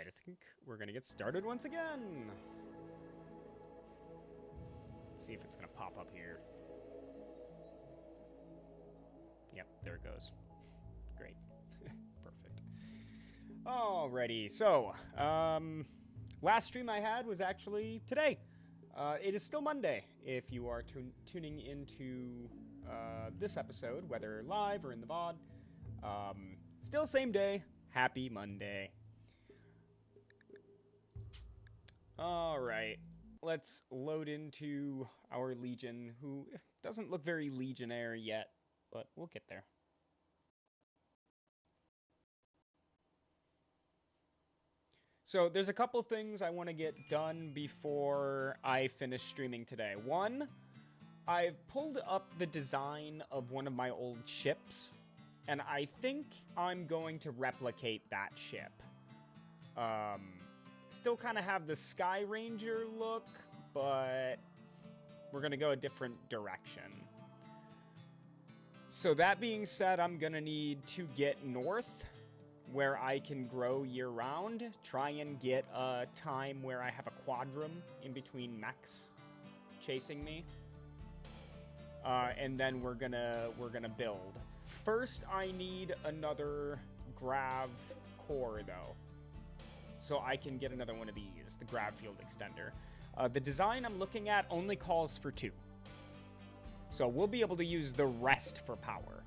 I think we're gonna get started once again. See if it's gonna pop up here. Yep, there it goes. Great. Perfect. Alrighty, so, last stream I had was actually today. It is still Monday if you are tuning into this episode, whether live or in the VOD. Still same day. Happy Monday. Alright, let's load into our Legion, who doesn't look very Legionnaire yet, but we'll get there. So there's a couple things I want to get done before I finish streaming today. One, I've pulled up the design of one of my old ships, and I think I'm going to replicate that ship. Still kind of have the Sky Ranger look, but we're going to go a different direction. So that being said, I'm going to need to get north, where I can grow year-round, try and get a time where I have a quadrum in between mechs chasing me. And then we're gonna build. First, I need another grav core, though, so I can get another one of these, the grav field extender. The design I'm looking at only calls for 2. So we'll be able to use the rest for power.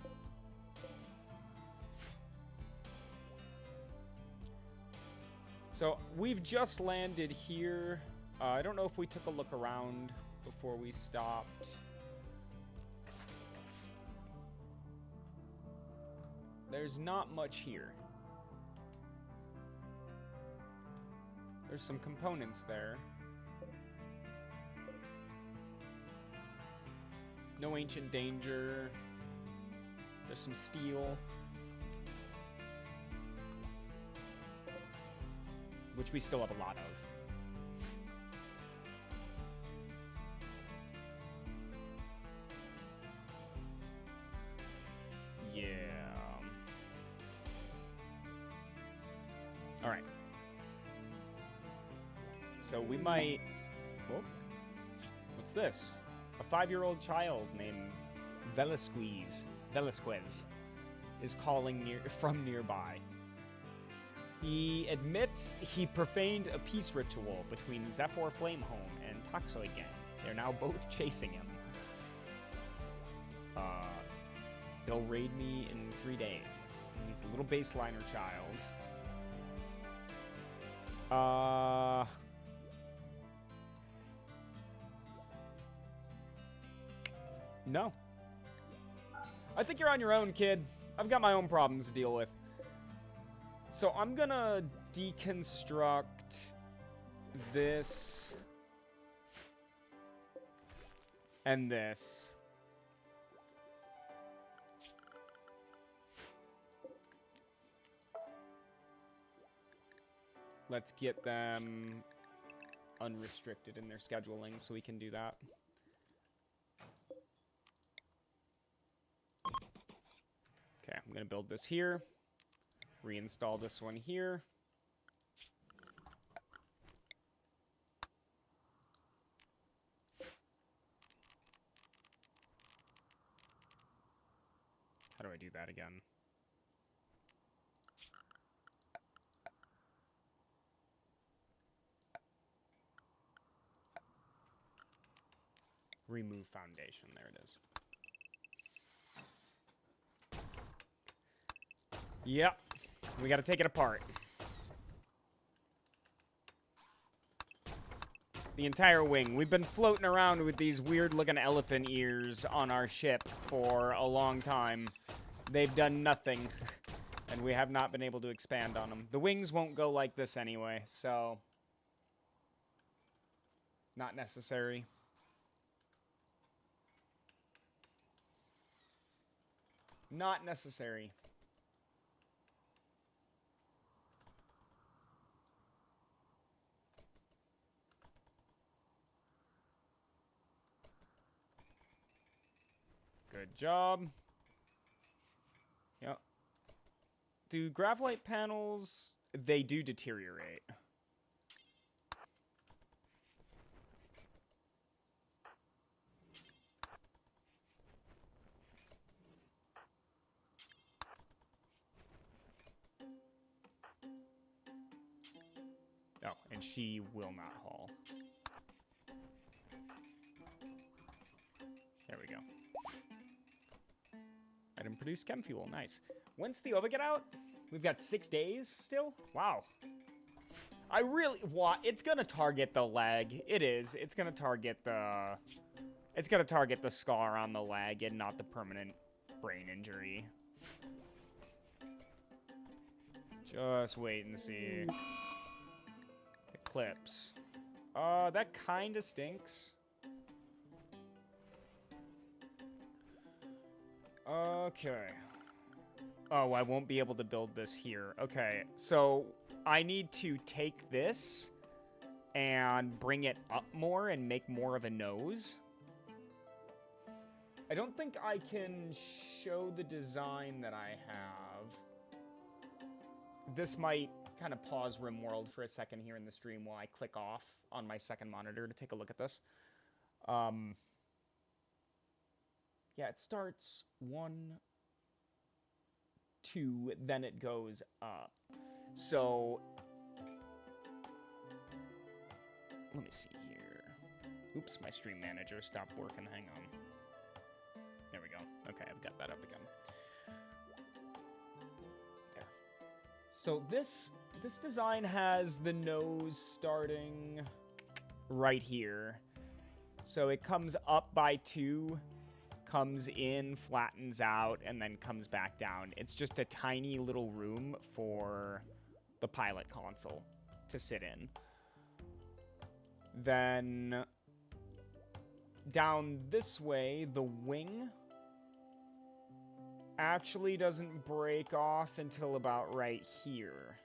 So we've just landed here. I don't know if we took a look around before we stopped. There's not much here. There's some components there. No ancient danger. There's some steel, which we still have a lot of. Yeah. All right. So we might... Whoop. What's this? A 5-year-old child named Velasquez is calling from nearby. He admits he profaned a peace ritual between Zephyr Flamehome and Toxoid Gang. They're now both chasing him. He'll raid me in 3 days. He's a little baseliner child. No. I think you're on your own, kid. I've got my own problems to deal with. So I'm gonna deconstruct this and this. Let's get them unrestricted in their scheduling so we can do that. Okay, I'm gonna build this here. Reinstall this one here. How do I do that again? Remove foundation. There it is. Yep. We gotta take it apart. The entire wing. We've been floating around with these weird-looking elephant ears on our ship for a long time. They've done nothing, and we have not been able to expand on them. The wings won't go like this anyway, so... not necessary. Not necessary. Good job. Yep. Do graphite panels they do deteriorate. Oh, and she will not haul. There we go. Item produce chem fuel. Nice. When's the Ova get out? We've got 6 days still? Wow. I really want... It's going to target the leg. It is. It's going to target the... It's going to target the scar on the leg and not the permanent brain injury. Just wait and see. Eclipse. That kind of stinks. Okay. Oh, I won't be able to build this here. Okay, so I need to take this and bring it up more and make more of a nose. I don't think I can show the design that I have. This might kind of pause Rimworld for a second here in the stream while I click off on my second monitor to take a look at this. Yeah, it starts 1, 2, then it goes up. So, let me see here. Oops, my stream manager stopped working. Hang on. There we go. Okay, I've got that up again. There. So this design has the nose starting right here. So it comes up by 2, comes in, flattens out, and then comes back down. It's just a tiny little room for the pilot console to sit in. Then down this way, the wing actually doesn't break off until about right here.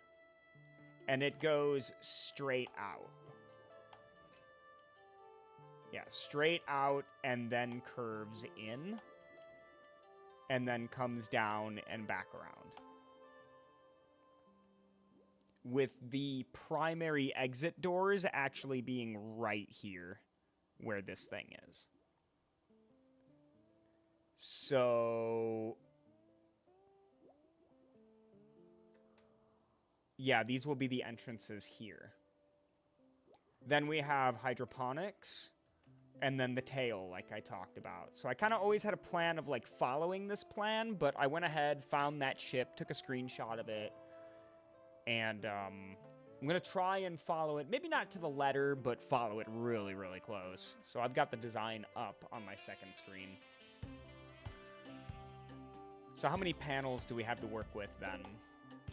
And it goes straight out. Yeah, straight out and then curves in. And then comes down and back around. With the primary exit doors actually being right here where this thing is. So... yeah, these will be the entrances here. Then we have hydroponics, and then the tail, like I talked about. So I kind of always had a plan of, like, following this plan, but I went ahead, found that ship, took a screenshot of it, and I'm going to try and follow it. Maybe not to the letter, but follow it really, really close. So I've got the design up on my second screen. So how many panels do we have to work with, then?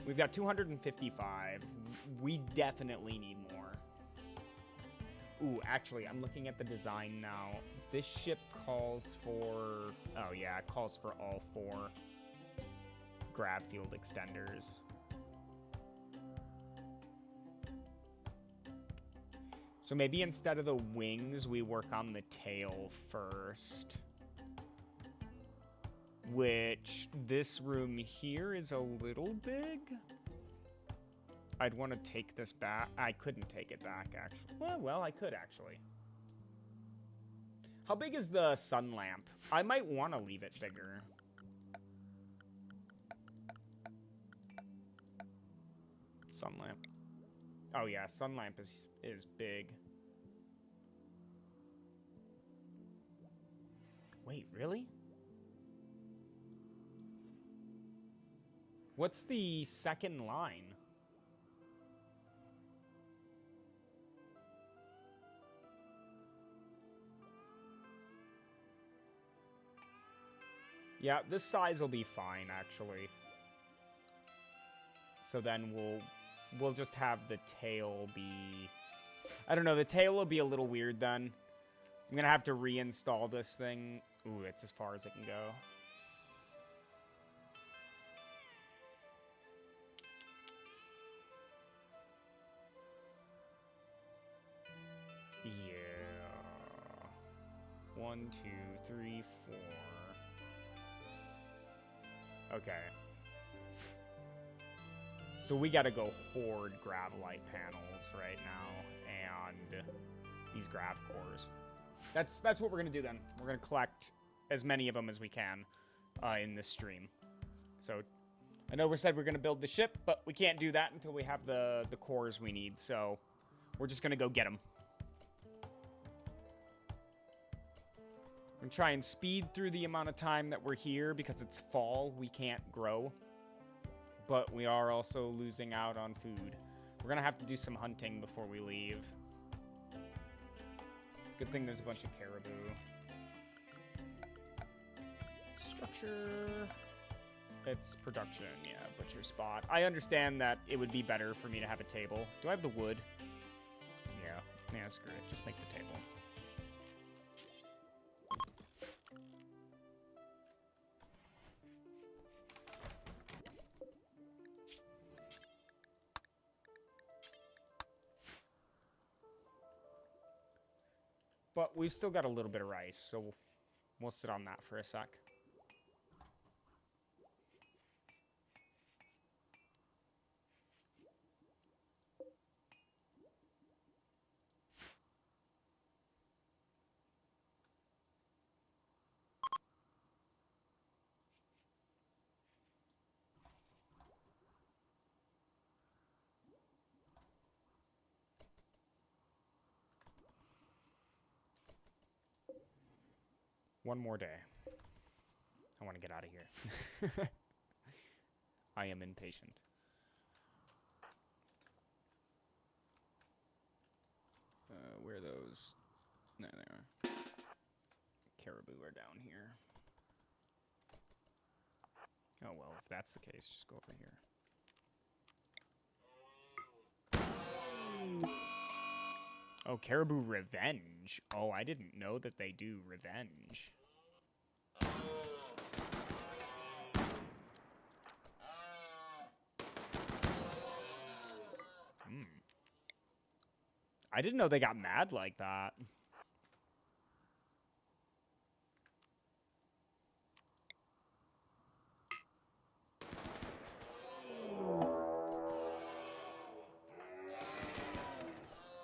We've got 255. We definitely need more. Ooh, actually, I'm looking at the design now. This ship calls for... oh, yeah, it calls for all 4 grav field extenders. So maybe instead of the wings, we work on the tail first. Which, this room here is a little big. I'd want to take this back. I couldn't take it back, actually. Well, I could, actually. How big is the sun lamp? I might want to leave it bigger. Sun lamp. Oh, yeah, sun lamp is big. Wait, really? What's the second line? Yeah, this size will be fine, actually. So then we'll just have the tail be... I don't know, the tail will be a little weird then. I'm gonna have to reinstall this thing. Ooh, it's as far as it can go. Yeah. 1, 2, 3, 4. Okay. So we gotta go hoard gravlite panels right now, and these grav cores. That's what we're gonna do then. We're gonna collect as many of them as we can in this stream. So I know we said we're gonna build the ship, but we can't do that until we have the cores we need. So we're just gonna go get them. We're gonna try and speed through the amount of time that we're here because it's fall. We can't grow. But we are also losing out on food. We're gonna have to do some hunting before we leave. Good thing there's a bunch of caribou. Structure. It's production, yeah, butcher spot. I understand that it would be better for me to have a table. Do I have the wood? Yeah, screw it. Just make the table. But we've still got a little bit of rice, so we'll sit on that for a sec. One more day. I want to get out of here. I am impatient. Where are those? No, they are. Caribou are down here. Oh, well, if that's the case, just go over here. Oh, Caribou Revenge. Oh, I didn't know that they do revenge. I didn't know they got mad like that.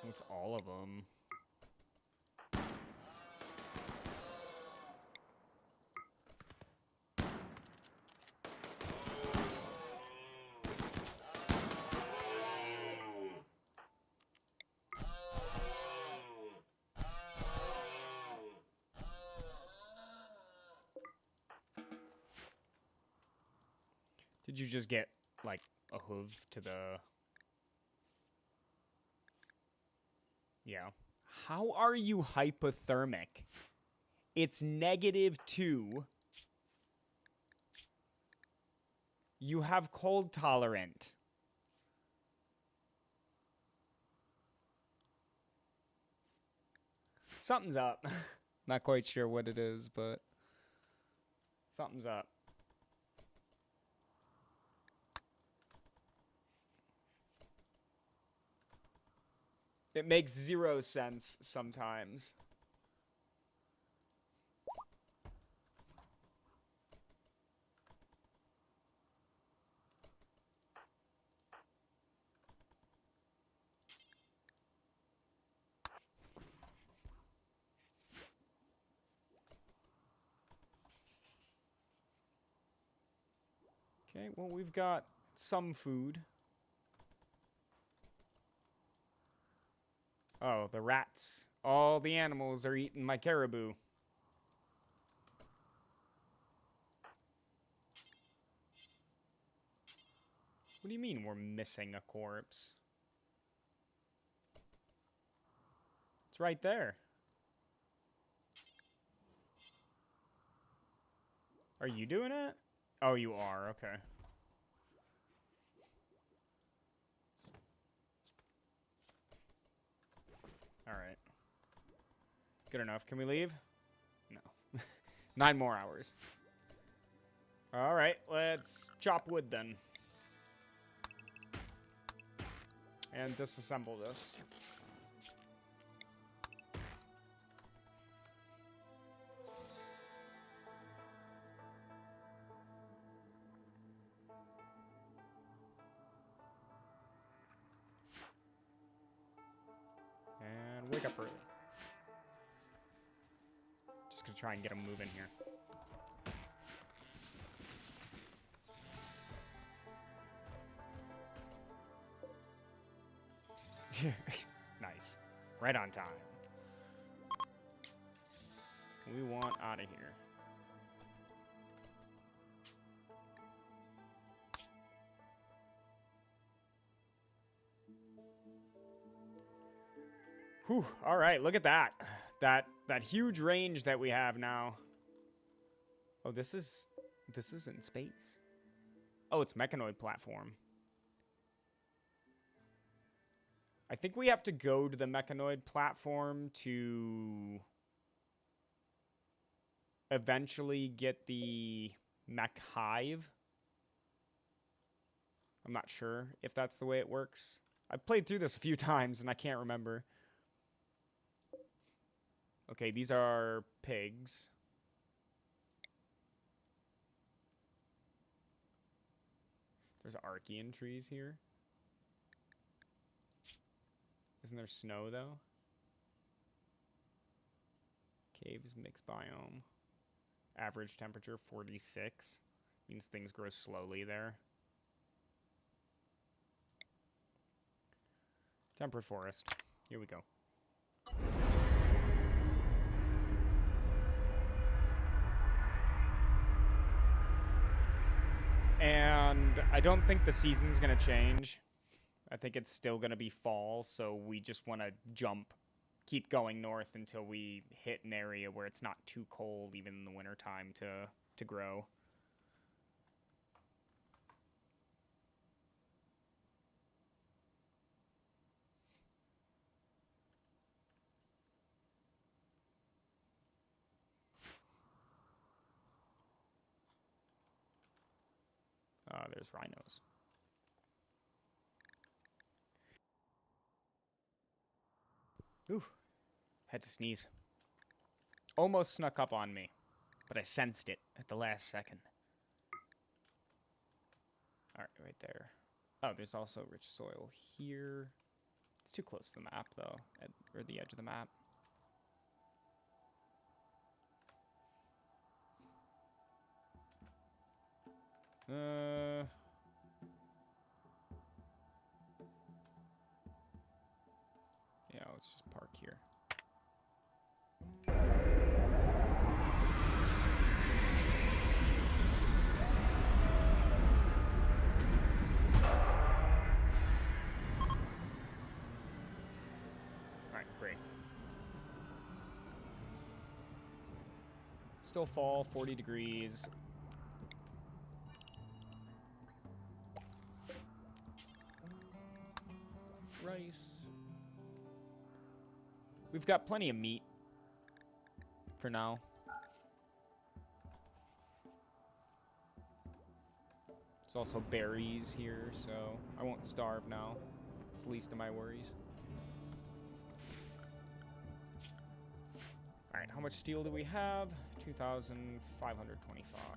It's all of them. Did you just get, like, a hoof to the... Yeah. How are you hypothermic? It's -2. You have cold tolerant. Something's up. Not quite sure what it is, but something's up. It makes 0 sense sometimes. Okay, well, we've got some food. Oh, the rats. All the animals are eating my caribou. What do you mean we're missing a corpse? It's right there. Are you doing it? Oh, you are. Okay. All right. Good enough. Can we leave? No. 9 more hours. All right. Let's chop wood then. And disassemble this. wake up early. Just gonna try and get them moving here. Nice. Right on time. We want out of here. Whew, all right, look at that. That huge range that we have now. Oh, this is in space. Oh, it's mechanoid platform. I think we have to go to the mechanoid platform to eventually get the mech hive. I'm not sure if that's the way it works. I've played through this a few times and I can't remember. Okay, these are pigs. There's Archean trees here. Isn't there snow, though? Caves, mixed biome. Average temperature, 46. Means things grow slowly there. Temperate forest. Here we go. And I don't think the season's going to change. I think it's still going to be fall, so we just want to keep going north until we hit an area where it's not too cold, even in the wintertime, to grow. There's rhinos. Ooh, had to sneeze. Almost snuck up on me, but I sensed it at the last second. All right there. Oh, there's also rich soil here. It's too close to the map, though, or the edge of the map. Yeah, let's just park here. Alright, great. Still fall, 40 degrees. Rice. We've got plenty of meat for now. There's also berries here, so I won't starve now. It's the least of my worries. Alright, how much steel do we have? 2,525.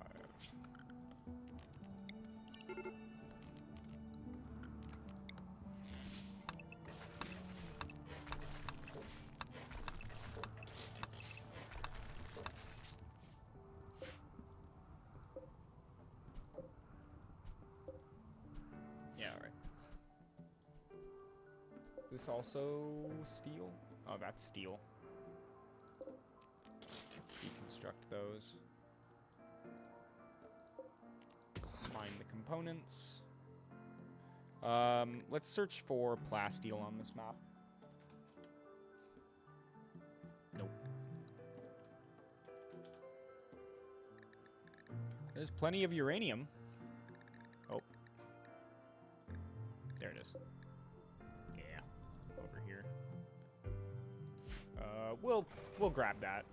This also steel? Oh, that's steel. Let's deconstruct those. Mine the components. Let's search for plasteel on this map. Nope. There's plenty of uranium. Oh. There it is. Over here. We'll grab that.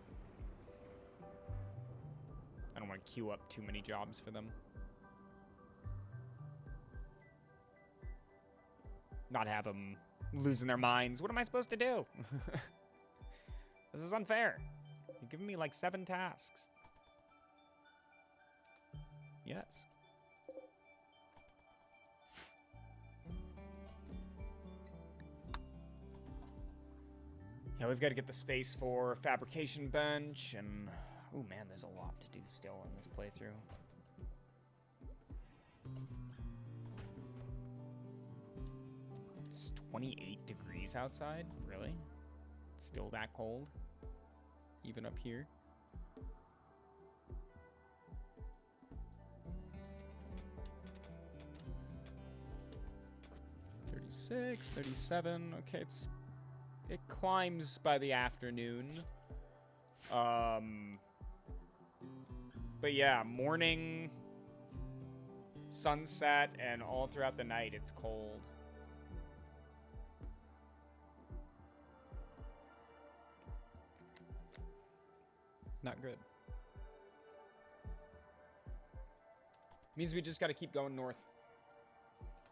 I don't want to queue up too many jobs for them. Not have them losing their minds. What am I supposed to do? This is unfair. You're giving me like 7 tasks. Yes. Yeah, we've got to get the space for fabrication bench, and oh man, there's a lot to do still in this playthrough. It's 28 degrees outside, really? It's still that cold? Even up here? $36, $37. Okay, it climbs by the afternoon. But yeah, morning, sunset, and all throughout the night it's cold. Not good. Means we just got to keep going north.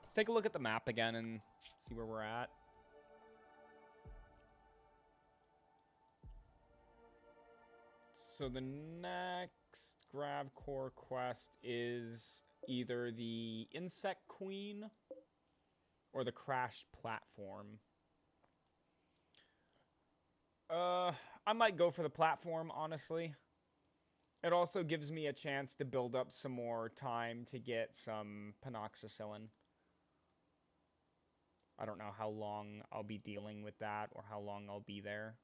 Let's take a look at the map again and see where we're at. So the next Gravcore quest is either the Insect Queen or the Crashed Platform. I might go for the platform, honestly. It also gives me a chance to build up some more time to get some panoxicillin. I don't know how long I'll be dealing with that or how long I'll be there.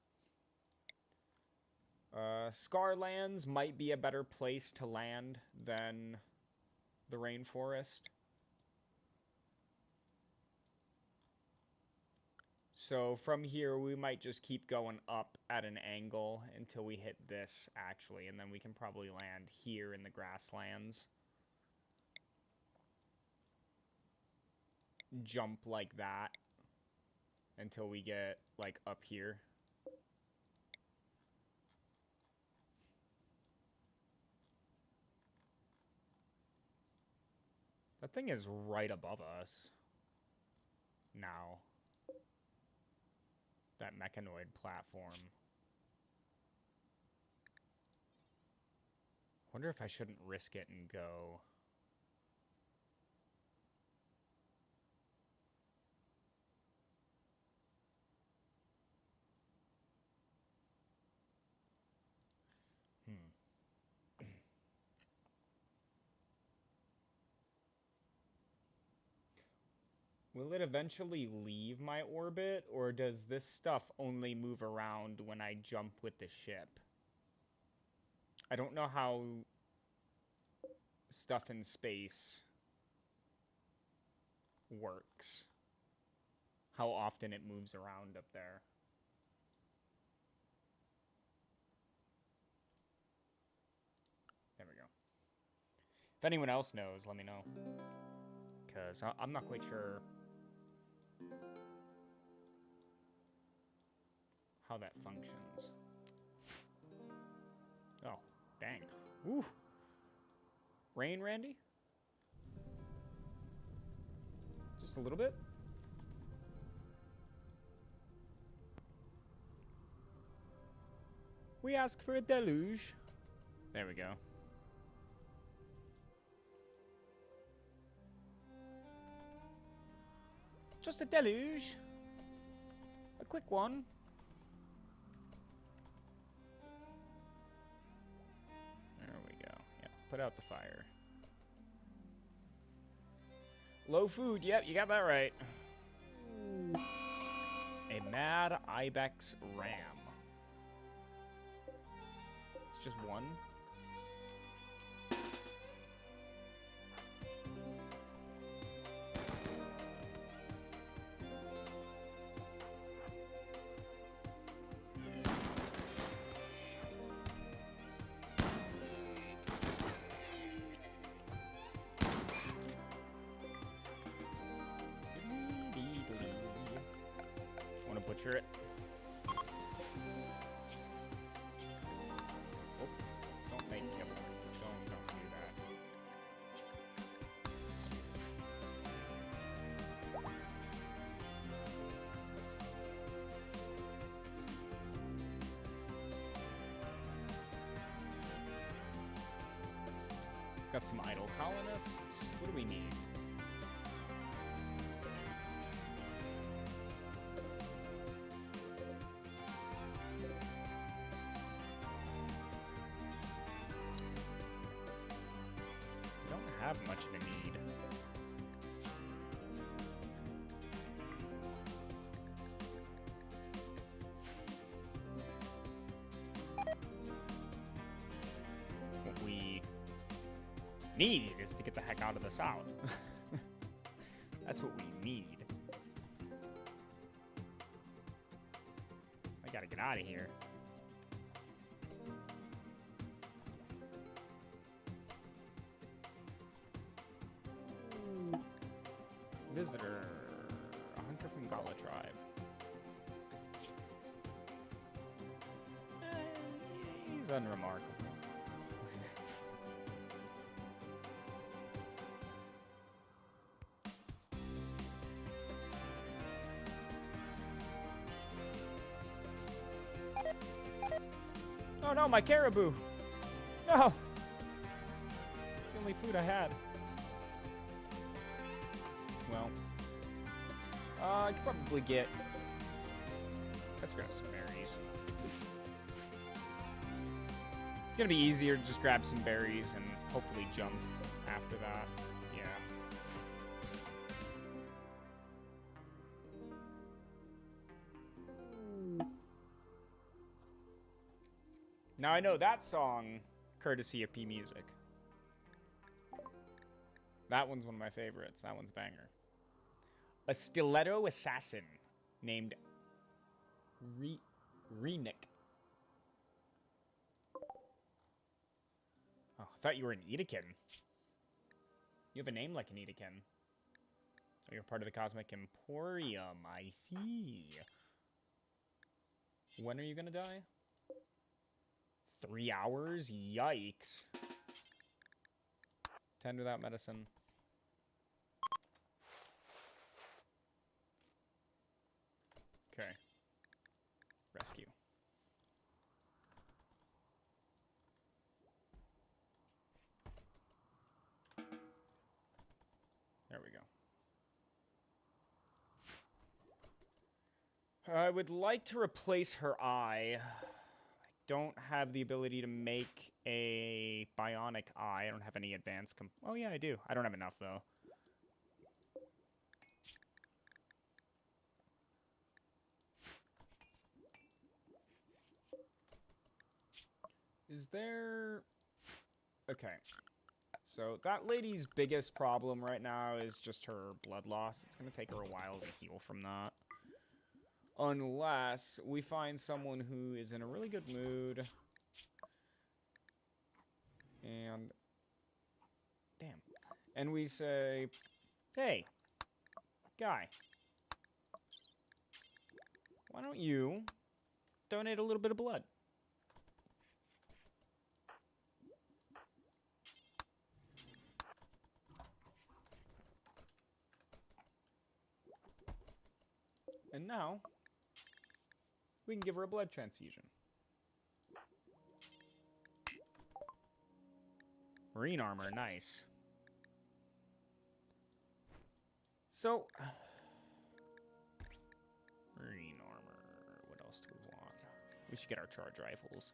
Scarlands might be a better place to land than the rainforest. So from here, we might just keep going up at an angle until we hit this, actually, and then we can probably land here in the grasslands. Jump like that until we get, like, up here. That thing is right above us now. That mechanoid platform. Wonder if I shouldn't risk it and go. Will it eventually leave my orbit, or does this stuff only move around when I jump with the ship? I don't know how stuff in space works. How often it moves around up there. There we go. If anyone else knows, let me know. Because I'm not quite sure how that functions. Oh, dang. Ooh. Rain, Randy? Just a little bit? We ask for a deluge. There we go. Just a deluge. A quick one. There we go. Yeah, put out the fire. Low food. Yep, you got that right. A mad ibex ram. It's just one. Want to butcher it? Oh, don't make him. Don't do that. Got some idle colonists. What do we need? have much of a need. What we need is to get the heck out of the south. That's what we need. I gotta get out of here. Visitor. A hunter from Gala tribe. He's unremarkable. Oh no, my caribou! No! It's the only food I had. Well, I could probably get... Let's grab some berries. It's gonna be easier to just grab some berries and hopefully jump after that. Yeah. Now I know that song, courtesy of P Music. That one's one of my favorites. That one's a banger. A stiletto assassin named Renick. Oh, I thought you were an Edekin. You have a name like an Edekin. Oh, you're part of the Cosmic Emporium. I see. When are you gonna die? 3 hours? Yikes. 10 without medicine. Okay. Rescue. There we go. I would like to replace her eye. I don't have the ability to make a bionic eye. I don't have any advanced oh yeah, I do. I don't have enough though. Is there... Okay. So that lady's biggest problem right now is just her blood loss. It's going to take her a while to heal from that. Unless we find someone who is in a really good mood. And... Damn. And we say, hey, guy. Why don't you donate a little bit of blood? And now, we can give her a blood transfusion. Marine armor, nice. So, marine armor, what else do we want? We should get our charge rifles.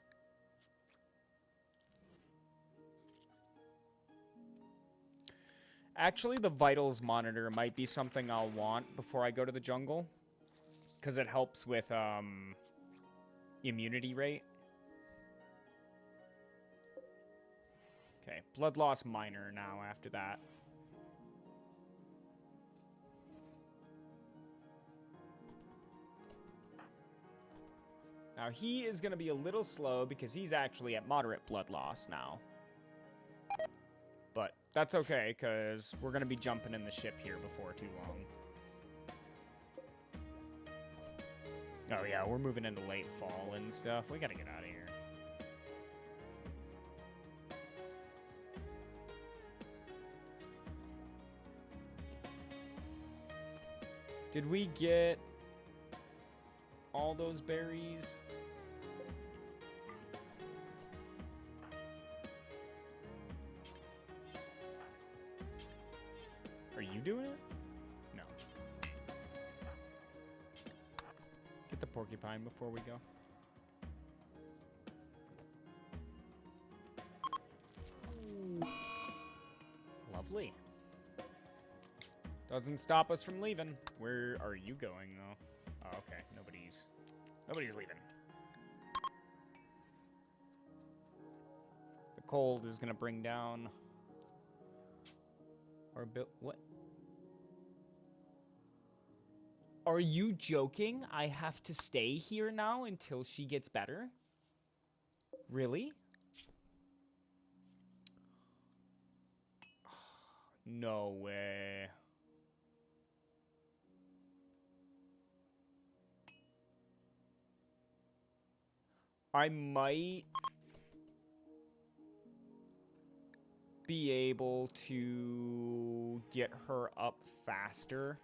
Actually, the vitals monitor might be something I'll want before I go to the jungle. Because it helps with immunity rate. Okay, blood loss minor now after that. Now he is going to be a little slow because he's actually at moderate blood loss now. But that's okay because we're going to be jumping in the ship here before too long. Oh yeah, we're moving into late fall and stuff. We gotta get out of here. Did we get all those berries? Are you doing it? No. Get the porcupine before we go. flee. Doesn't stop us from leaving. Where are you going, though? Oh, okay. Nobody's leaving. The cold is gonna bring down our what? Are you joking? I have to stay here now until she gets better? Really? No way. I might be able to get her up faster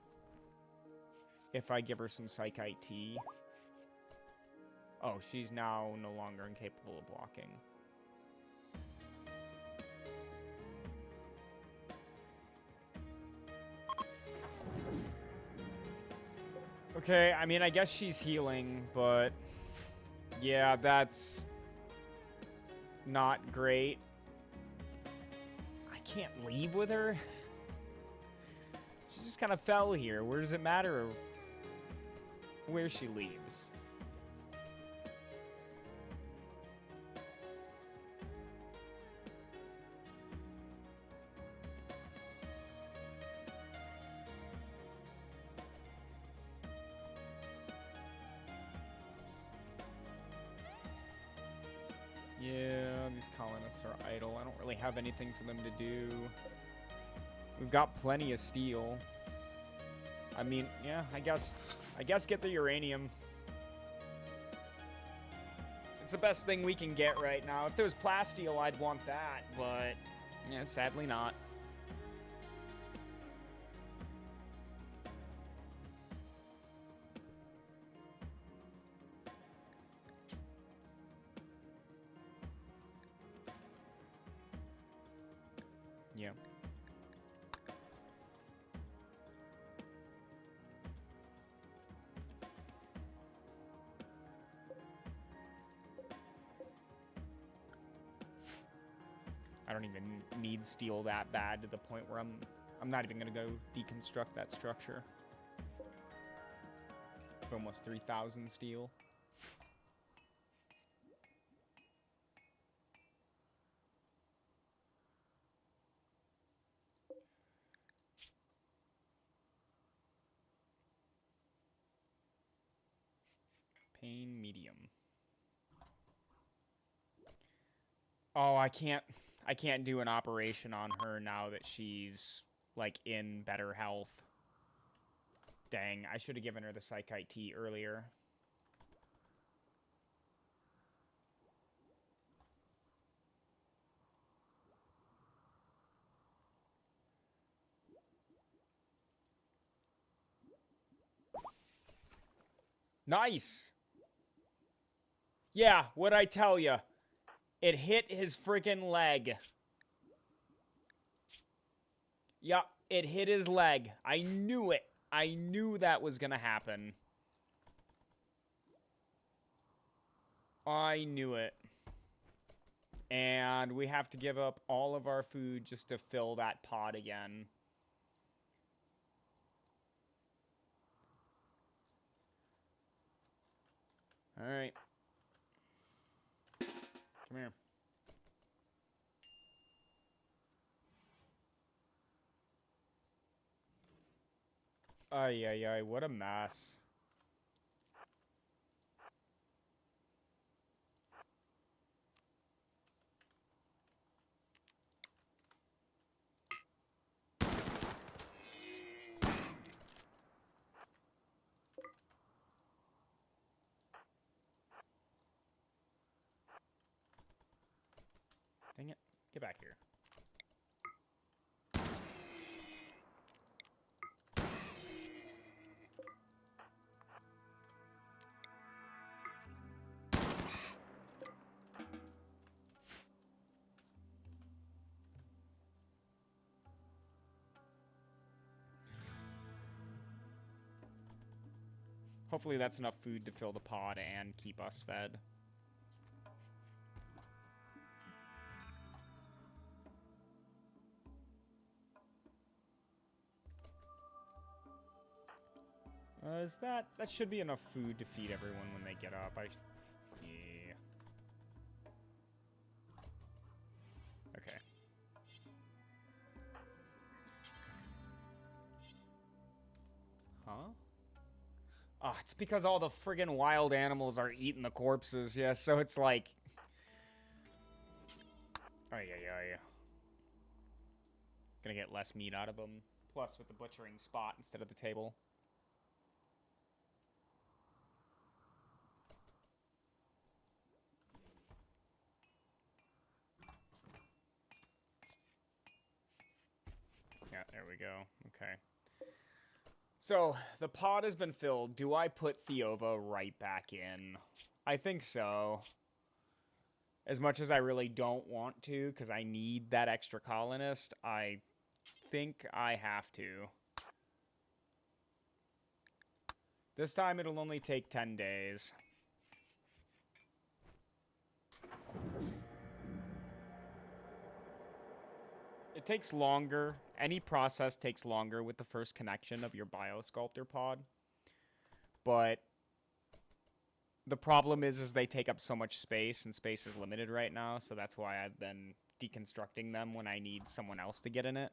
if I give her some Psych IT. Oh, she's now no longer incapable of walking. Okay, I mean, I guess she's healing, but yeah, that's not great. I can't leave with her. She just kind of fell here. Where does it matter where she leaves? Yeah, these colonists are idle. I don't really have anything for them to do. We've got plenty of steel. I mean, yeah, I guess get the uranium. It's the best thing we can get right now. If there was plasteel, I'd want that, but yeah, sadly not. Yeah. I don't even need steel that bad to the point where I'm not even gonna go deconstruct that structure. Almost 3,000 steel. Pain medium. Oh, I can't do an operation on her now that she's like in better health. Dang, I should have given her the Psych IT earlier. Nice. Yeah, what'd I tell you? It hit his freaking leg. Yup, it hit his leg. I knew it. I knew that was gonna happen. I knew it. And we have to give up all of our food just to fill that pot again. Alright. Come here. Ay, ay, ay, what a mess. Dang it. Get back here. Hopefully that's enough food to fill the pod and keep us fed. That should be enough food to feed everyone when they get up. Yeah. Okay. Huh? Oh, it's because all the friggin' wild animals are eating the corpses. Yeah, so it's like... Oh, yeah. Gonna get less meat out of them. Plus with the butchering spot instead of the table. Yeah, there we go. Okay. So, the pod has been filled. Do I put Theova right back in? I think so. As much as I really don't want to, because I need that extra colonist, I think I have to. This time it'll only take 10 days. It takes longer. Any process takes longer with the first connection of your biosculptor pod. But the problem is they take up so much space, and space is limited right now, so that's why I've been deconstructing them when I need someone else to get in it.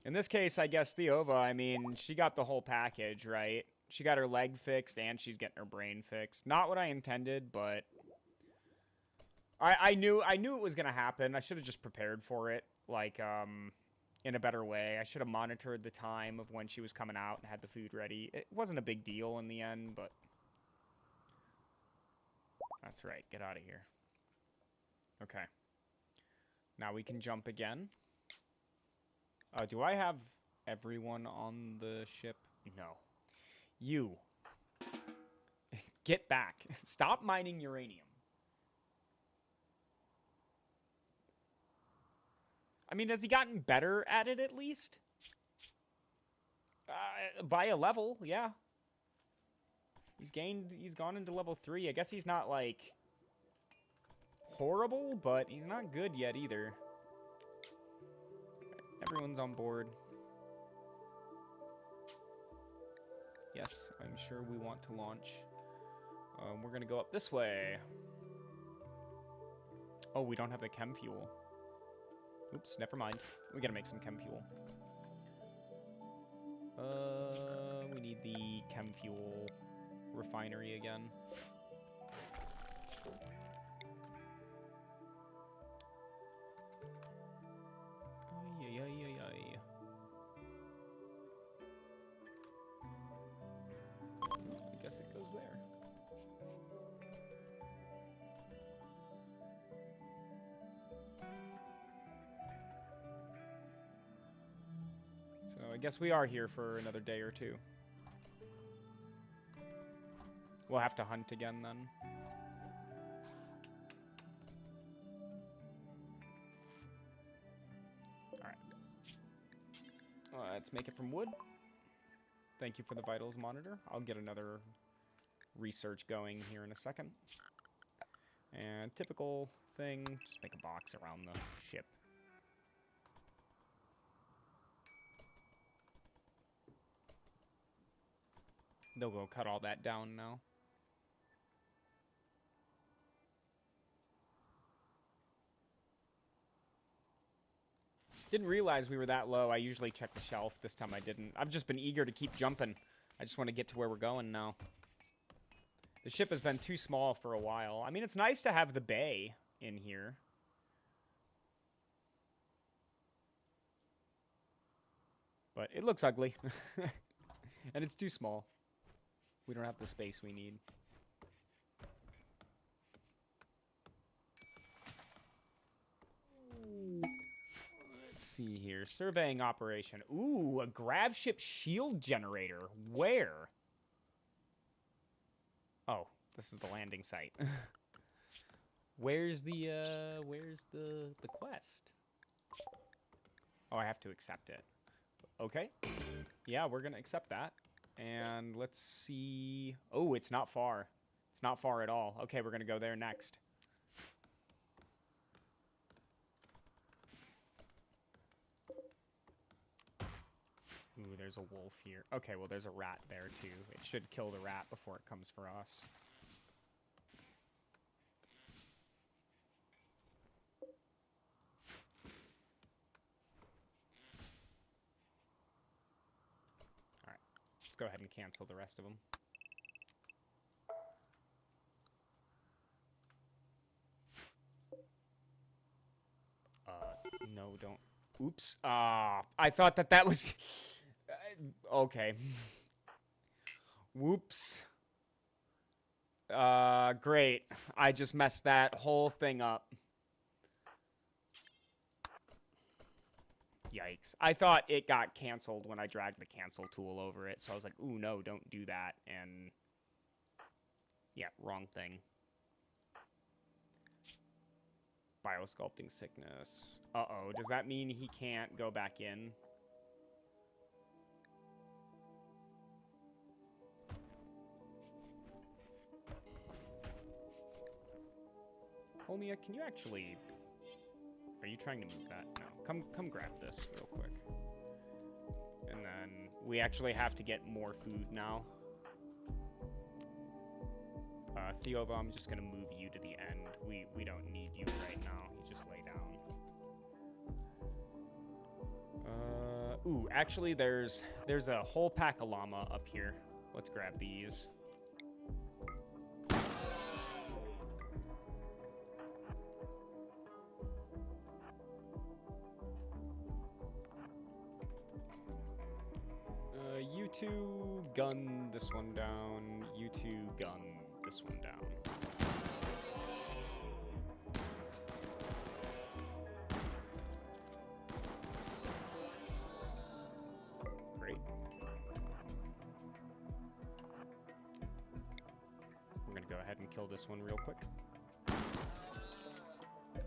In this case, I guess Theova, I mean, she got the whole package, right? She got her leg fixed, and she's getting her brain fixed. Not what I intended, but... I knew it was gonna happen. I should have just prepared for it, like, in a better way. I should have monitored the time of when she was coming out and had the food ready. It wasn't a big deal in the end, but... That's right, get out of here. Okay. Now we can jump again. Do I have everyone on the ship? No. You. Get back. Stop mining uranium. I mean, has he gotten better at it at least? By a level, yeah. He's gone into level 3. I guess he's not, like, horrible, but he's not good yet either. Everyone's on board. Yes, I'm sure we want to launch. We're gonna go up this way. Oh, we don't have the chem fuel. Oops, never mind. We gotta make some chem fuel. We need the chem fuel refinery again. I guess it goes there. So I guess we are here for another day or two. We'll have to hunt again then. Alright. Let's make it from wood. Thank you for the vitals monitor. I'll get another research going here in a second. And typical thing, just make a box around the ship. They'll go cut all that down now. Didn't realize we were that low. I usually check the shelf. This time I didn't. I've just been eager to keep jumping. I just want to get to where we're going now. The ship has been too small for a while. I mean, it's nice to have the bay in here. But it looks ugly. And it's too small. We don't have the space we need. Let's see here. Surveying operation. Ooh, a Gravship shield generator. Where? Oh, this is the landing site. Where's the quest? Oh, I have to accept it. Okay. Yeah, we're gonna accept that. And let's see. Oh, it's not far. It's not far at all. Okay, we're gonna go there next. Ooh, there's a wolf here. Okay, well, there's a rat there, too. It should kill the rat before it comes for us. Alright, let's go ahead and cancel the rest of them. No, don't. Oops. I thought that was... okay. Whoops. Great. I just messed that whole thing up. Yikes. I thought it got canceled when I dragged the cancel tool over it, so I was like, ooh, no, don't do that, and... yeah, wrong thing. Biosculpting sickness. Uh-oh, does that mean he can't go back in? Colmia, can you actually... are you trying to move that? No. Come grab this real quick. And then we actually have to get more food now. Theova, I'm just gonna move you to the end. We don't need you right now. You just lay down. Ooh, actually there's a whole pack of llama up here. Let's grab these. You two gun this one down. You two gun this one down. Great. We're gonna go ahead and kill this one real quick.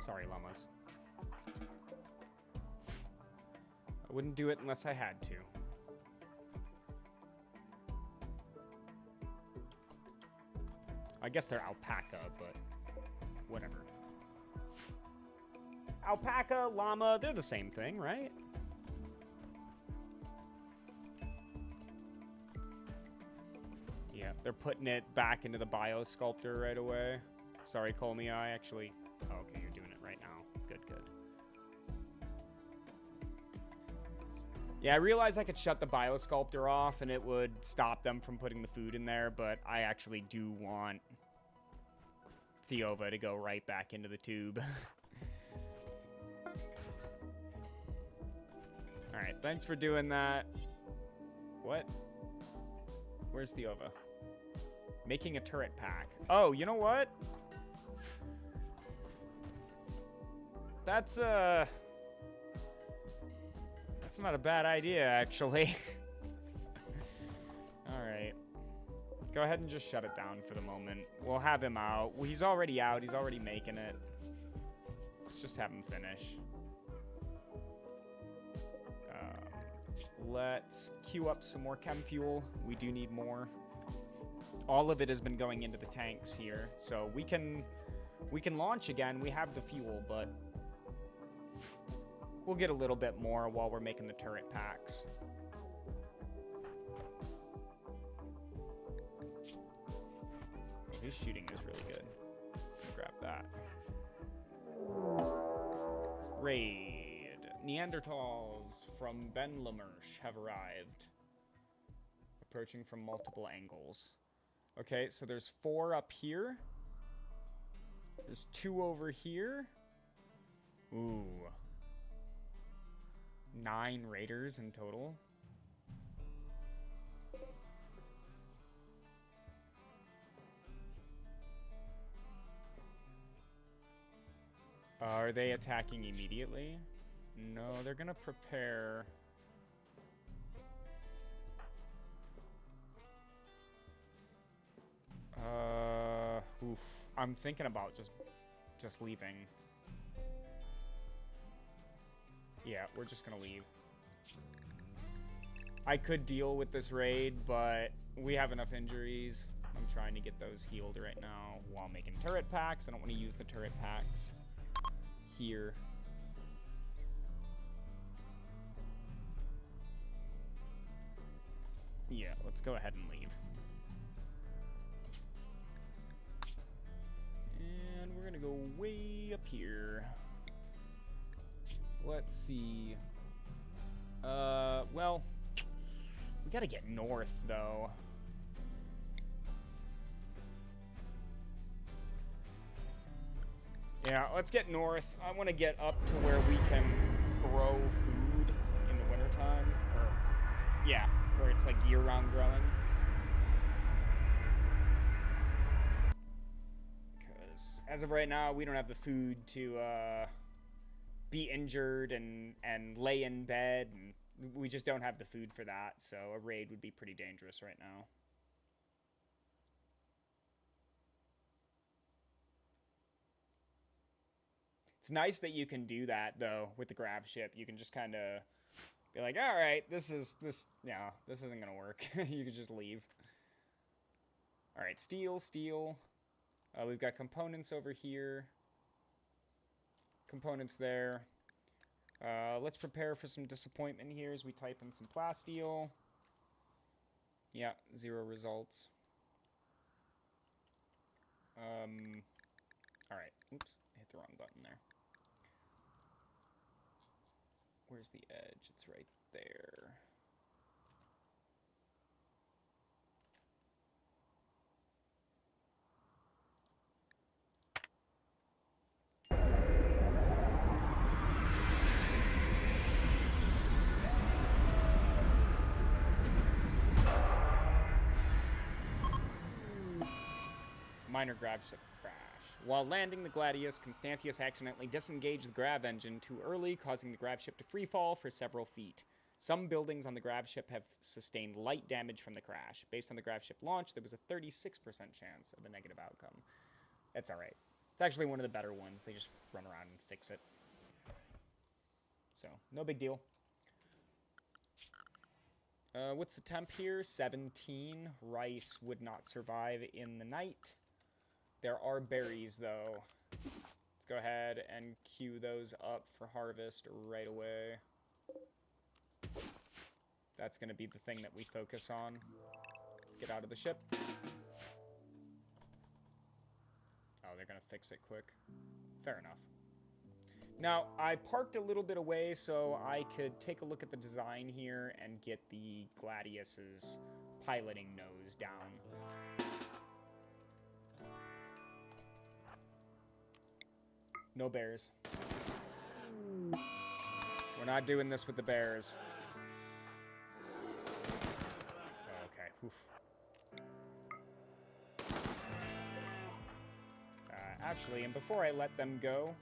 Sorry, llamas. I wouldn't do it unless I had to. I guess they're alpaca, but whatever. Alpaca, llama, they're the same thing, right? Yeah, they're putting it back into the biosculptor right away. Sorry, Colmia, I actually... oh, okay, you're doing it right now. Good, good. Yeah, I realized I could shut the biosculptor off and it would stop them from putting the food in there, but I actually do want Theova to go right back into the tube. Alright, thanks for doing that. What? Where's Theova? Making a turret pack. Oh, you know what? That's not a bad idea, actually. Alright. Go ahead and just shut it down for the moment. We'll have him out. Well, he's already out. He's already making it. Let's just have him finish. Let's queue up some more chem fuel. We do need more. All of it has been going into the tanks here. So we can launch again. We have the fuel, but we'll get a little bit more while we're making the turret packs. His shooting is really good. Grab that. Raid. Neanderthals from Ben Lamersh have arrived. Approaching from multiple angles. Okay, so there's 4 up here. There's 2 over here. Ooh. 9 raiders in total. Are they attacking immediately? No, they're gonna prepare. Oof. I'm thinking about just leaving. Yeah, we're just gonna leave. I could deal with this raid, but we have enough injuries. I'm trying to get those healed right now while making turret packs. I don't want to use the turret packs here. Yeah, let's go ahead and leave. And we're gonna go way up here. Let's see. Well, we gotta get north, though. Yeah, let's get north. I want to get up to where we can grow food in the wintertime. Or, yeah, where it's like year-round growing. Because as of right now, we don't have the food to be injured and lay in bed. And we just don't have the food for that. So a raid would be pretty dangerous right now. It's nice that you can do that, though, with the Gravship. You can just kind of be like, all right, this isn't going to work. You can just leave. All right, steel. We've got components over here. Components there. Let's prepare for some disappointment here as we type in some plasteel. Yeah, 0 results. All right, oops, I hit the wrong button there. Where's the edge? It's right there. Minor Gravship crash. While landing the Gladius, Constantius accidentally disengaged the grav engine too early, causing the Gravship to freefall for several feet. Some buildings on the Gravship have sustained light damage from the crash. Based on the Gravship launch, there was a 36% chance of a negative outcome. That's alright. It's actually one of the better ones. They just run around and fix it. So, no big deal. What's the temp here? 17. Rice would not survive in the night. There are berries, though. Let's go ahead and queue those up for harvest right away. That's going to be the thing that we focus on. Let's get out of the ship. Oh, they're going to fix it quick. Fair enough. Now, I parked a little bit away so I could take a look at the design here and get the Gladius's piloting nose down. No bears. We're not doing this with the bears. Okay. Oof. Actually, and before I let them go,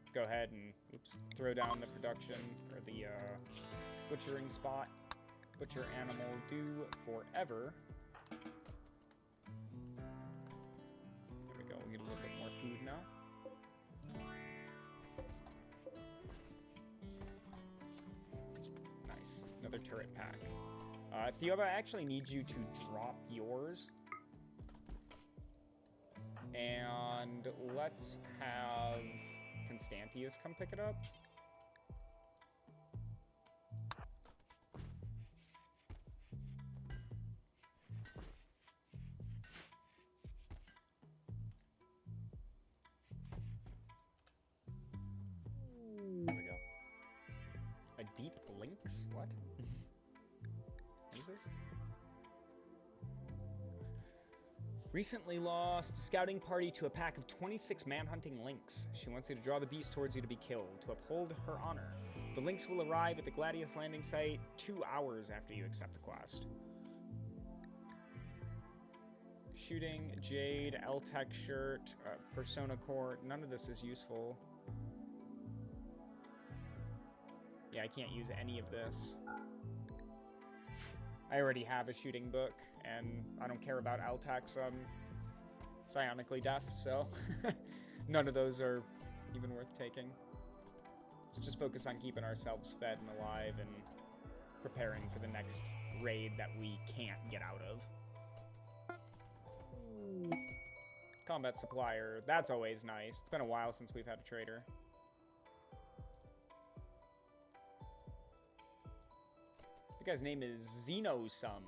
let's go ahead and throw down the production or the butchering spot. Butcher animal do forever. There we go. We get a little bit more food now. Nice. Another turret pack. Theoba, I actually need you to drop yours. And let's have Constantius come pick it up. There we go. A deep lynx? What? What is this? Recently lost scouting party to a pack of 26 manhunting lynx. She wants you to draw the beast towards you to be killed, to uphold her honor. The lynx will arrive at the Gladius landing site 2 hours after you accept the quest. Shooting, Jade, L-Tech shirt, Persona Core, none of this is useful. Yeah, I can't use any of this. I already have a shooting book, and I don't care about L-Tech's psionically deaf, so none of those are even worth taking. Let's just focus on keeping ourselves fed and alive and preparing for the next raid that we can't get out of. Combat supplier, that's always nice. It's been a while since we've had a trader. The guy's name is Xenosum.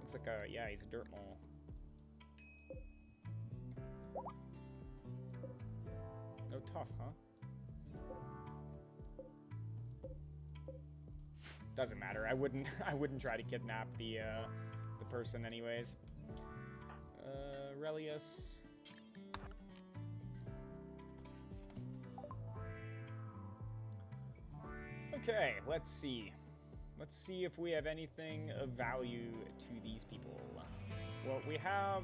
Looks like a, yeah, he's a dirt mole. No tough, huh? Doesn't matter. I wouldn't try to kidnap the person anyways. Relius. Okay, let's see. Let's see if we have anything of value to these people. Well, we have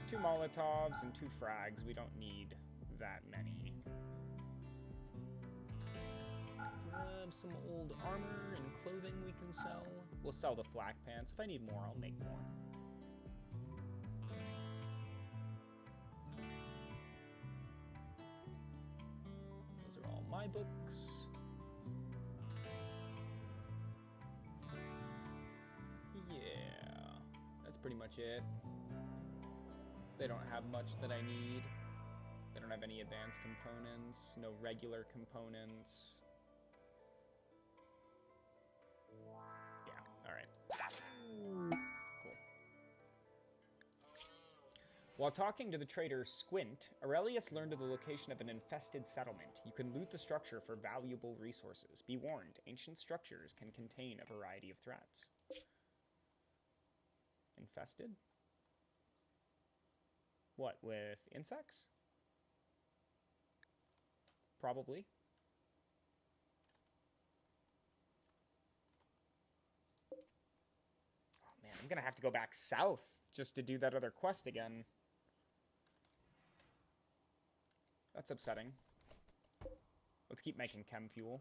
2 Molotovs and 2 frags. We don't need that many. Some old armor and clothing we can sell. We'll sell the flak pants. If I need more, I'll make more. Those are all my books. Yeah, that's pretty much it. They don't have much that I need. They don't have any advanced components, no regular components. Yeah, alright. Cool. While talking to the trader Squint, Aurelius learned of the location of an infested settlement. You can loot the structure for valuable resources. Be warned, ancient structures can contain a variety of threats. Infested? What, with insects? Probably. Oh man, I'm gonna have to go back south just to do that other quest again. That's upsetting. Let's keep making chem fuel.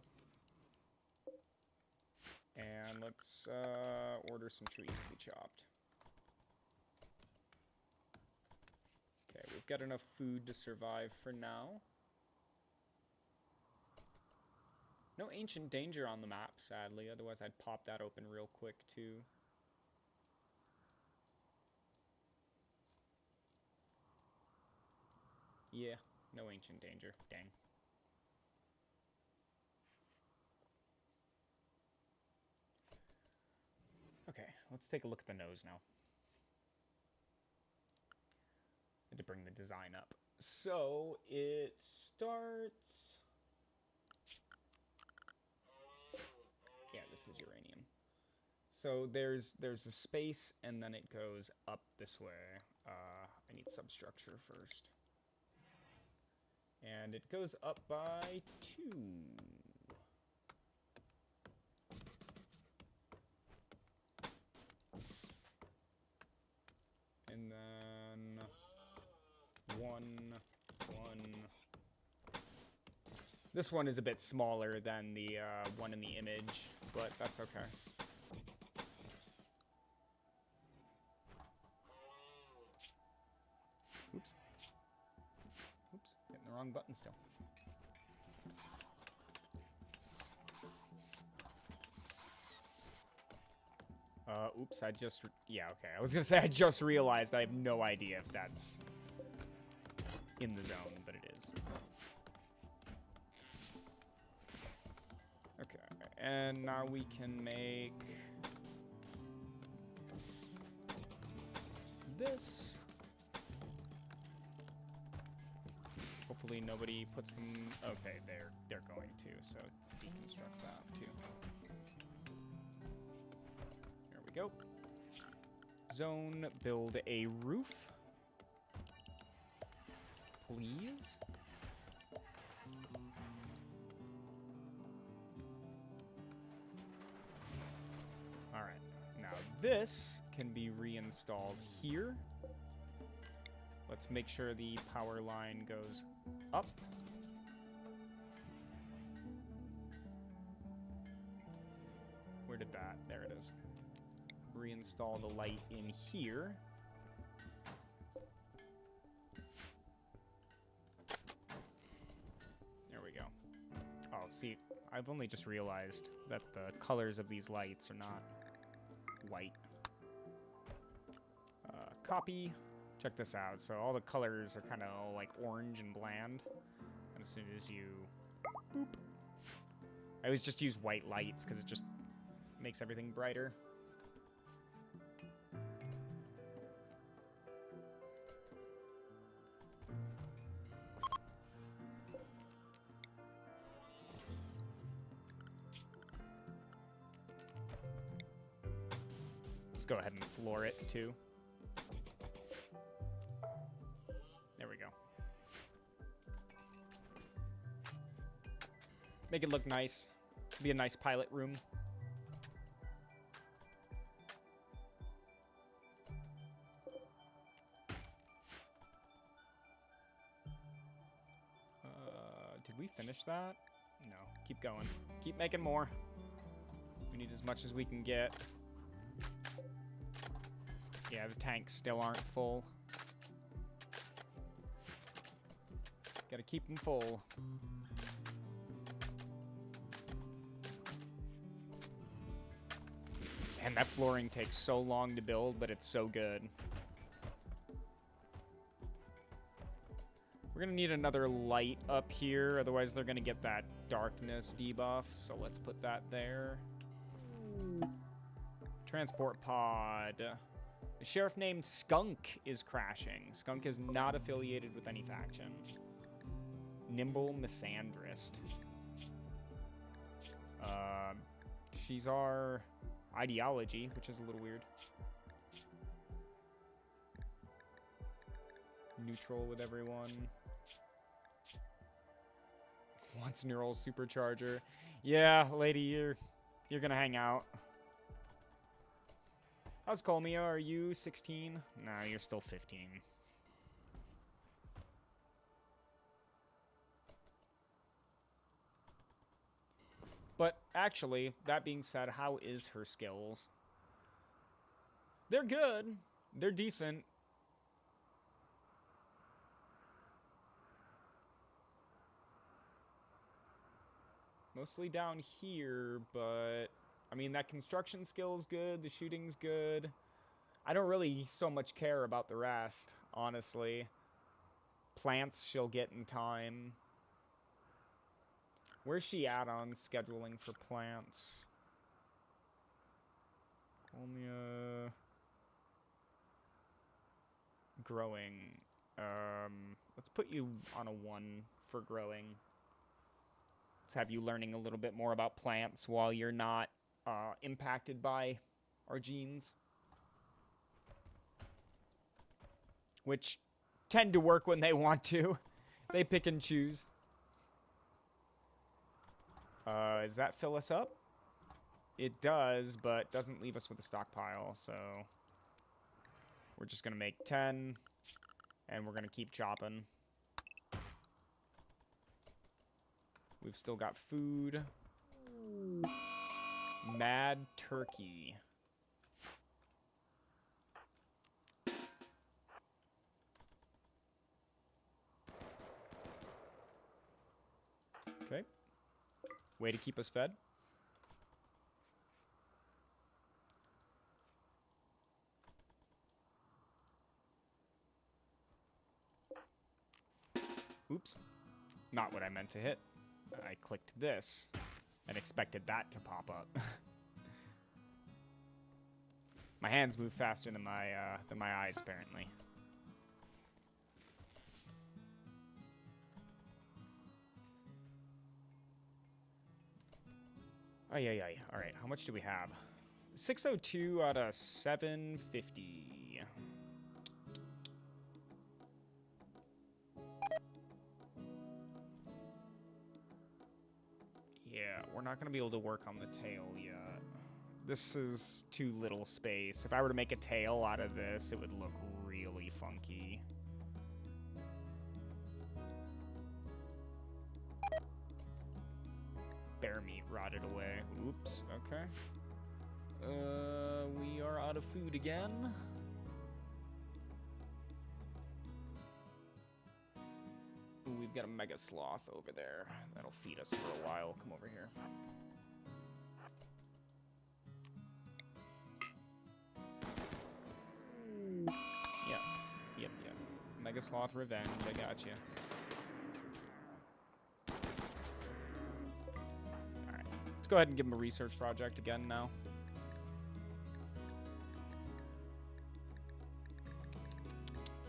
And let's order some trees to be chopped. Okay, we've got enough food to survive for now. No ancient danger on the map, sadly. Otherwise, I'd pop that open real quick, too. Yeah, no ancient danger. Dang. Okay, let's take a look at the nose now. I had to bring the design up. So, it starts... Yeah, this is uranium. So there's a space, and then it goes up this way. I need substructure first. And it goes up by 2. And then 1. This one is a bit smaller than the one in the image, but that's okay. Oops. Oops, hitting the wrong button still. Oops, yeah, okay. I was gonna say I just realized I have no idea if that's in the zone, but it is. Okay, and now we can make this. Hopefully nobody puts them. Okay, they're going to, so deconstruct that too. There we go. Zone, build a roof. Please. Alright, now this can be reinstalled here. Let's make sure the power line goes up. Where did that? There it is. Reinstall the light in here. There we go. Oh, see, I've only just realized that the colors of these lights are not white. Copy. Check this out. So all the colors are kind of like orange and bland. And as soon as you boop, I always just use white lights because it just makes everything brighter. Let's go ahead and floor it too. There we go. Make it look nice. Be a nice pilot room. Did we finish that? No. Keep going. Keep making more. We need as much as we can get. Yeah, the tanks still aren't full. Gotta keep them full. And that flooring takes so long to build, but it's so good. We're gonna need another light up here, otherwise they're gonna get that darkness debuff, so let's put that there. Transport pod. A sheriff named Skunk is crashing. Skunk is not affiliated with any faction. Nimble Misandrist. She's our ideology, which is a little weird. Neutral with everyone. Wants neural supercharger. Yeah, lady, you're gonna hang out. How's Colmia? Are you 16? No, you're still 15. But actually, that being said, how is her skills? They're good. They're decent. Mostly down here, but I mean, that construction skill's good, the shooting's good. I don't really so much care about the rest, honestly. Plants she'll get in time. Where's she at on scheduling for plants? Colmia. Growing. Let's put you on a 1 for growing. Let's have you learning a little bit more about plants while you're not impacted by our genes. Which tend to work when they want to. They pick and choose. Does that fill us up? It does, but doesn't leave us with a stockpile, so we're just gonna make 10, and we're gonna keep chopping. We've still got food. Mad turkey. Okay. Way to keep us fed. Oops. Not what I meant to hit. I clicked this and expected that to pop up. My hands move faster than my eyes, apparently. Ay, ay, ay. All right, how much do we have? 602 out of 750. Yeah, we're not going to be able to work on the tail yet. This is too little space. If I were to make a tail out of this, it would look really funky. Bear meat rotted away. Oops, okay. We are out of food again. Ooh, we've got a mega sloth over there. That'll feed us for a while. Come over here. Yep. Mega sloth revenge. I got you. All right. go ahead and give him a research project again now.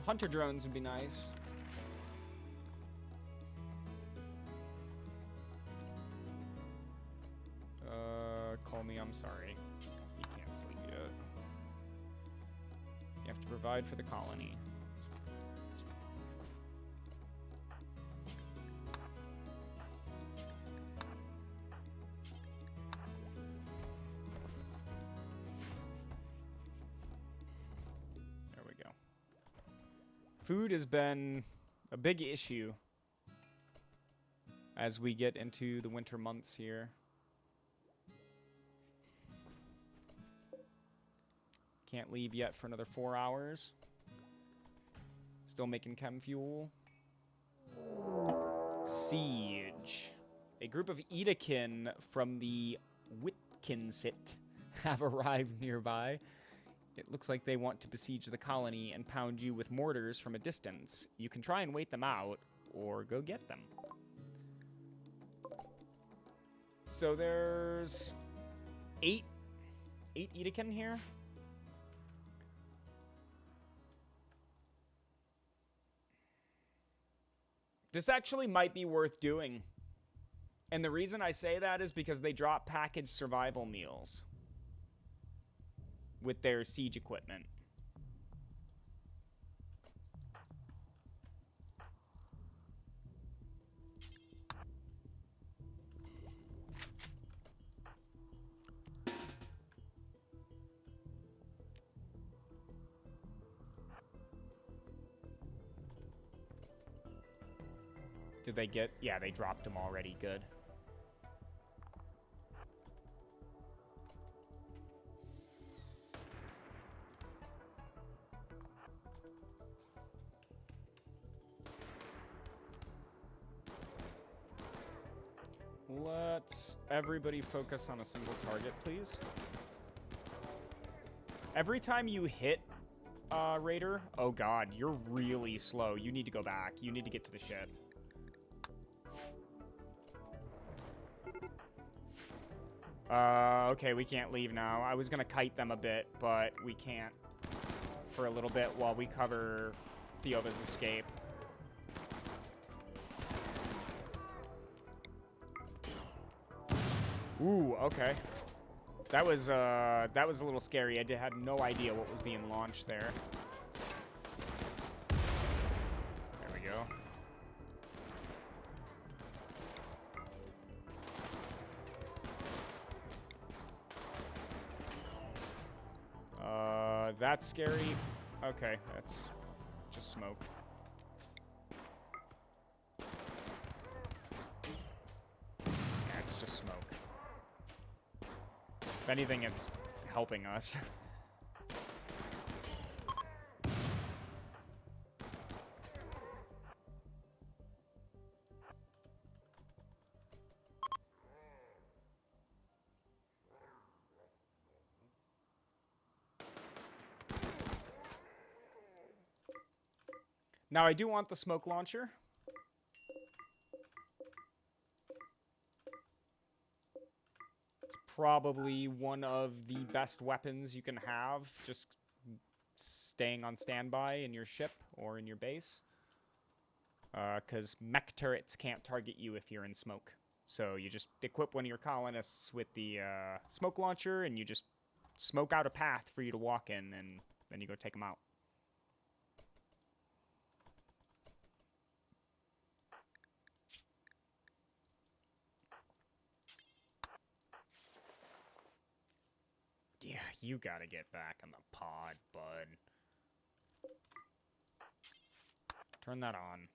Hunter drones would be nice. Call me, I'm sorry. You can't sleep yet. You have to provide for the colony. There we go. Food has been a big issue as we get into the winter months here. Can't leave yet for another 4 hours. Still making chem fuel. Siege. A group of Edakin from the Witkinsit have arrived nearby. It looks like they want to besiege the colony and pound you with mortars from a distance. You can try and wait them out, or go get them. So there's 8 Edakin here. This actually might be worth doing. And the reason I say that is because they drop packaged survival meals with their siege equipment. Did they get... Yeah, they dropped them already. Good. Let's everybody focus on a single target, please. Every time you hit Raider... Oh, God. You're really slow. You need to go back. You need to get to the ship. Okay, we can't leave now. I was gonna kite them a bit, but we can't for a little bit while we cover Theova's escape. Ooh, okay. That was a little scary. I had no idea what was being launched there. There we go. That's scary. Okay, that's just smoke. Yeah, it's just smoke. If anything, it's helping us. Now, I do want the smoke launcher. It's probably one of the best weapons you can have, just staying on standby in your ship or in your base. Because mech turrets can't target you if you're in smoke. So you just equip one of your colonists with the smoke launcher, and you just smoke out a path for you to walk in, and then you go take them out. Yeah, you gotta get back on the pod, bud. Turn that on.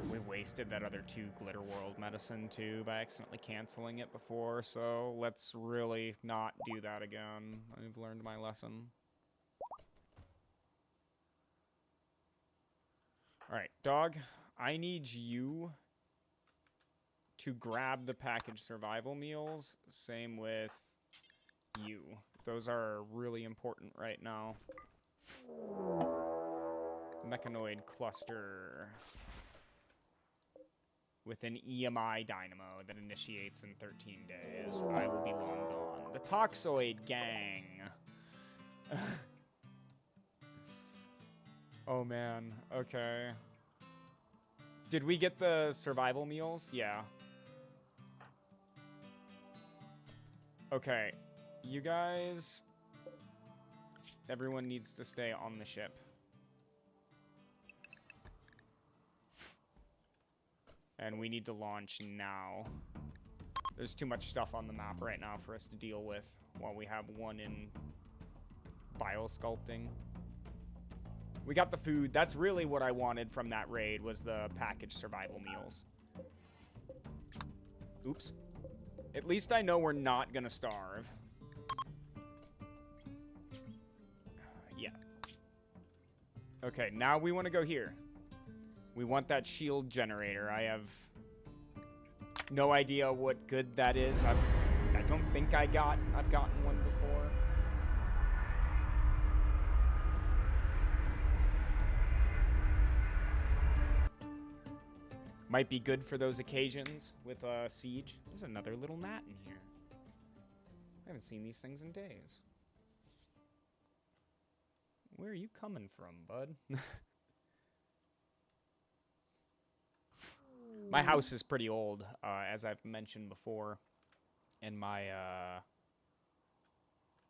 We wasted that other 2 Glitter World medicine, too, by accidentally canceling it before, so let's really not do that again. I've learned my lesson. Alright, dog, I need you to grab the packaged survival meals. Same with you. Those are really important right now. Mechanoid cluster with an EMI dynamo that initiates in 13 days. I will be long gone. The Toxoid gang. Oh, man. Okay. Did we get the survival meals? Yeah. Okay. You guys... Everyone needs to stay on the ship. And we need to launch now. There's too much stuff on the map right now for us to deal with while we have one in biosculpting. We got the food. That's really what I wanted from that raid, was the packaged survival meals. Oops. At least I know we're not gonna starve. Yeah. Okay, now we want to go here. We want that shield generator. I have no idea what good that is. I don't think I've gotten one before. Might be good for those occasions with siege. There's another little gnat in here. I haven't seen these things in days. Where are you coming from, bud? My house is pretty old, as I've mentioned before, and my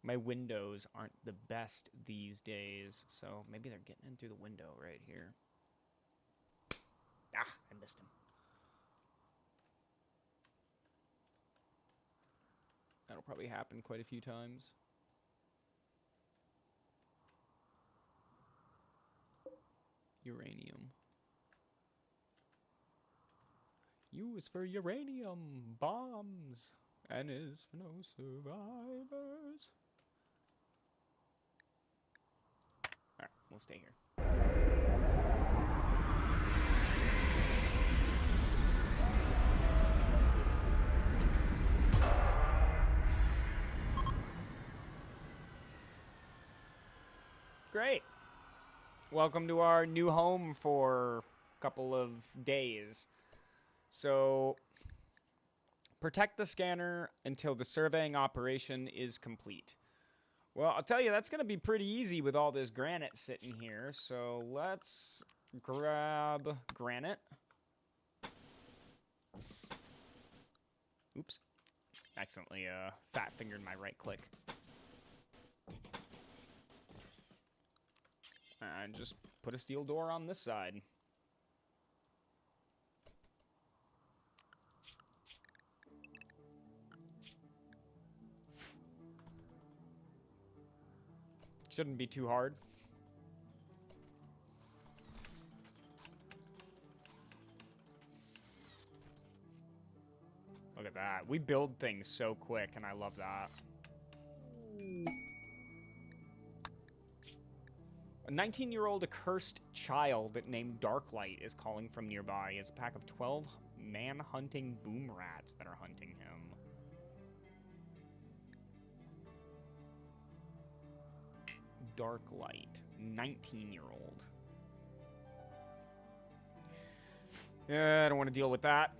my windows aren't the best these days, so maybe they're getting in through the window right here. Ah, I missed him. That'll probably happen quite a few times. Uranium. U is for uranium bombs. N is for no survivors. Alright, we'll stay here. Great. Welcome to our new home for a couple of days. So, protect the scanner until the surveying operation is complete. Well, I'll tell you, that's going to be pretty easy with all this granite sitting here. So, let's grab granite. Oops. Accidentally fat-fingered my right click. And just put a steel door on this side. Shouldn't be too hard. Look at that. We build things so quick, and I love that. A 19-year-old accursed child named Darklight is calling from nearby. He has a pack of 12 man-hunting boom rats that are hunting him. Darklight, 19-year-old. Yeah, I don't want to deal with that.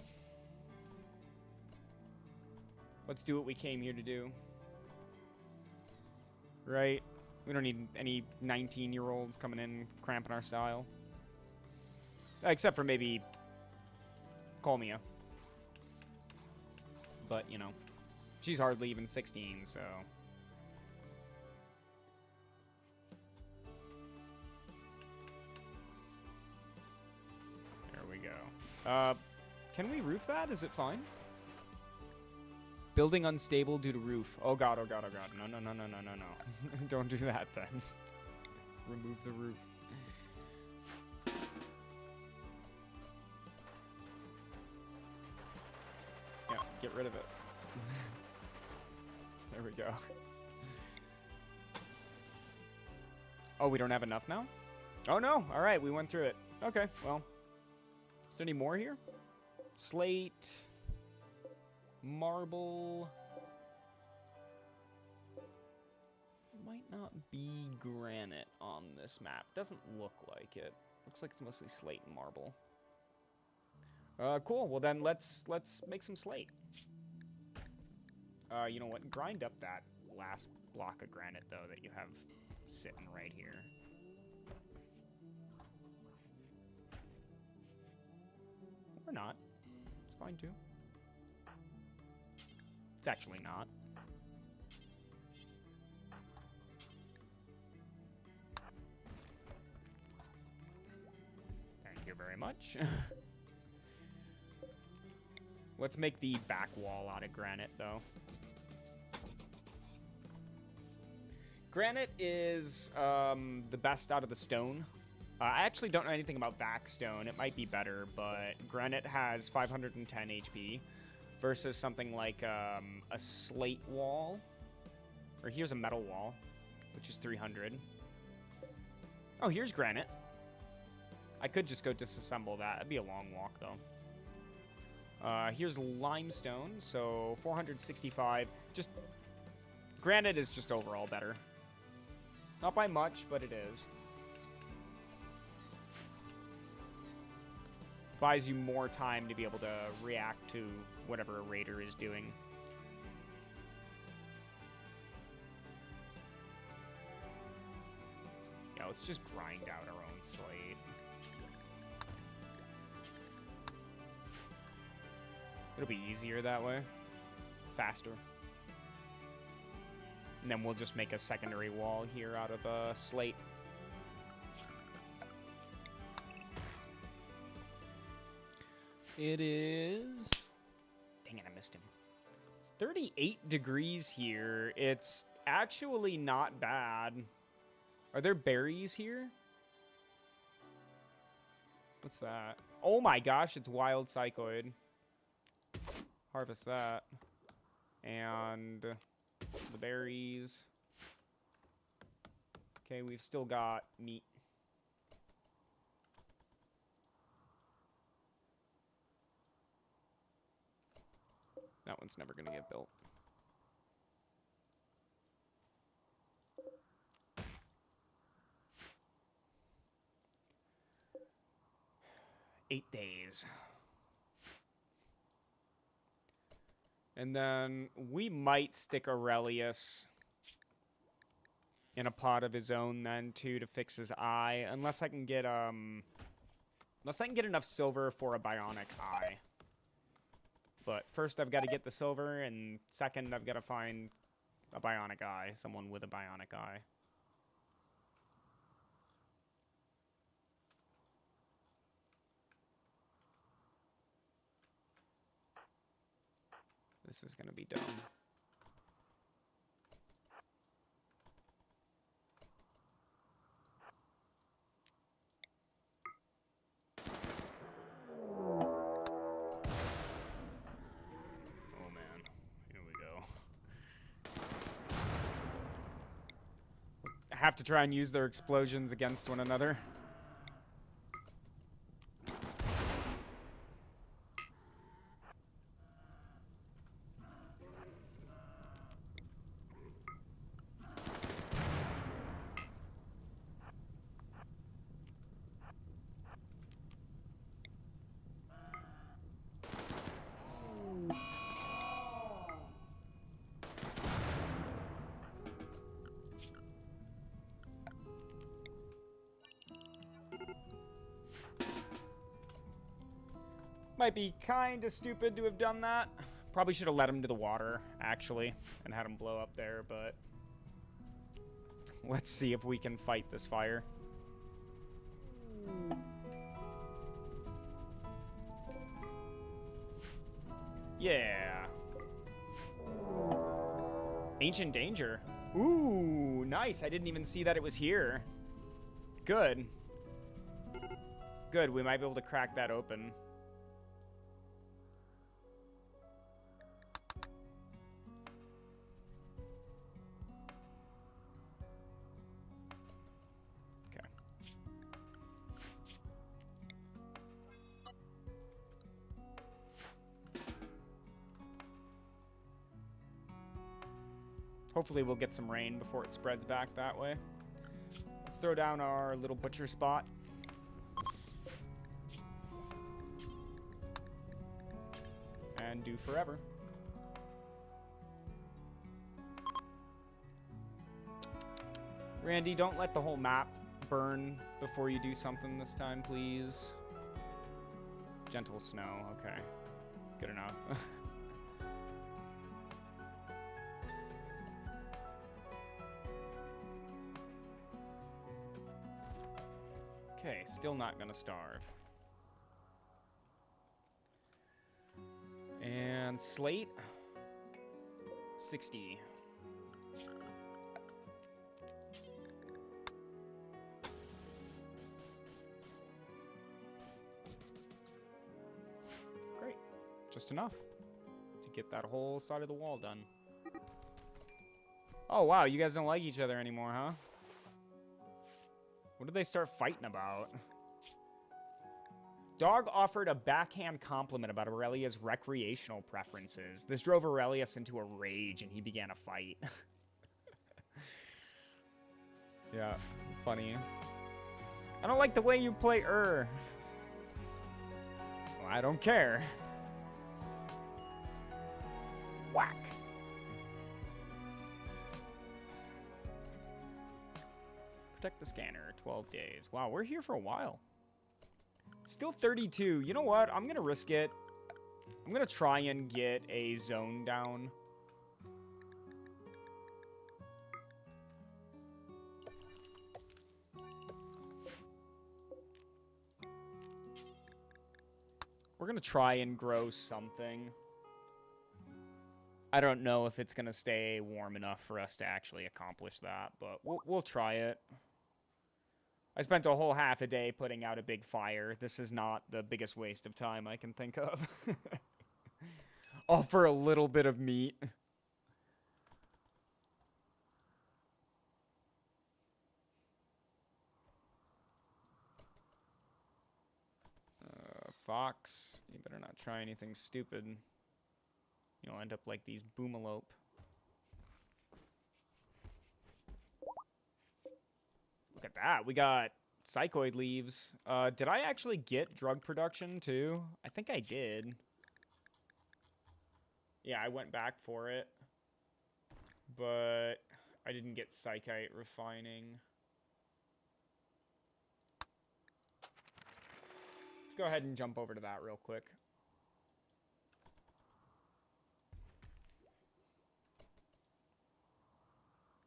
Let's do what we came here to do. Right? We don't need any 19-year-olds coming in cramping our style. Except for maybe Colmia. But, you know, she's hardly even 16, so... There we go. Can we roof that? Is it fine? Building unstable due to roof. Oh god, oh god, oh god. No, no, no, no, no, no, no. Don't do that then. Remove the roof. Yeah, get rid of it. There we go. Oh, we don't have enough now? Oh no, alright, we went through it. Okay, well. Is there any more here? Slate. Marble. Might not be granite on this map. Doesn't look like it. Looks like it's mostly slate and marble. Cool. Well, then let's make some slate. You know what? Grind up that last block of granite, though, that you have sitting right here. Or not. It's fine, too. It's actually not. Thank you very much. Let's make the back wall out of granite, though. Granite is the best out of the stone. I actually don't know anything about back stone. It might be better, but granite has 510 HP versus something like a slate wall. Or here's a metal wall, which is 300. Oh, here's granite. I could just go disassemble that. That'd be a long walk, though. Here's limestone, so 465. Just granite is just overall better. Not by much, but it is. Buys you more time to be able to react to whatever a raider is doing. Yeah, let's just grind out our own slate. It'll be easier that way. Faster. And then we'll just make a secondary wall here out of slate. It is... Dang it, I missed him. It's 38 degrees here. It's actually not bad. Are there berries here? What's that? Oh my gosh, it's wild psychoid. Harvest that. And the berries. Okay, we've still got meat. That one's never gonna get built. Eight days. And then we might stick Aurelius in a pot of his own then too to fix his eye, unless I can get enough silver for a bionic eye. But first I've got to get the silver, and second I've got to find a bionic eye, someone with a bionic eye. This is going to be dumb. Oh man, here we go. I have to try and use their explosions against one another. Might be kind of stupid to have done that. Probably should have let him to the water, actually, and had him blow up there, but... Let's see if we can fight this fire. Yeah. Ancient Danger. Ooh, nice. I didn't even see that it was here. Good. Good, we might be able to crack that open. Hopefully we'll get some rain before it spreads back that way. Let's throw down our little butcher spot. and do forever. Randy, don't let the whole map burn before you do something this time, please. Gentle snow, okay. Good enough. Okay, still not gonna starve. And slate. 60. Great. Just enough to get that whole side of the wall done. Oh, wow, you guys don't like each other anymore, huh? What did they start fighting about? Dog offered a backhand compliment about Aurelia's recreational preferences. This drove Aurelius into a rage, and he began a fight. Yeah, funny. I don't like the way you play Well, I don't care. Whack. Protect the scanner, 12 days. Wow, we're here for a while. Still 32. You know what? I'm going to risk it. I'm going to try and get a zone down. We're going to try and grow something. I don't know if it's going to stay warm enough for us to actually accomplish that, but we'll try it. I spent a whole half a day putting out a big fire. This is not the biggest waste of time I can think of. All for a little bit of meat. Fox, you better not try anything stupid. You'll end up like these boomalope. Look at that. We got psychoid leaves. Did I actually get drug production too? I think I did. Yeah, I went back for it. But I didn't get psychite refining. Let's go ahead and jump over to that real quick.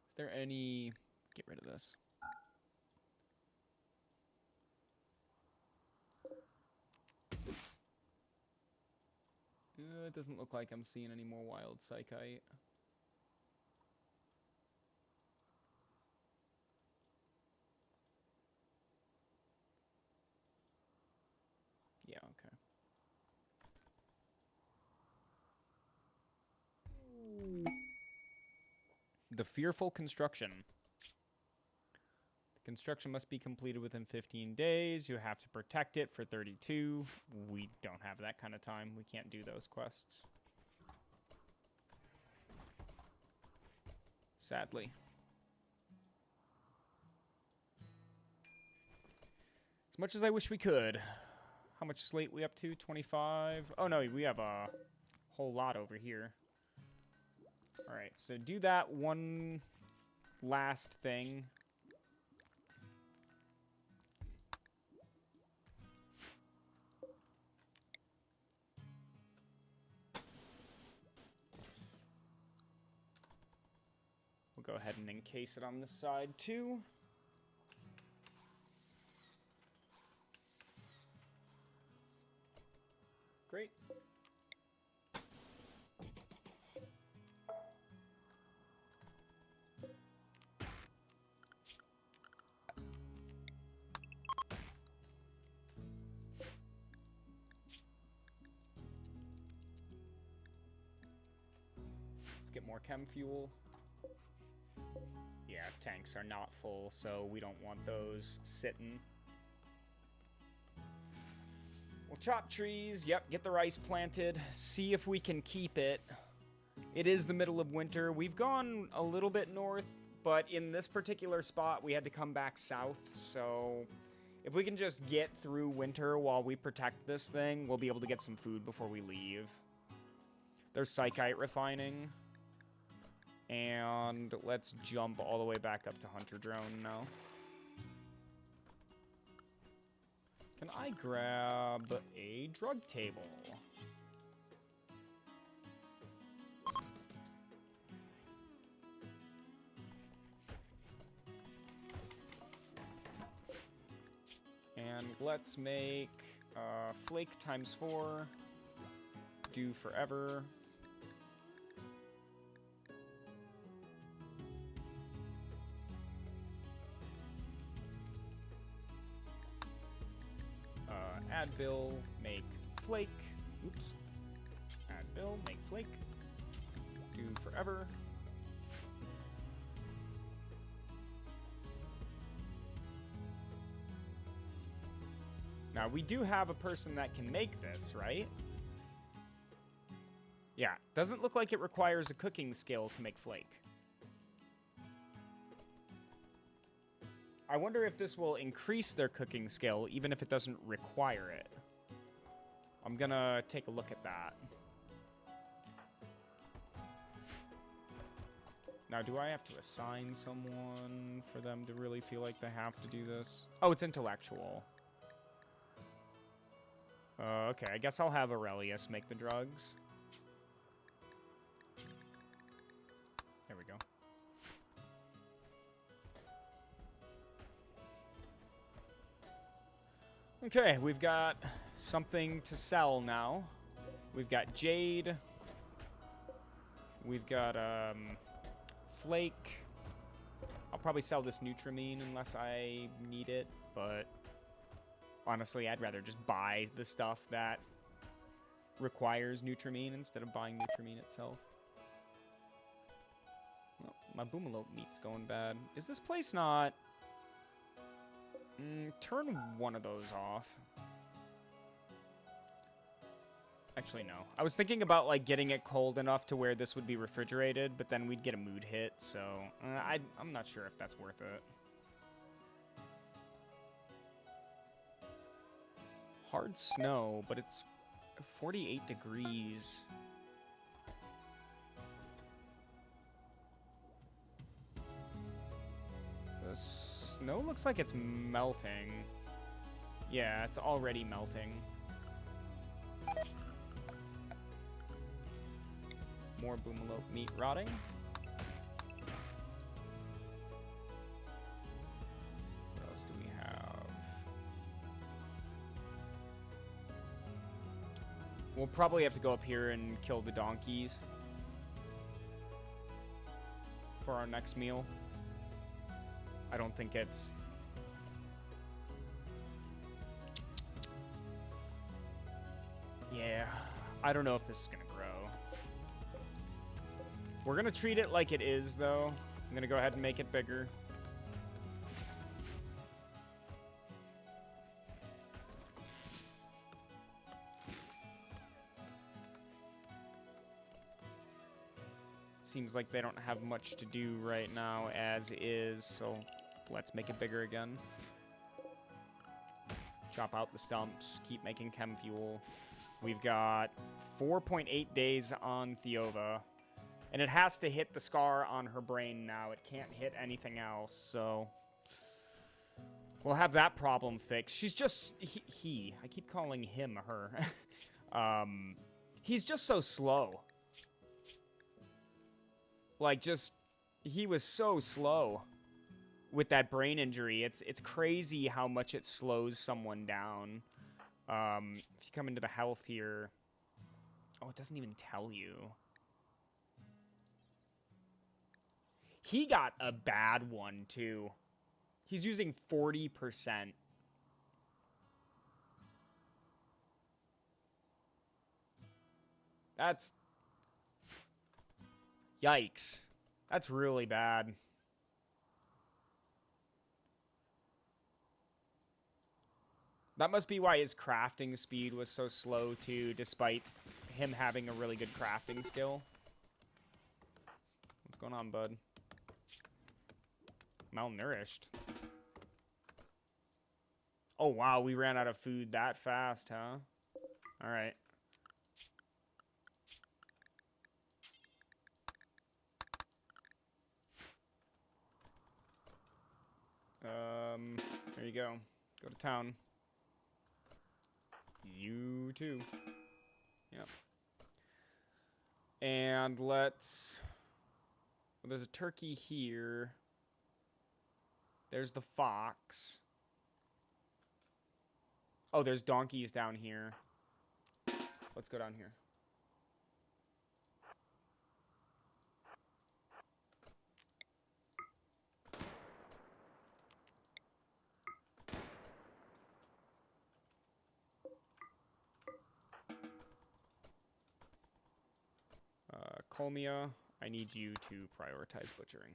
Is there any... Get rid of this. It doesn't look like I'm seeing any more wild psychite. Yeah, okay. The fearful construction. The construction must be completed within 15 days. You have to protect it for 32. We don't have that kind of time. We can't do those quests. Sadly. As much as I wish we could. How much slate we up to? 25? Oh no, we have a whole lot over here. Alright, so do that one last thing. We'll go ahead and encase it on this side too. Great. Let's get more chem fuel. Yeah, tanks are not full, so we don't want those sitting. We'll chop trees, yep, get the rice planted, see if we can keep it. It is the middle of winter. We've gone a little bit north, but in this particular spot, we had to come back south, so if we can just get through winter while we protect this thing, we'll be able to get some food before we leave. There's Psychite refining. And let's jump all the way back up to Hunter Drone now. Can I grab a drug table? And let's make flake times 4. Do forever. Add bill, make flake. Oops. Add bill, make flake. Do forever. Now, we do have a person that can make this, right? Yeah, doesn't look like it requires a cooking skill to make flake. I wonder if this will increase their cooking skill, even if it doesn't require it. I'm gonna take a look at that. Now, do I have to assign someone for them to really feel like they have to do this? Oh, it's intellectual. Okay, I guess I'll have Aurelius make the drugs. There we go. Okay, we've got something to sell now. We've got Jade. We've got, Flake. I'll probably sell this Nutramine unless I need it, but honestly, I'd rather just buy the stuff that requires Nutramine instead of buying Nutramine itself. Well, my Boomalope meat's going bad. Is this place not... turn one of those off. Actually, no. I was thinking about, like, getting it cold enough to where this would be refrigerated, but then we'd get a mood hit, so... I'm not sure if that's worth it. Hard snow, but it's 48 degrees. The snow looks like it's melting. Yeah, it's already melting. More Boomalope meat rotting. What else do we have? We'll probably have to go up here and kill the donkeys for our next meal. I don't think it's... Yeah, I don't know if this is gonna grow. We're gonna treat it like it is, though. I'm gonna go ahead and make it bigger. Seems like they don't have much to do right now as is, so let's make it bigger again. Chop out the stumps, keep making chem fuel. We've got 4.8 days on Theova, and it has to hit the scar on her brain now. It can't hit anything else, so we'll have that problem fixed. She's just, I keep calling him her. He's just so slow. Like, just, he was so slow with that brain injury. It's crazy how much it slows someone down. If you come into the health here... Oh, it doesn't even tell you. He got a bad one, too. He's using 40%. That's... Yikes. That's really bad. That must be why his crafting speed was so slow, too, despite him having a really good crafting skill. What's going on, bud? Malnourished. Oh, wow, we ran out of food that fast, huh? Alright. There you go. Go to town. You too. Yep. And let's... Well, there's a turkey here. There's the fox. Oh, there's donkeys down here. Let's go down here. Colmia, I need you to prioritize butchering.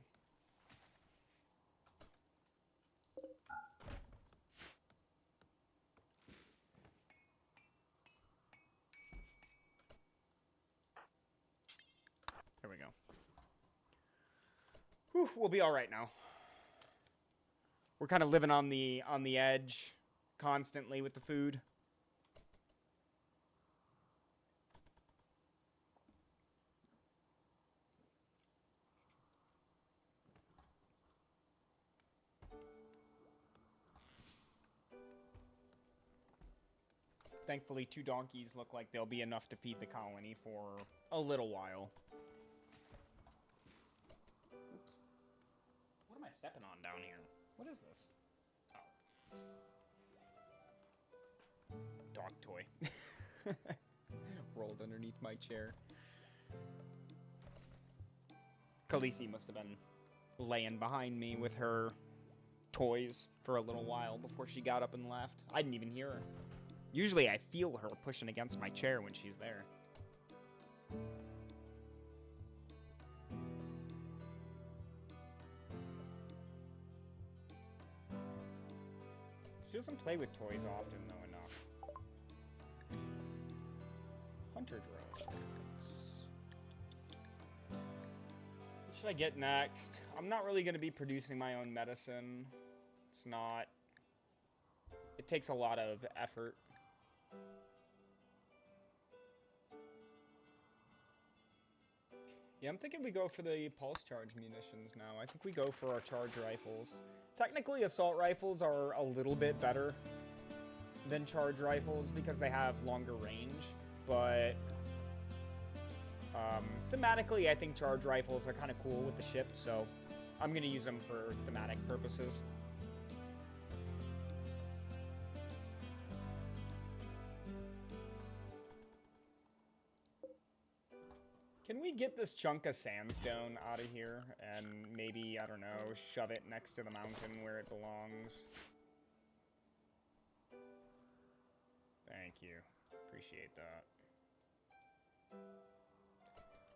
There we go. Whew, we'll be all right now. We're kind of living on the edge constantly with the food. Thankfully, 2 donkeys look like they'll be enough to feed the colony for a little while. Oops. What am I stepping on down here? What is this? Oh. Dog toy. Rolled underneath my chair. Khaleesi must have been laying behind me with her toys for a little while before she got up and left. I didn't even hear her. Usually I feel her pushing against my chair when she's there. She doesn't play with toys often, though, enough. Hunter drones. What should I get next? I'm not really going to be producing my own medicine. It's not... It takes a lot of effort. Yeah, I'm thinking we go for the pulse charge munitions now. I think we go for our charge rifles. Technically, assault rifles are a little bit better than charge rifles because they have longer range, but thematically, I think charge rifles are kind of cool with the ship, so I'm going to use them for thematic purposes. Can we get this chunk of sandstone out of here and maybe, I don't know, shove it next to the mountain where it belongs? Thank you. Appreciate that.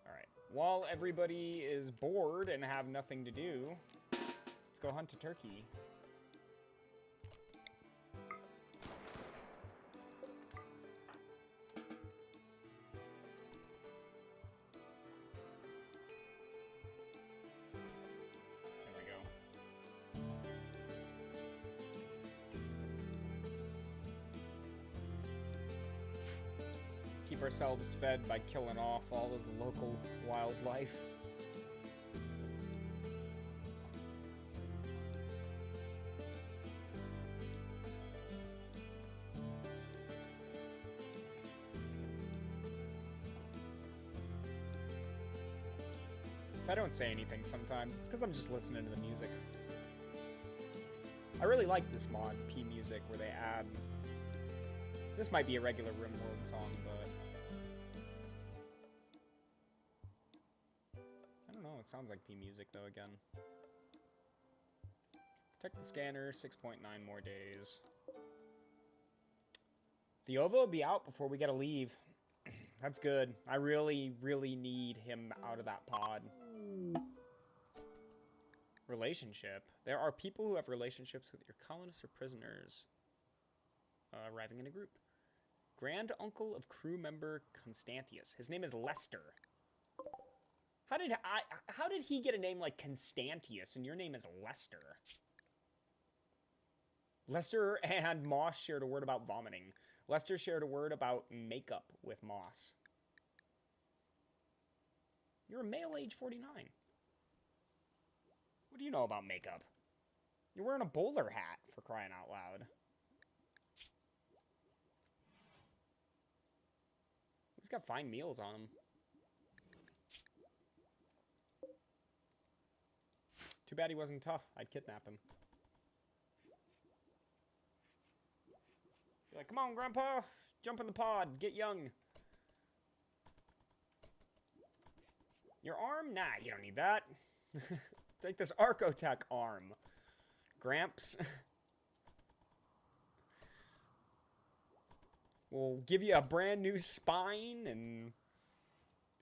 Alright. While everybody is bored and have nothing to do, let's go hunt a turkey. Keep ourselves fed by killing off all of the local wildlife. If I don't say anything sometimes, it's because I'm just listening to the music. I really like this mod, P-Music, where they add... This might be a regular Rimworld song, but... I don't know, it sounds like P-Music, though, again. Protect the scanner, 6.9 more days. The OVA will be out before we gotta leave. That's good. I really, really need him out of that pod. Relationship. There are people who have relationships with your colonists or prisoners. Arriving in a group. Grand uncle of crew member Constantius. His name is Lester. How did he get a name like Constantius and your name is Lester? Lester and Moss shared a word about vomiting. Lester shared a word about makeup with Moss. You're a male age 49. What do you know about makeup? You're wearing a bowler hat, for crying out loud. He's got fine meals on him. Too bad he wasn't tough. I'd kidnap him. Be like, come on, Grandpa. Jump in the pod. Get young. Your arm? Nah, you don't need that. Take this Archotech arm. Gramps. We'll give you a brand new spine and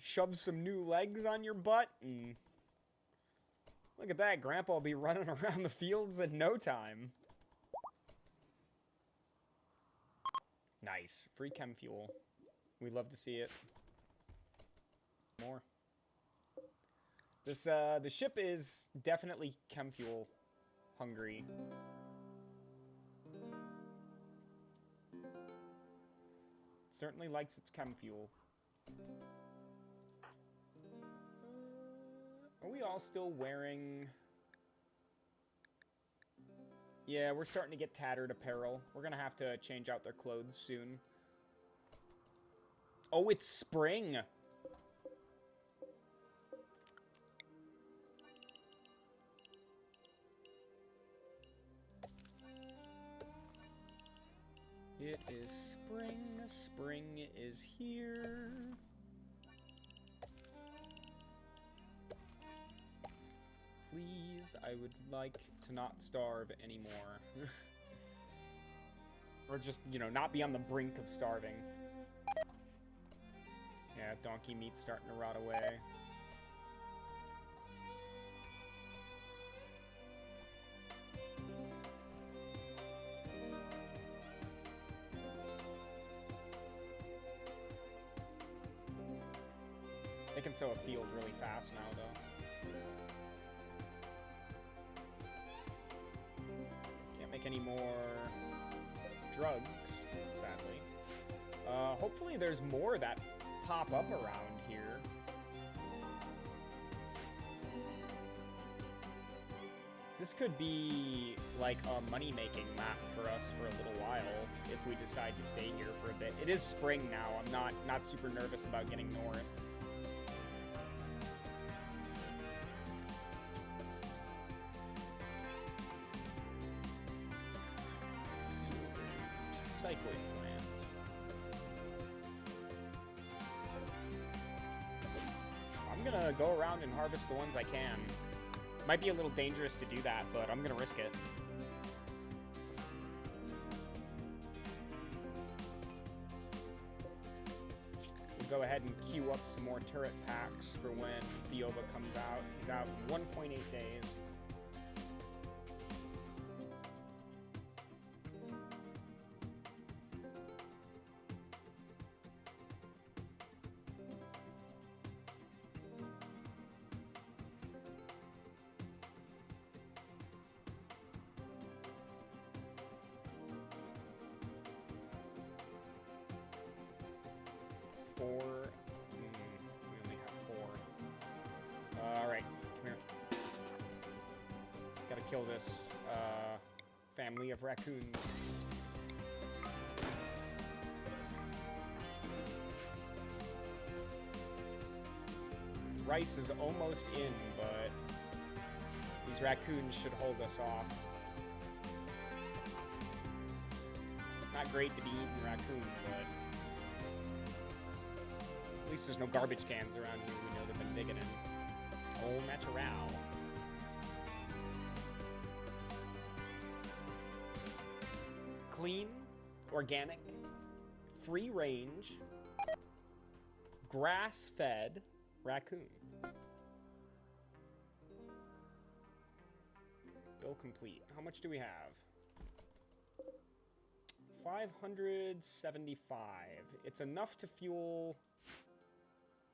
shove some new legs on your butt and... Look at that, Grandpa will be running around the fields in no time. Nice. Free chem fuel. We love to see it. More. This, the ship is definitely chem fuel hungry. Certainly likes its chem fuel. Are we all still wearing... Yeah, we're starting to get tattered apparel. We're gonna have to change out their clothes soon. Oh, it's spring! It is spring. Spring is here. Please, I would like to not starve anymore. Or just, you know, not be on the brink of starving. Yeah, donkey meat's starting to rot away. They can sow a field really fast now, though. Make any more drugs, sadly. Hopefully there's more that pop up around here. This could be like a money-making map for us for a little while if we decide to stay here for a bit. It is spring now. I'm not super nervous about getting north. Cycling plant. I'm gonna go around and harvest the ones I can. Might be a little dangerous to do that, but I'm gonna risk it. We'll go ahead and queue up some more turret packs for when Theova comes out. He's out in 1.8 days. We only have 4. Alright, come here. Gotta kill this family of raccoons. Rice is almost in, but these raccoons should hold us off. Not great to be eating raccoon, but... At least there's no garbage cans around here. We know they've been digging in. Au natural. Clean, organic, free range, grass-fed raccoon. Bill complete. How much do we have? 575. It's enough to fuel...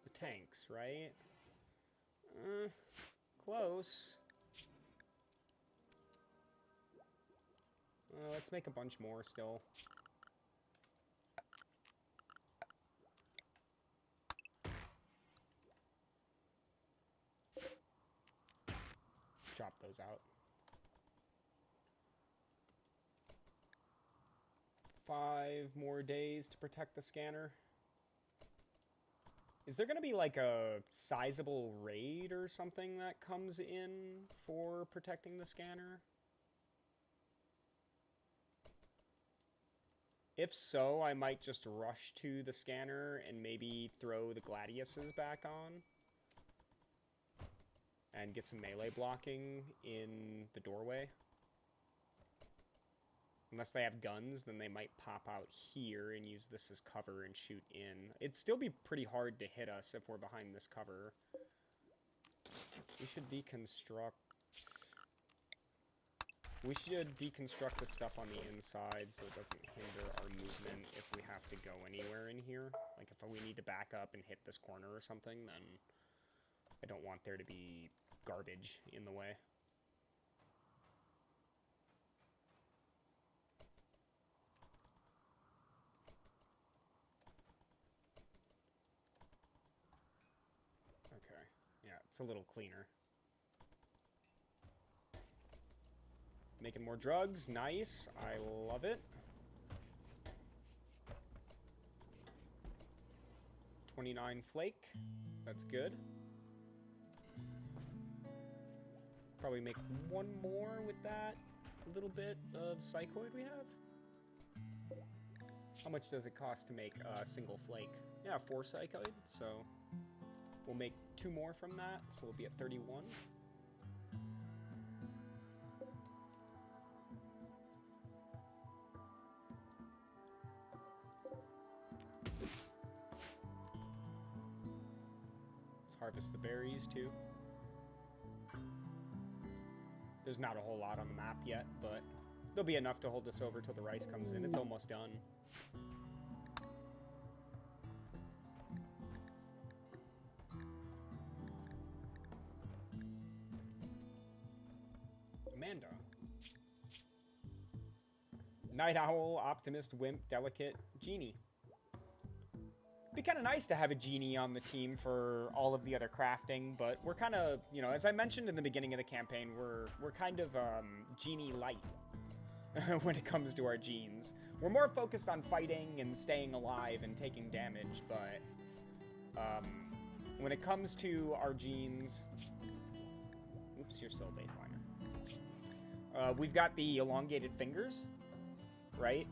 the tanks, right? Close. Let's make a bunch more still. Let's chop those out. 5 more days to protect the scanner. Is there going to be like a sizable raid or something that comes in for protecting the scanner? If so, I might just rush to the scanner and maybe throw the gladiuses back on. And get some melee blocking in the doorway. Unless they have guns, then they might pop out here and use this as cover and shoot in. It'd still be pretty hard to hit us if we're behind this cover. We should deconstruct... We should deconstruct the stuff on the inside so it doesn't hinder our movement if we have to go anywhere in here. Like if we need to back up and hit this corner or something, then I don't want there to be garbage in the way. Okay, yeah, it's a little cleaner. Making more drugs, nice, I love it. 29 flake, that's good. Probably make one more with that little bit of psychoid we have. How much does it cost to make a single flake? Yeah, 4 psychoid, so we'll make 2 more from that, so we'll be at 31. Let's harvest the berries too. There's not a whole lot on the map yet, but there'll be enough to hold us over till the rice comes in. It's almost done. Amanda. Night Owl, Optimist, Wimp, Delicate, Genie. Be kind of nice to have a genie on the team for all of the other crafting, but we're kind of, you know, as I mentioned in the beginning of the campaign, we're kind of genie light when it comes to our genes. We're more focused on fighting and staying alive and taking damage, but when it comes to our genes, oops, you're still a baseliner. We've got the elongated fingers, right?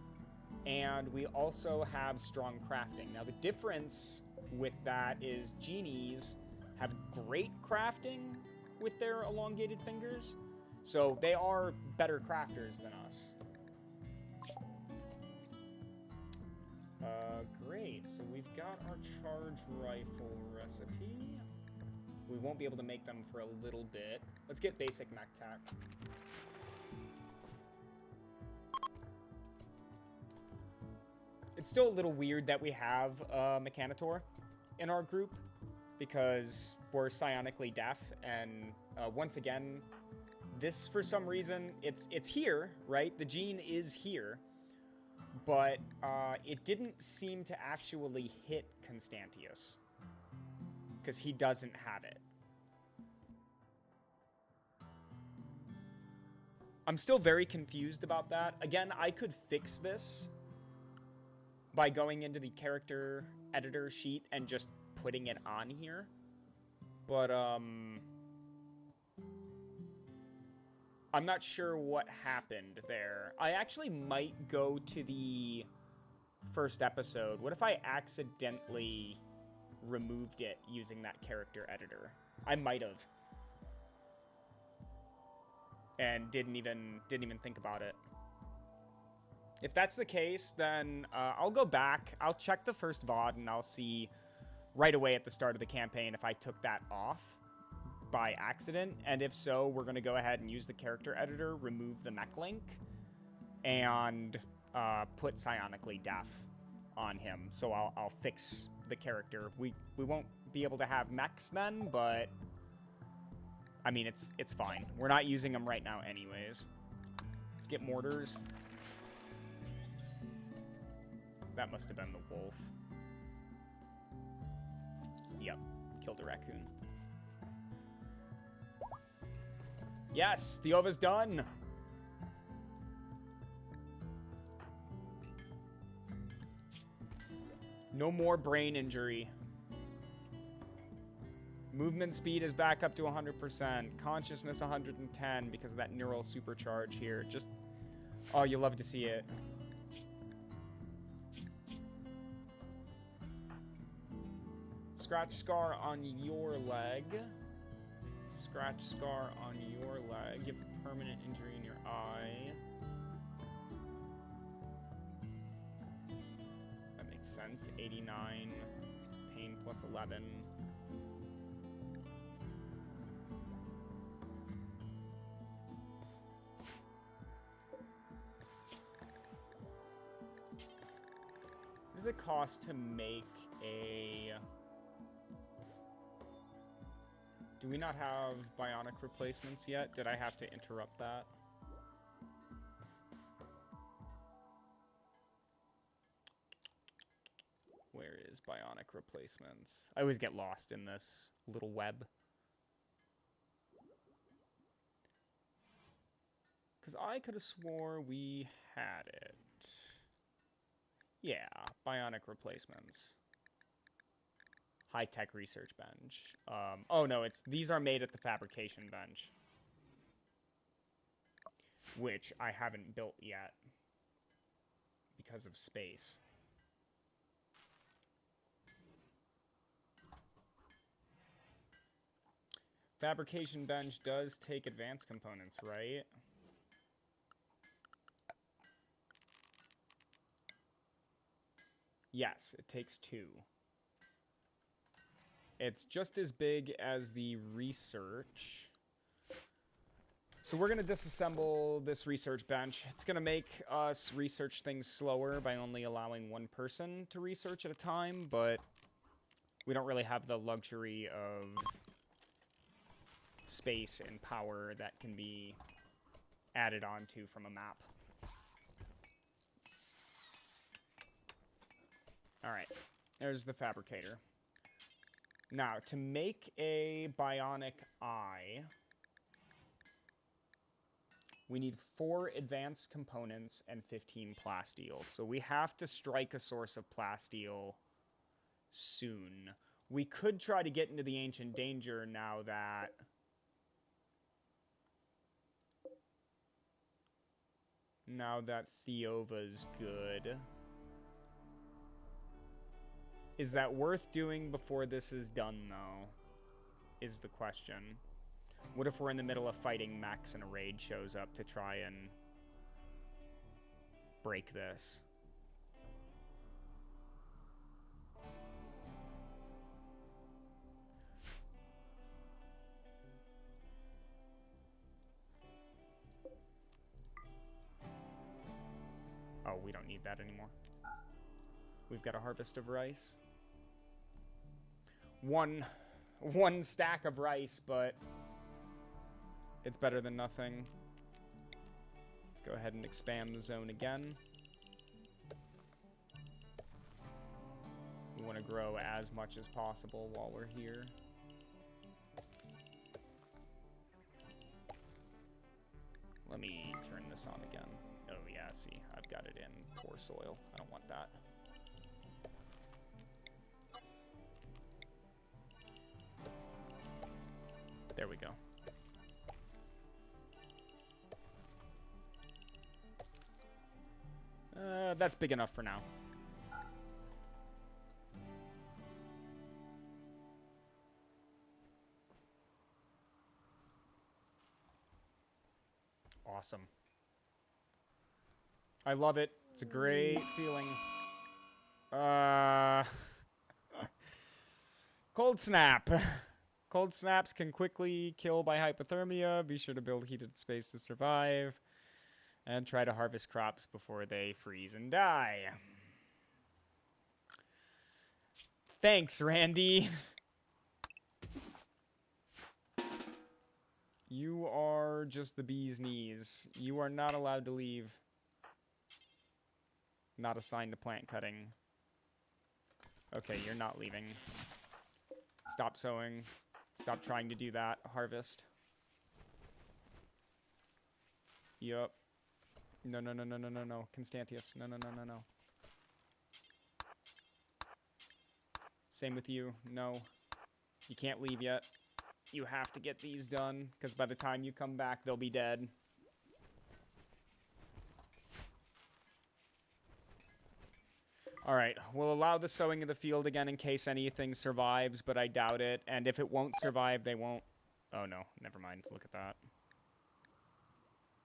And we also have strong crafting. Now, the difference with that is genies have great crafting with their elongated fingers. So they are better crafters than us. Great. So we've got our charge rifle recipe. We won't be able to make them for a little bit. Let's get basic mech tack. It's still a little weird that we have a Mechanitor in our group because we're psionically deaf, and once again, this, for some reason, it's here, right? The gene is here, but it didn't seem to actually hit Constantius because he doesn't have it. I'm still very confused about that. Again, I could fix this by going into the character editor sheet and just putting it on here. But, I'm not sure what happened there. I actually might go to the first episode. What if I accidentally removed it using that character editor? I might have. And didn't even think about it. If that's the case, then I'll go back. I'll check the first VOD, and I'll see right away at the start of the campaign if I took that off by accident. And if so, we're going to go ahead and use the character editor, remove the mech link, and put psionically deaf on him. So I'll fix the character. We won't be able to have mechs then, but I mean, it's fine. We're not using them right now anyways. Let's get mortars. That must have been the wolf. Yep, killed a raccoon. Yes, the ova's done. No more brain injury. Movement speed is back up to 100%. Consciousness 110 because of that neural supercharge here. Just, oh, you love to see it. Scratch scar on your leg. Scratch scar on your leg. You have a permanent injury in your eye. That makes sense. 89. Pain plus 11. What does it cost to make a... Do we not have bionic replacements yet? Did I have to interrupt that? Where is bionic replacements? I always get lost in this little web. Because I could have swore we had it. Yeah, bionic replacements. High-tech research bench. Oh no, these are made at the fabrication bench. Which I haven't built yet. Because of space. Fabrication bench does take advanced components, right? Yes, it takes 2. It's just as big as the research. So we're going to disassemble this research bench. It's going to make us research things slower by only allowing one person to research at a time, but we don't really have the luxury of space and power that can be added onto from a map. Alright, there's the fabricator. Now, to make a bionic eye, we need 4 advanced components and 15 plasteel. So we have to strike a source of plasteel soon. We could try to get into the Ancient Danger now that... Theova's good. Is that worth doing before this is done, though? Is the question. What if we're in the middle of fighting mechs and a raid shows up to try and break this? Oh, we don't need that anymore. We've got a harvest of rice. One stack of rice, but it's better than nothing. Let's go ahead and expand the zone again. We want to grow as much as possible while we're here. Let me turn this on again. Oh yeah, see, I've got it in poor soil. I don't want that. There we go. That's big enough for now. Awesome. I love it. It's a great feeling. Cold snap. Cold snaps can quickly kill by hypothermia. Be sure to build heated space to survive. And try to harvest crops before they freeze and die. Thanks, Randy. You are just the bee's knees. You are not allowed to leave. Not assigned to plant cutting. Okay, you're not leaving. Stop sowing. Stop trying to do that. Harvest. Yup. No, no, no, no, no, no, no. Constantius. No, no, no, no, no. Same with you. No. You can't leave yet. You have to get these done, because by the time you come back, they'll be dead. Alright, we'll allow the sowing of the field again in case anything survives, but I doubt it. And if it won't survive, they won't... Oh, no. Never mind. Look at that.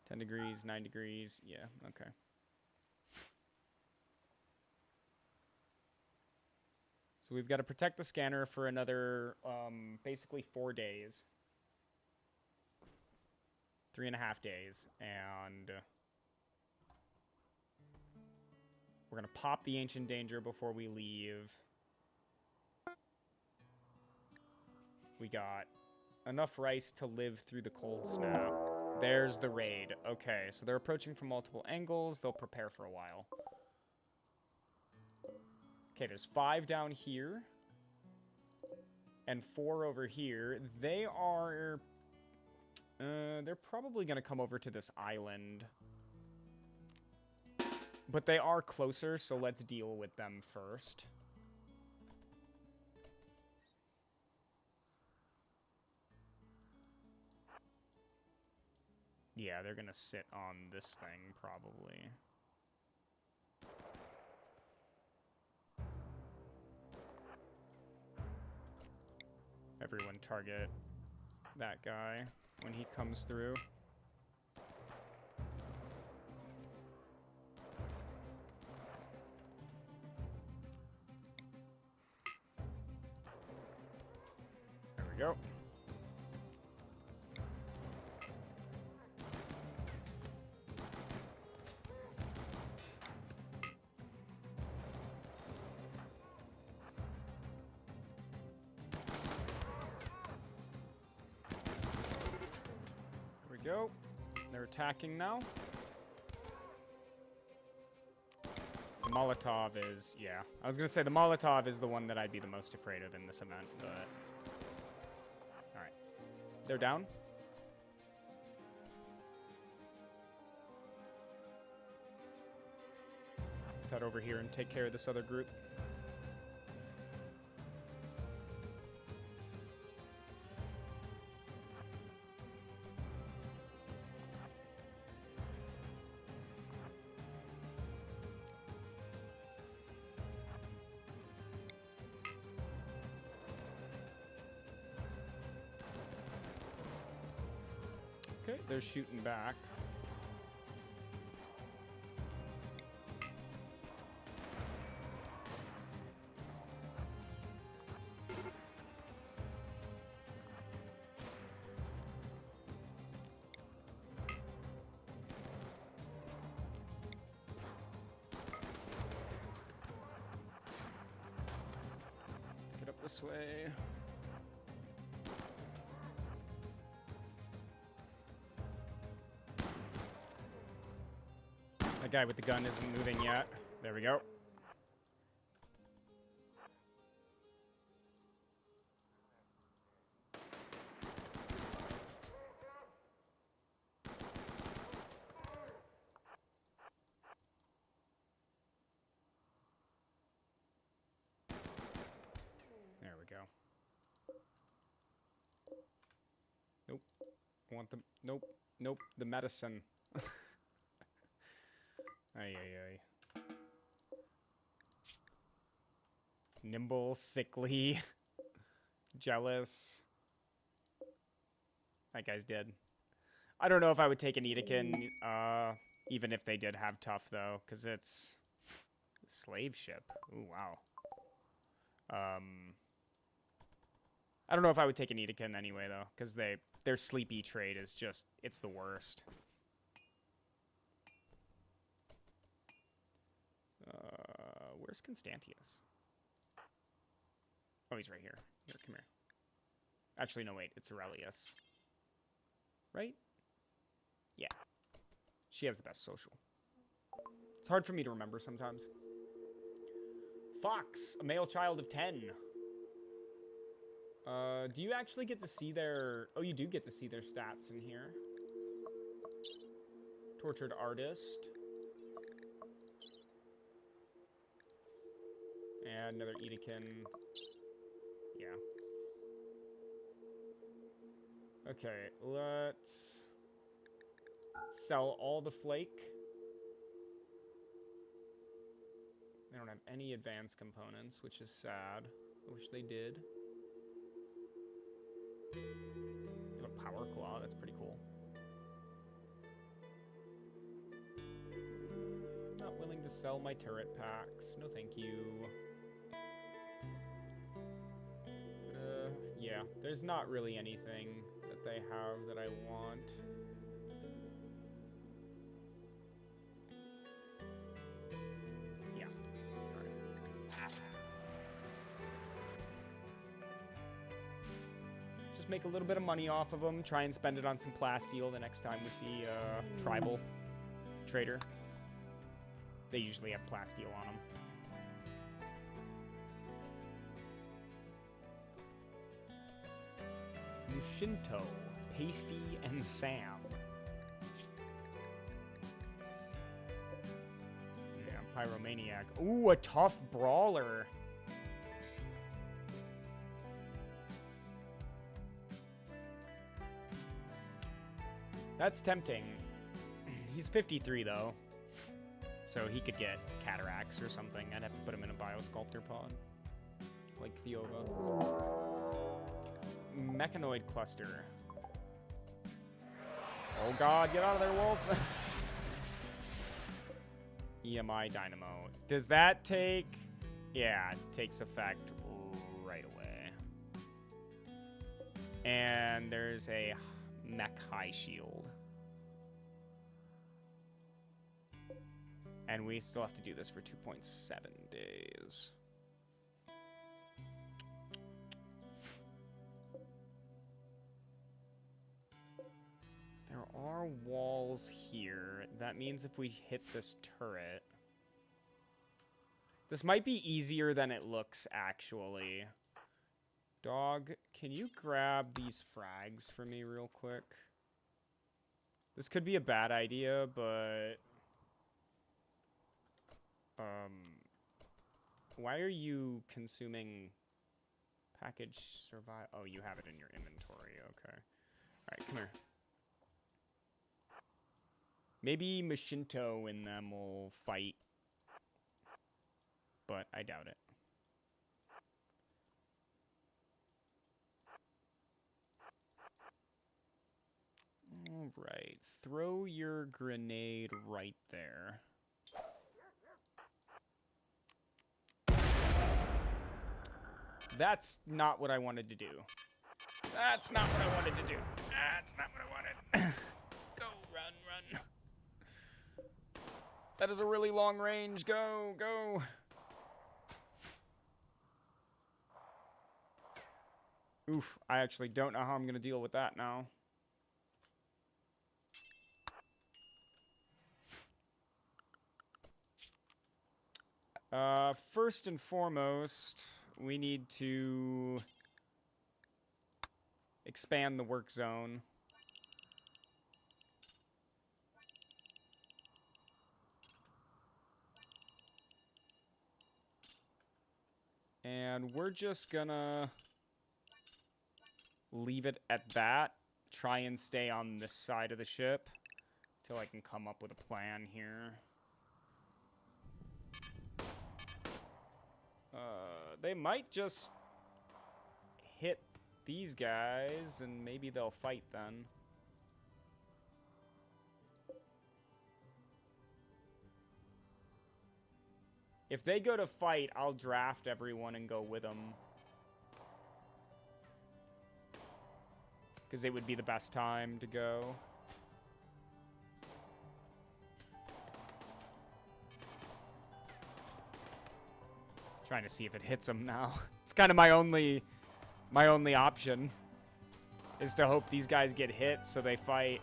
10 degrees, 9 degrees. Yeah, okay. So we've got to protect the scanner for another, basically 4 days. 3.5 days. And we're going to pop the Ancient Danger before we leave. We got enough rice to live through the cold snap. There's the raid. Okay, so they're approaching from multiple angles. They'll prepare for a while. Okay, there's 5 down here. And 4 over here. They are... they're probably going to come over to this island. But they are closer, so let's deal with them first. Yeah, they're going to sit on this thing, probably. Everyone target that guy when he comes through. There we go. Go. They're attacking now. The Molotov is, yeah. I was going to say the Molotov is the one that I'd be the most afraid of in this event, but... Alright. They're down. Let's head over here and take care of this other group. Okay, they're shooting back. Get up this way. That guy with the gun isn't moving yet. There we go. There we go. Nope. I want the... Nope. Nope. The medicine. Ay, ay, ay. Nimble, sickly, jealous. That guy's dead. I don't know if I would take an Edekin, even if they did have tough, though, because it's a slave ship. Ooh, wow. I don't know if I would take an Edekin anyway, though, because their sleepy trade is just, it's the worst. Where's Constantius? Oh, he's right here. Here, come here. Actually, no, wait. It's Aurelius. Right? Yeah. She has the best social. It's hard for me to remember sometimes. Fox, a male child of 10. Do you actually get to see their... Oh, you do get to see their stats in here. Tortured artist. And another Edekin. Okay, let's sell all the flake. They don't have any advanced components, which is sad. I wish they did. They have a power claw, that's pretty cool. Not willing to sell my turret packs. No thank you. Yeah, there's not really anything that they have that I want. Yeah. Alright. Just make a little bit of money off of them. Try and spend it on some plasteel the next time we see a tribal trader. They usually have plasteel on them. Mushinto, Pasty, and Sam. Yeah, Pyromaniac. Ooh, a tough brawler. That's tempting. He's 53, though. So he could get cataracts or something. I'd have to put him in a biosculptor pod. Like Theova. Mechanoid cluster. Oh god, get out of there, wolf! EMI Dynamo. Does that take... Yeah, it takes effect right away. And there's a mech high shield. And we still have to do this for 2.7 days. There are walls here. That means if we hit this turret... This might be easier than it looks, actually. Dog, can you grab these frags for me real quick? This could be a bad idea, but... Why are you consuming package survive? Oh, you have it in your inventory. Okay. Alright, come here. Maybe Mushinto and them will fight. But I doubt it. Alright. Throw your grenade right there. That's not what I wanted to do. That's not what I wanted to do. That's not what I wanted. Go, run, run. That is a really long range. Go, go. Oof, I actually don't know how I'm going to deal with that now. First and foremost, we need to expand the work zone. And we're just gonna leave it at that. Try and stay on this side of the ship till I can come up with a plan here. They might just hit these guys, and maybe they'll fight then. If they go to fight, I'll draft everyone and go with them. Because it would be the best time to go. Trying to see if it hits them now. It's kind of my only option. Is to hope these guys get hit so they fight.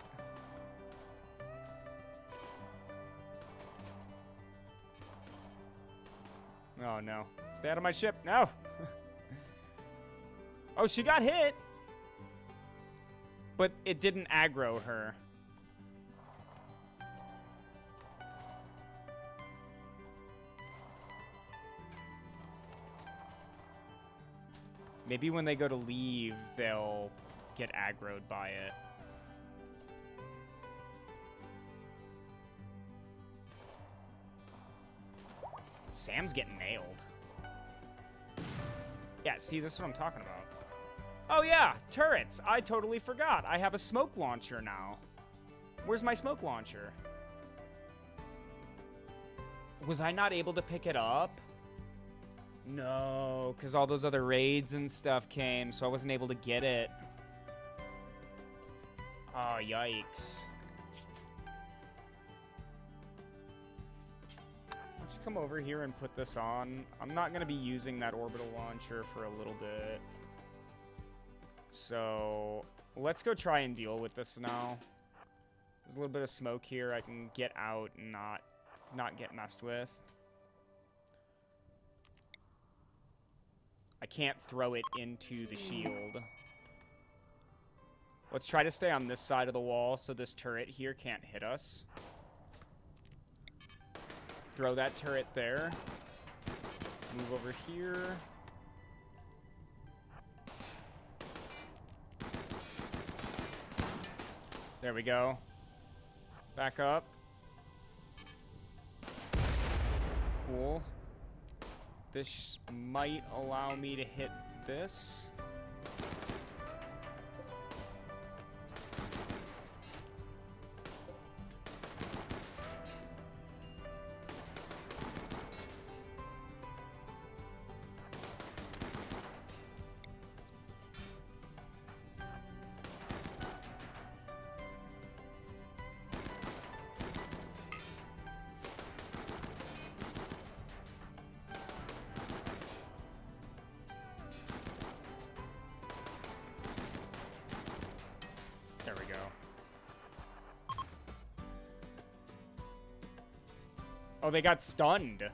Oh no. Stay out of my ship. No. Oh, she got hit. But it didn't aggro her. Maybe when they go to leave, they'll get aggroed by it. Sam's getting nailed. Yeah, see, this is what I'm talking about. Oh yeah, turrets. I totally forgot. I have a smoke launcher now. Where's my smoke launcher? Was I not able to pick it up? No, because all those other raids and stuff came, so I wasn't able to get it. Oh, yikes. Why don't you come over here and put this on? I'm not going to be using that orbital launcher for a little bit. So, let's go try and deal with this now. There's a little bit of smoke here. I can get out and not get messed with. I can't throw it into the shield. Let's try to stay on this side of the wall so this turret here can't hit us. Throw that turret there. Move over here. There we go. Back up. Cool. This might allow me to hit this. There we go. Oh, they got stunned.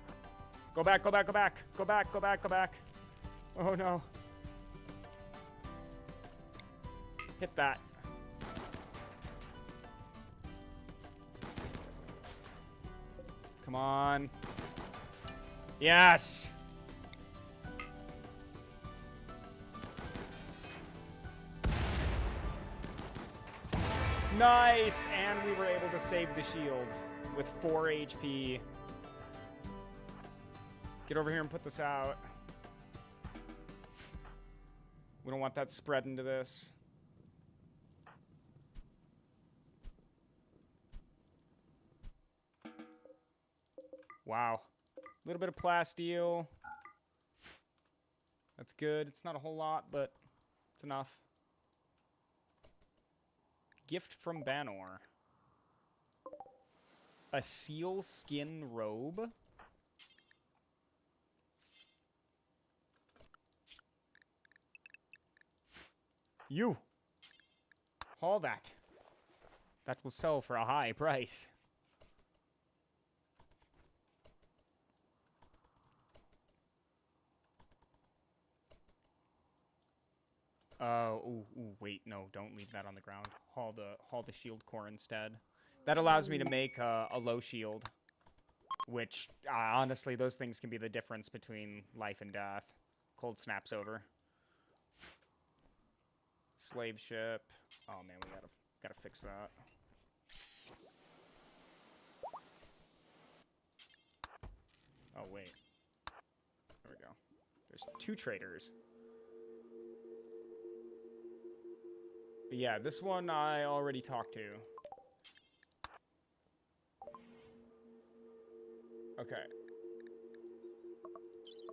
Go back, go back, go back. Go back, go back, go back. Oh, no. Hit that. Come on. Yes! Nice! And we were able to save the shield with 4 HP. Get over here and put this out. We don't want that spread into this. Wow. A little bit of plasteel. That's good. It's not a whole lot, but it's enough. Gift from Banor. A seal skin robe. You. Haul that. That will sell for a high price. Ooh, wait, no, don't leave that on the ground. Haul the shield core instead. That allows me to make a low shield, which, honestly, those things can be the difference between life and death. Cold snap's over. Slave ship. Oh man, we gotta fix that. Oh wait. There we go. There's 2 traders. Yeah, this one I already talked to. Okay.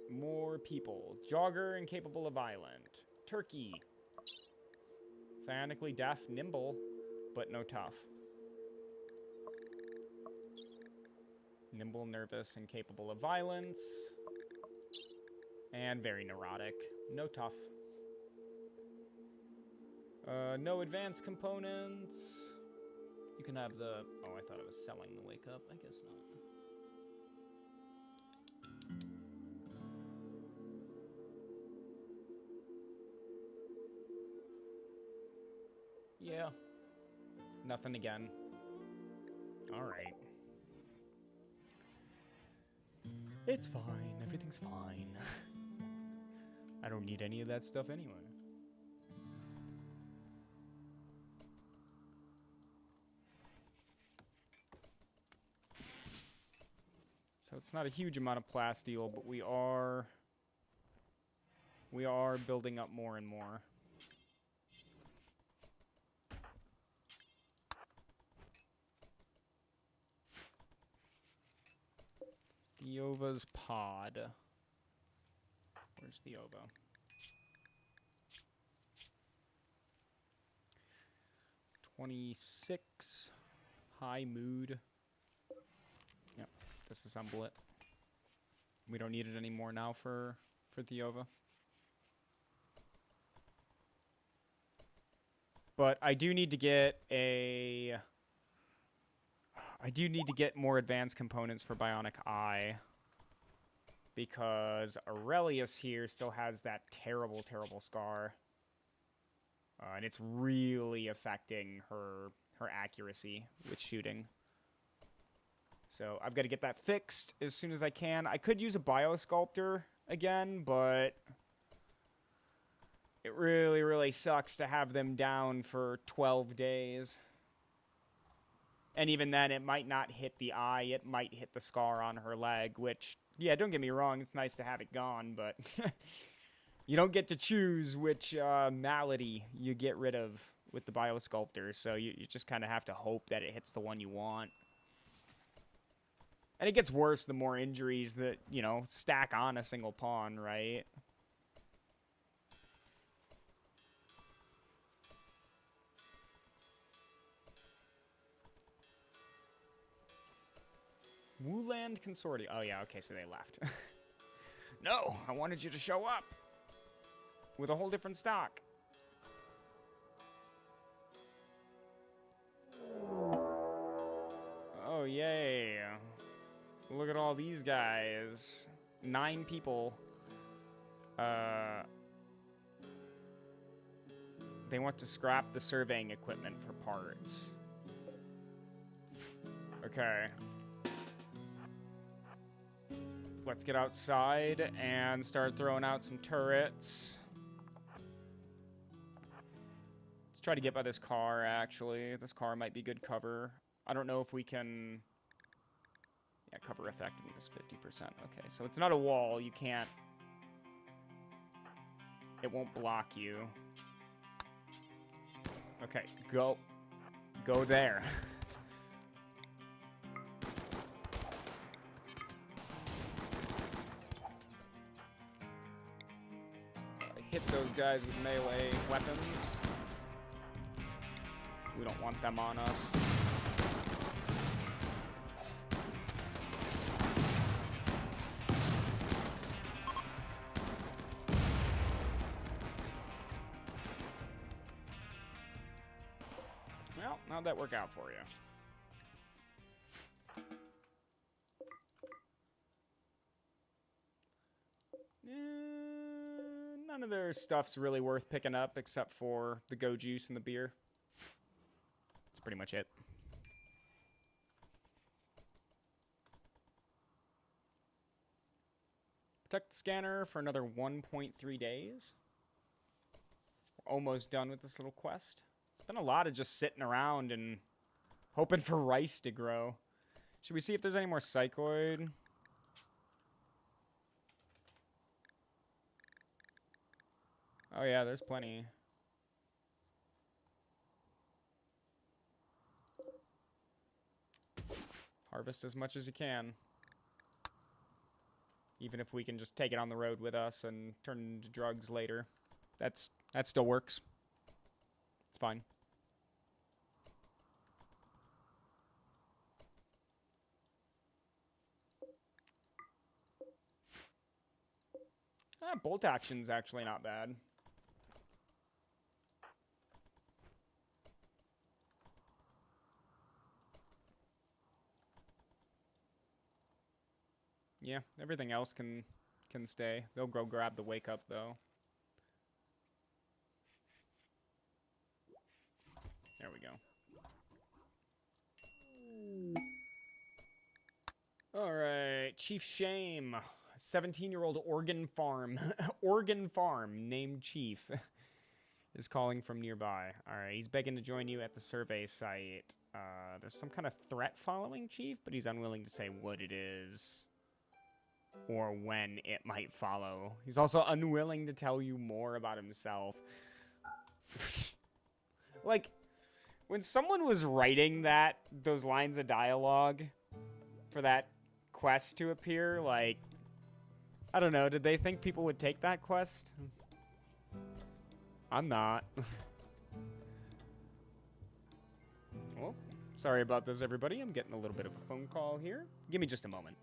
More people. Jogger, incapable of violent. Turkey. Psionically deaf, nimble, but no tough. Nimble, nervous, incapable of violence. And very neurotic. No tough. No advanced components. You can have the... Oh, I thought it was selling the wake up. I guess not. Yeah. Nothing again. Alright. It's fine. Everything's fine. I don't need any of that stuff anyway. So it's not a huge amount of plasteel, but we are building up more and more. Theova's pod. Where's Theova? $26. High mood. Yep, disassemble it. We don't need it anymore now for Theova. But I do need to get more advanced components for Bionic Eye. Because Aurelius here still has that terrible, terrible scar. And it's really affecting her accuracy with shooting. So I've got to get that fixed as soon as I can. I could use a biosculptor again, but it really, really sucks to have them down for 12 days. And even then, it might not hit the eye. It might hit the scar on her leg, which, yeah, don't get me wrong. It's nice to have it gone, but you don't get to choose which malady you get rid of with the biosculptor. So you just kind of have to hope that it hits the one you want. And it gets worse the more injuries that, you know, stack on a single pawn, right? Wooland Consortium. Oh, yeah, okay, so they left. No, I wanted you to show up with a whole different stock. Oh, yay. Look at all these guys. 9 people. They want to scrap the surveying equipment for parts. Okay. Let's get outside and start throwing out some turrets. Let's try to get by this car, actually. This car might be good cover. I don't know if we can... Yeah, cover effectiveness is 50%. Okay, so it's not a wall. You can't... It won't block you. Okay, go. Go there. Hit those guys with melee weapons. We don't want them on us. Well, how'd that work out for you? None of their stuff's really worth picking up except for the go juice and the beer. That's pretty much it. Protect the scanner for another 1.3 days. We're almost done with this little quest. It's been a lot of just sitting around and hoping for rice to grow. Should we see if there's any more psychoid? Oh yeah, there's plenty. Harvest as much as you can. Even if we can just take it on the road with us and turn it into drugs later. That still works. It's fine. Bolt action's actually not bad. Yeah, everything else can stay. They'll go grab the wake up though. There we go. All right, Chief Shame. 17-year-old Oregon farm, Oregon farm named Chief is calling from nearby. All right, he's begging to join you at the survey site. There's some kind of threat following Chief, but he's unwilling to say what it is or when it might follow. He's also unwilling to tell you more about himself. Like, when someone was writing those lines of dialogue for that quest to appear, like, I don't know, did they think people would take that quest? I'm not. Well, sorry about this, everybody. I'm getting a little bit of a phone call here. Give me just a moment.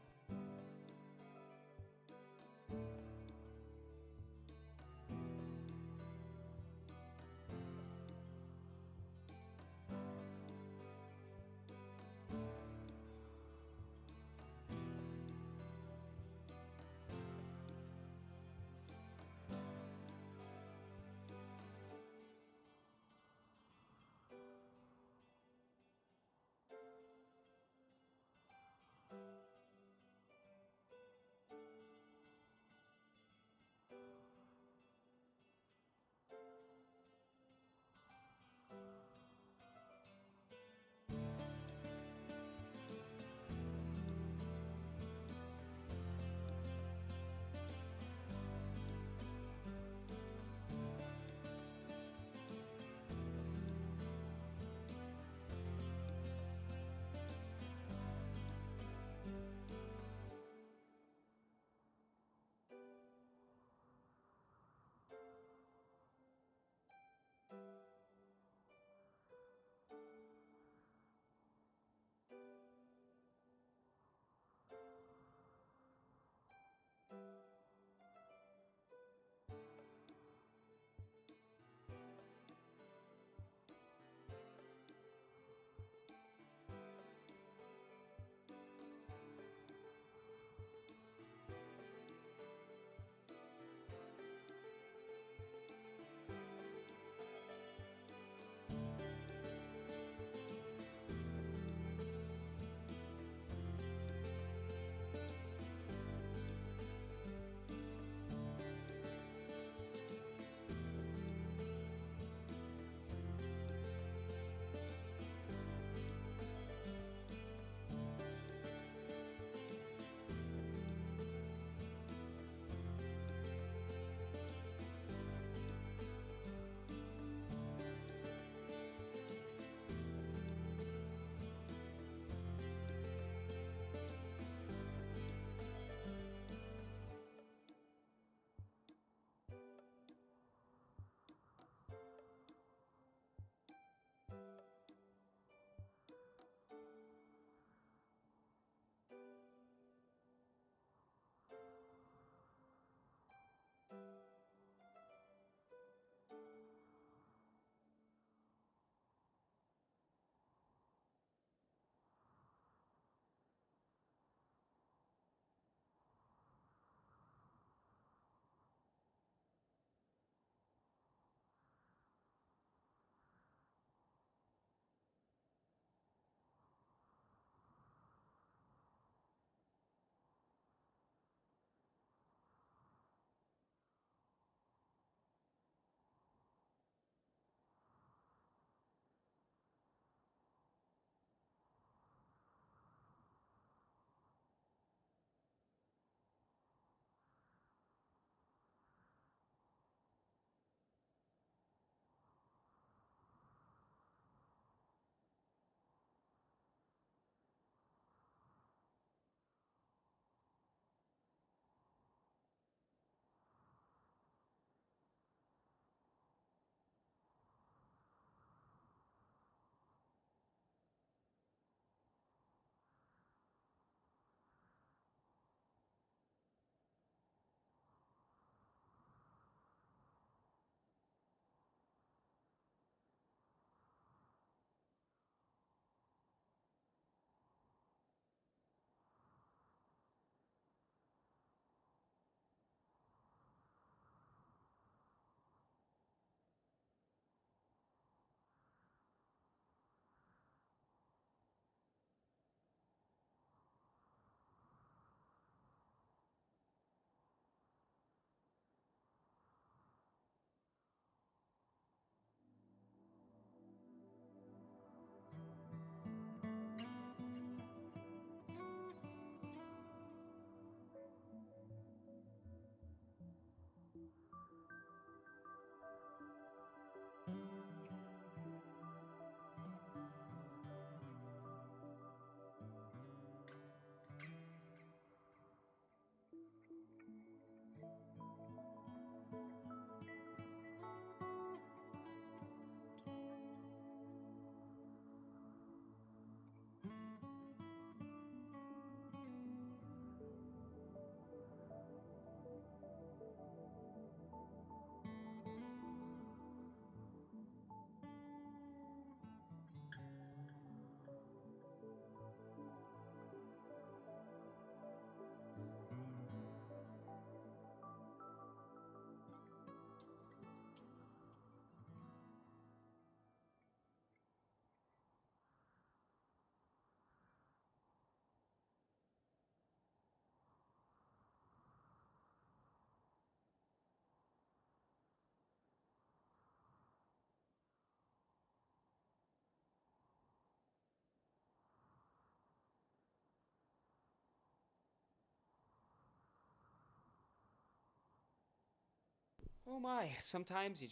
Oh my, sometimes you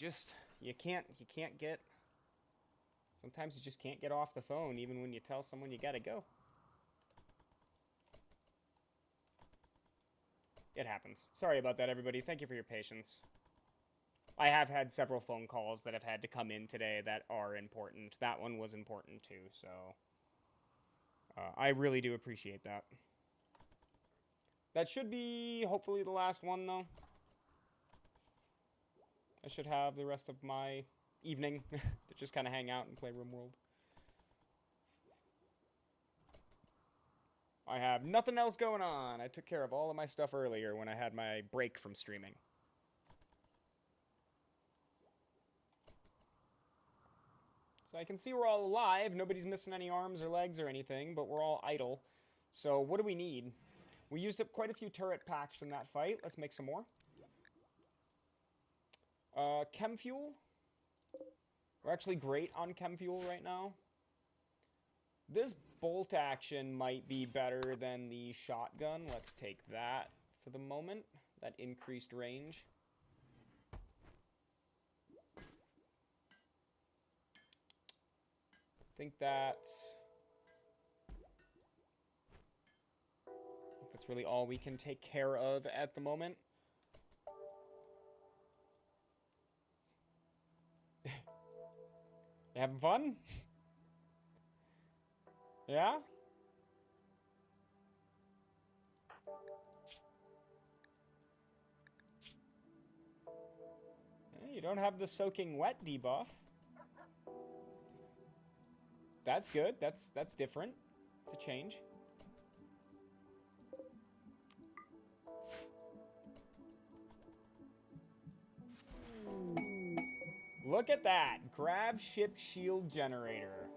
can't get, sometimes you just can't get off the phone even when you tell someone you gotta go. It happens. Sorry about that, everybody. Thank you for your patience. I have had several phone calls that have had to come in today that are important. That one was important too, so I really do appreciate that. That should be hopefully the last one, though. I should have the rest of my evening to just kind of hang out and play Rimworld. I have nothing else going on. I took care of all of my stuff earlier when I had my break from streaming. So I can see we're all alive. Nobody's missing any arms or legs or anything, but we're all idle. So what do we need? We used up quite a few turret packs in that fight. Let's make some more. Chem fuel. We're actually great on chem fuel right now. This bolt action might be better than the shotgun. Let's take that for the moment. That increased range. I think that's really all we can take care of at the moment. You having fun? Yeah? You don't have the soaking wet debuff. That's good. That's different. It's a change. Look at that. Gravship shield generator.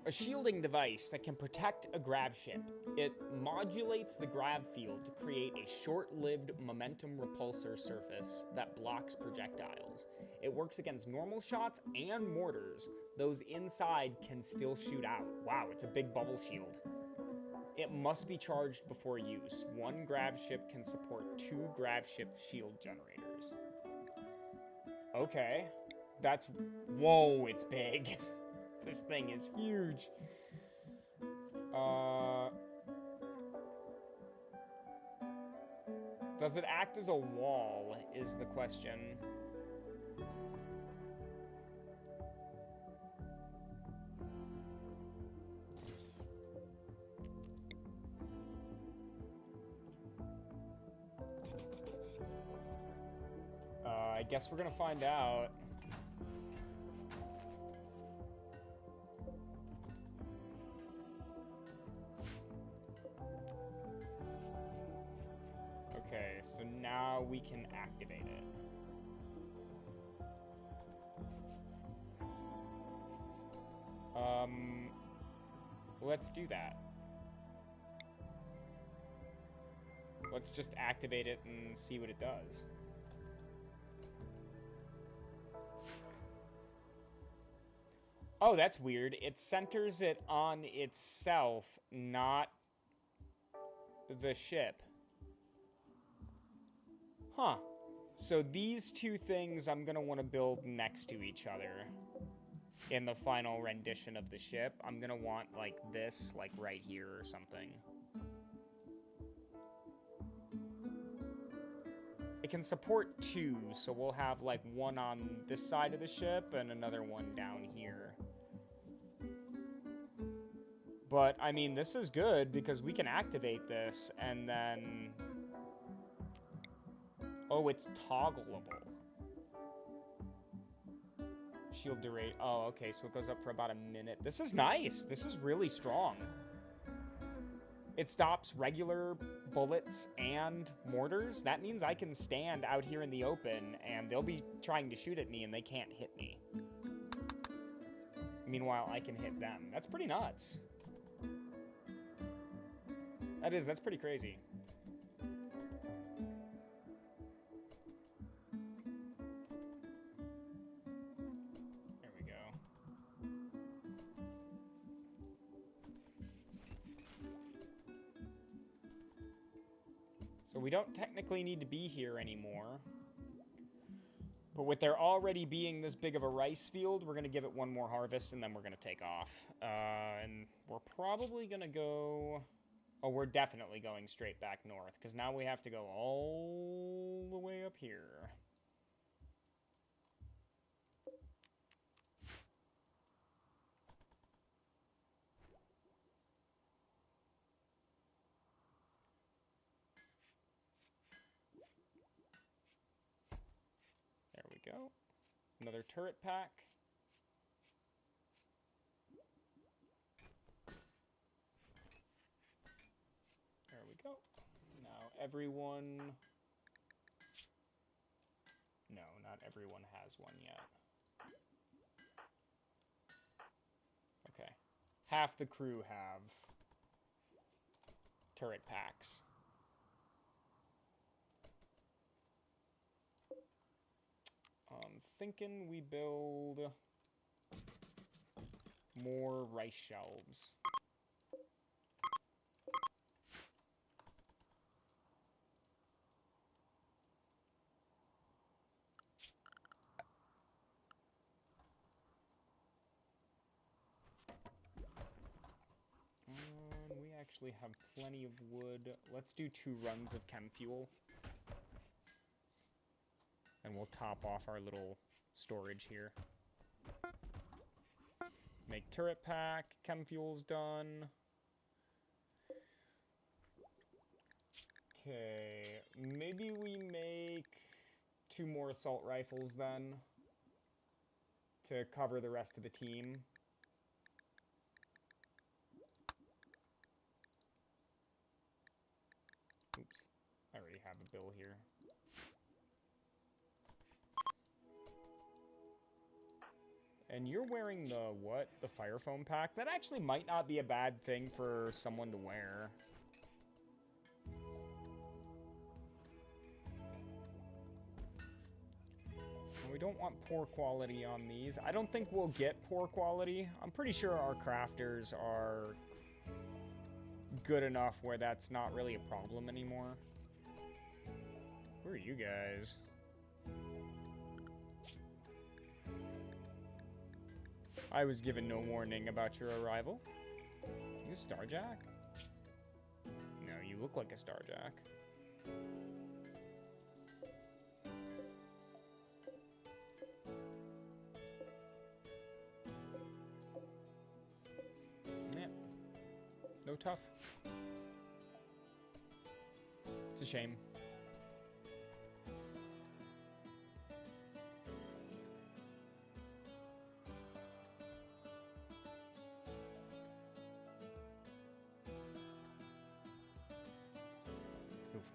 A shielding device that can protect a gravship. It modulates the grav field to create a short-lived momentum repulsor surface that blocks projectiles. It works against normal shots and mortars. Those inside can still shoot out. Wow, it's a big bubble shield. It must be charged before use. One gravship can support 2 gravship shield generators. Okay. That's... Whoa, it's big. This thing is huge. Does it act as a wall, is the question. I guess we're gonna find out. Okay, so now we can activate it. Let's do that. Let's just activate it and see what it does. Oh, that's weird. It centers it on itself, not the ship. Huh. So these two things I'm going to want to build next to each other in the final rendition of the ship. I'm going to want, like, this, like, right here or something. It can support two, so we'll have, like, one on this side of the ship and another one down here. But, I mean, this is good because we can activate this and then... Oh, it's toggleable. Shield duration. Oh, okay, so it goes up for about a minute. This is nice. This is really strong. It stops regular bullets and mortars. That means I can stand out here in the open and they'll be trying to shoot at me and they can't hit me. Meanwhile, I can hit them. That's pretty nuts. That's pretty crazy. There we go. So we don't technically need to be here anymore. But with there already being this big of a rice field, we're going to give it one more harvest and then we're going to take off. And we're probably going to go... Oh, we're definitely going straight back north, because now we have to go all the way up here. There we go. Another turret pack. There we go. Now everyone... No, not everyone has one yet. Okay. Half the crew have turret packs. I'm thinking we build more rice shelves. We actually have plenty of wood. Let's do 2 runs of chem fuel. And we'll top off our little storage here. Make turret pack. Chem fuel's done. Okay. Maybe we make 2 more assault rifles then. To cover the rest of the team. Oops. I already have a bill here. And you're wearing the, what? The fire foam pack? That actually might not be a bad thing for someone to wear. We don't want poor quality on these. I don't think we'll get poor quality. I'm pretty sure our crafters are good enough where that's not really a problem anymore. Who are you guys? I was given no warning about your arrival. You a Starjack? No, you look like a Starjack. Yeah. No tough. It's a shame.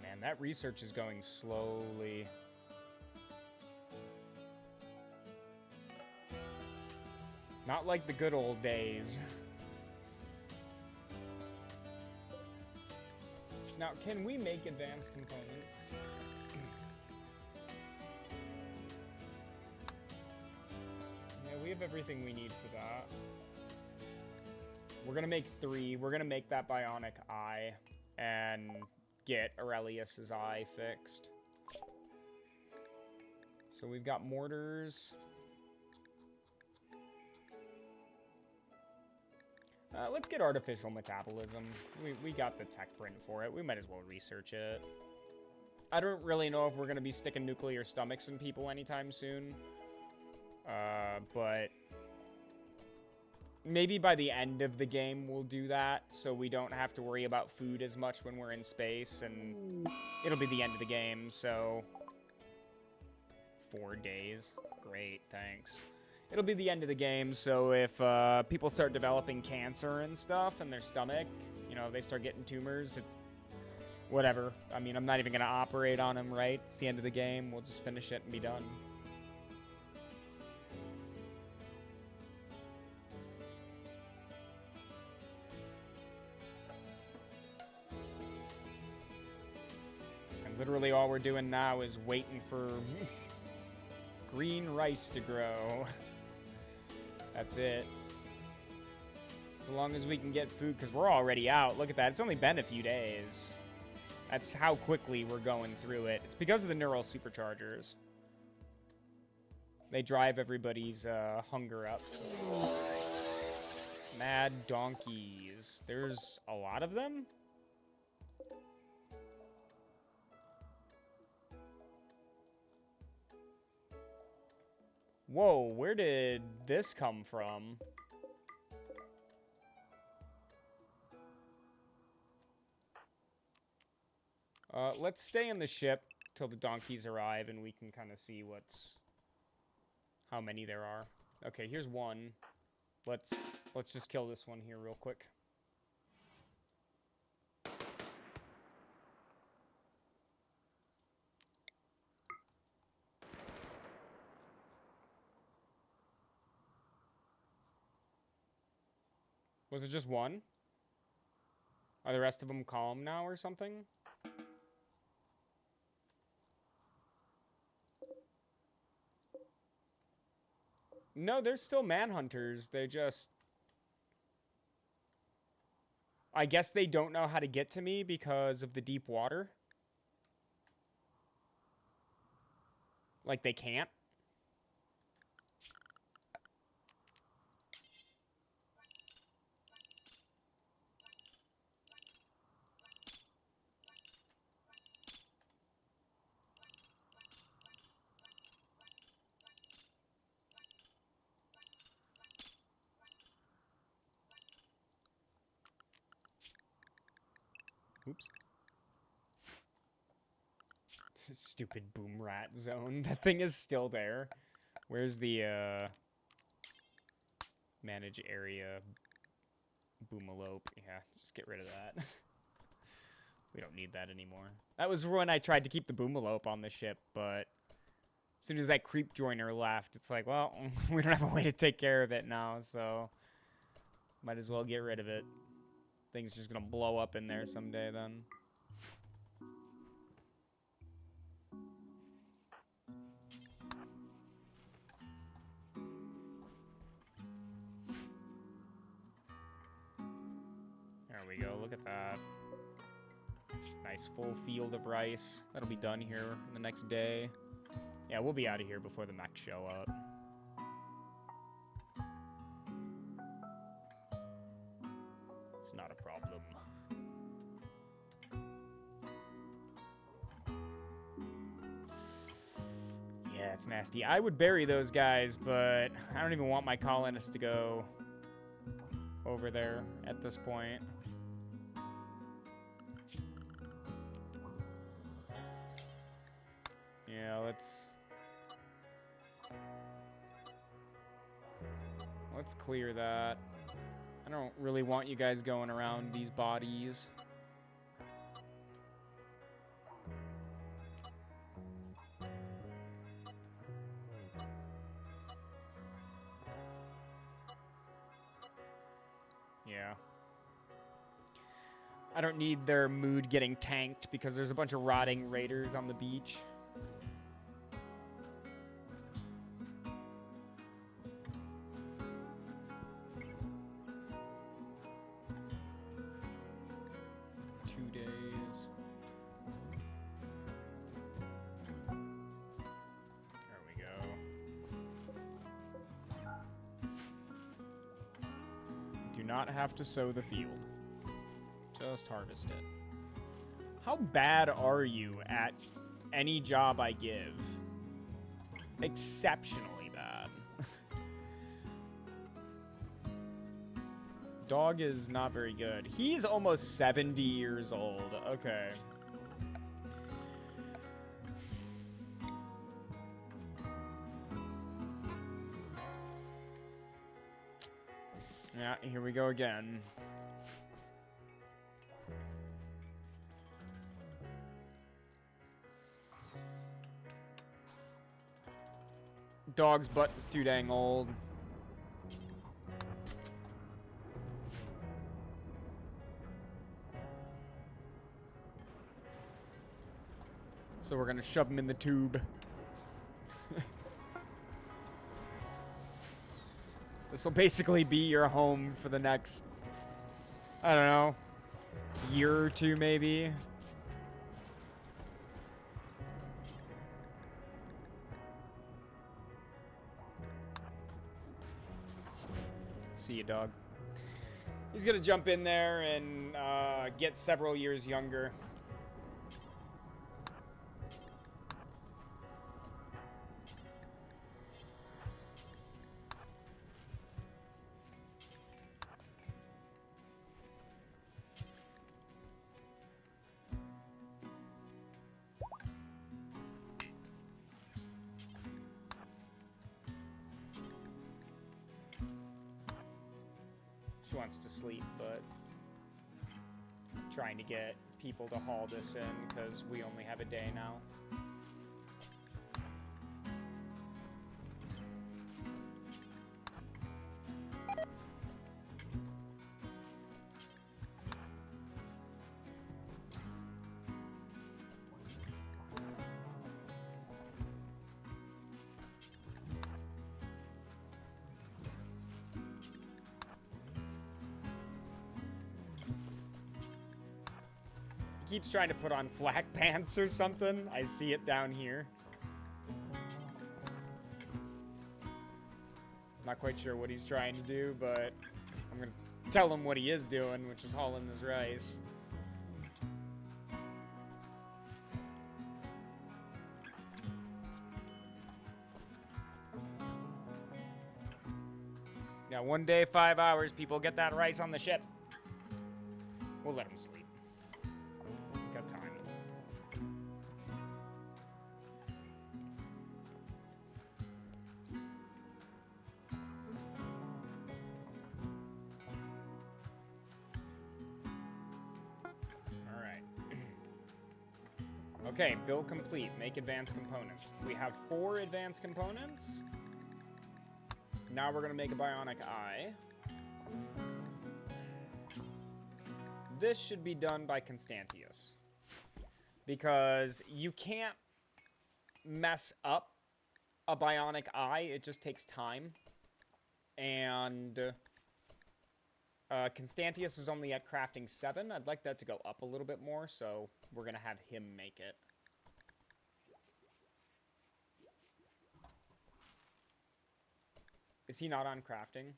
Man, that research is going slowly. Not like the good old days. Now, can we make advanced components? Yeah, we have everything we need for that. We're gonna make 3. We're gonna make that bionic eye and get Aurelius's eye fixed. So we've got mortars. Let's get artificial metabolism. We got the tech print for it. We might as well research it. I don't really know if we're going to be sticking nuclear stomachs in people anytime soon. But maybe by the end of the game we'll do that, so we don't have to worry about food as much when we're in space, and it'll be the end of the game, so 4 days. Great, thanks. It'll be the end of the game, so if people start developing cancer and stuff in their stomach, you know, they start getting tumors, it's whatever. I mean, I'm not even going to operate on them, right? It's the end of the game. We'll just finish it and be done. And literally all we're doing now is waiting for green rice to grow. That's it. So long as we can get food, because we're already out. Look at that. It's only been a few days. That's how quickly we're going through it. It's because of the neural superchargers. They drive everybody's hunger up. Mad donkeys. There's a lot of them? Whoa, where did this come from? Let's stay in the ship till the donkeys arrive and we can kind of see how many there are. Okay, here's one. Let's just kill this one here real quick. Was it just one? Are the rest of them calm now or something? No, they're still manhunters. They just... I guess they don't know how to get to me because of the deep water. Like, they can't. Oops. Stupid boom rat zone. That thing is still there. Where's the, manage area boomalope? Yeah, just get rid of that. We don't need that anymore. That was when I tried to keep the boomalope on the ship, but as soon as that creep joiner left, it's like, well, we don't have a way to take care of it now, so might as well get rid of it. Thing's just gonna blow up in there someday then. There we go, look at that. Nice full field of rice. That'll be done here in the next day. Yeah, we'll be out of here before the mechs show up. It's not a problem. Yeah, it's nasty. I would bury those guys, but I don't even want my colonists to go over there at this point. Yeah, let's clear that. I don't really want you guys going around these bodies. Yeah. I don't need their mood getting tanked because there's a bunch of rotting raiders on the beach. not have to sow the field. Just harvest it. How bad are you at any job I give? Exceptionally bad. Dog is not very good. He's almost 70 years old. Okay. Yeah, here we go again. Dog's butt is too dang old. So we're gonna shove him in the tube. This will basically be your home for the next, I don't know, year or two maybe. See you, dog. He's gonna jump in there and get several years younger. She wants to sleep, but trying to get people to haul this in because we only have a day now. Keeps trying to put on flak pants or something. I see it down here. Not quite sure what he's trying to do, but I'm gonna tell him what he is doing, which is hauling this rice. Yeah, 1 day, 5 hours, people get that rice on the ship. We'll let him sleep. Got time. All right. Okay, build complete. Make advanced components. We have 4 advanced components. Now we're gonna make a bionic eye. This should be done by Constantius, because you can't mess up a bionic eye. It just takes time. And Constantius is only at crafting 7. I'd like that to go up a little bit more, so we're going to have him make it. Is he not on crafting?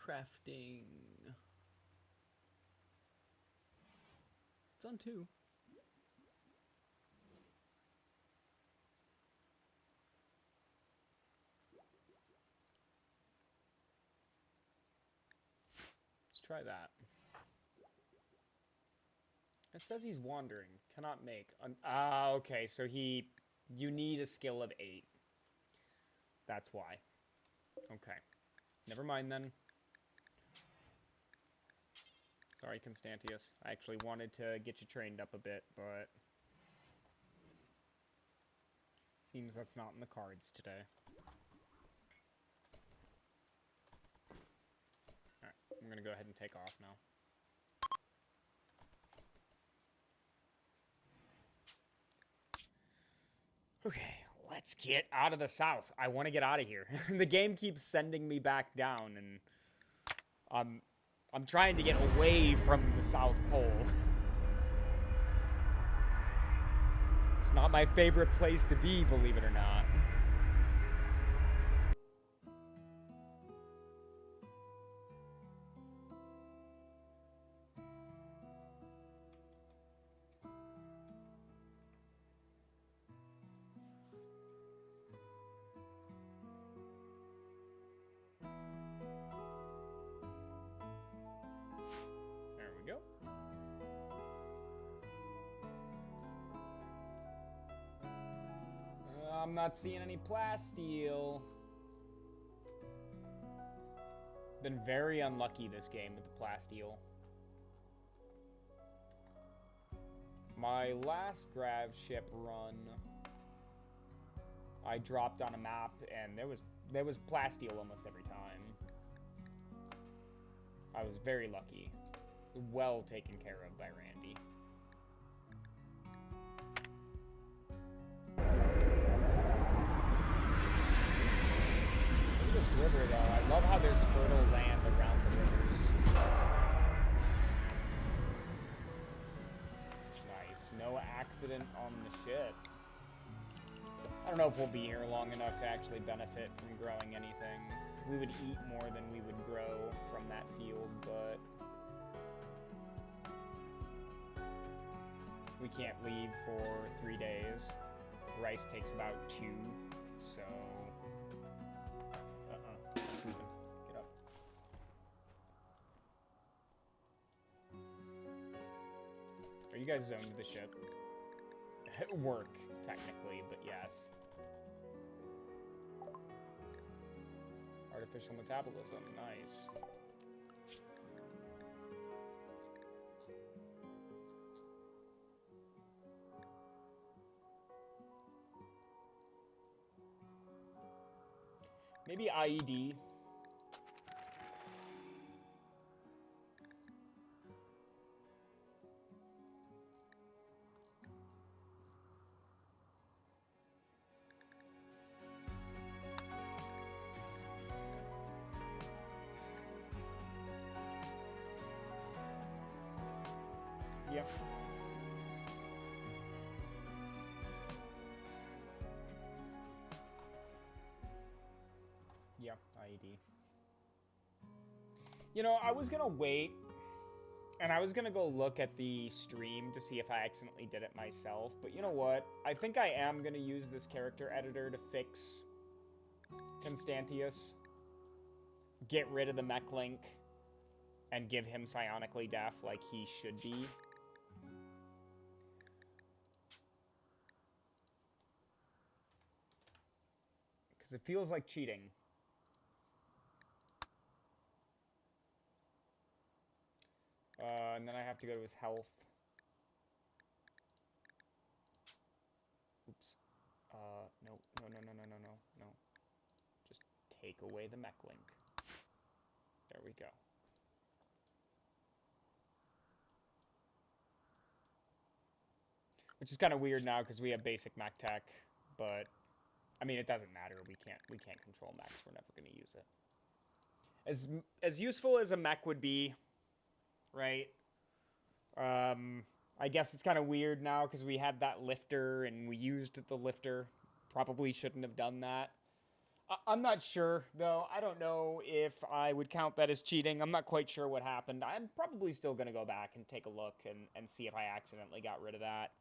Crafting. It's on 2. Let's try that. It says he's wandering. Cannot make. Okay. So you need a skill of 8. That's why. Okay. Never mind then. Sorry, Constantius. I actually wanted to get you trained up a bit, but seems that's not in the cards today. Alright, I'm gonna go ahead and take off now. Okay, let's get out of the south. I want to get out of here. The game keeps sending me back down, and I'm trying to get away from the South Pole. Let's It's not my favorite place to be, believe it or not. There we go. I'm not seeing any plasteel. Been very unlucky this game with the plasteel. My last Gravship run, I dropped on a map and there was plasteel almost every time. I was very lucky. Well taken care of by Randy. Look at this river though. I love how there's fertile land around the rivers. Nice. No accident on the ship. I don't know if we'll be here long enough to actually benefit from growing anything. We would eat more than we would grow from that field, but we can't leave for 3 days. Rice takes about 2, so... Sleeping. Get up. Are you guys zoned to the ship? Work, technically, but yes. Artificial metabolism, nice. Maybe IED. Yep. Yeah, IED. You know, I was gonna wait, and I was gonna go look at the stream to see if I accidentally did it myself, but you know what? I think I am gonna use this character editor to fix Constantius, get rid of the mech link, and give him psionically deaf like he should be. Because it feels like cheating. And then I have to go to his health. Oops. No. Just take away the mech link. There we go. Which is kind of weird now because we have basic mech tech, but I mean it doesn't matter. We can't control mechs. We're never going to use it. As useful as a mech would be, right? I guess it's kind of weird now because we had that lifter and we used the lifter. Probably shouldn't have done that. I'm not sure, though. I don't know if I would count that as cheating. I'm not quite sure what happened. I'm probably still going to go back and take a look and see if I accidentally got rid of that.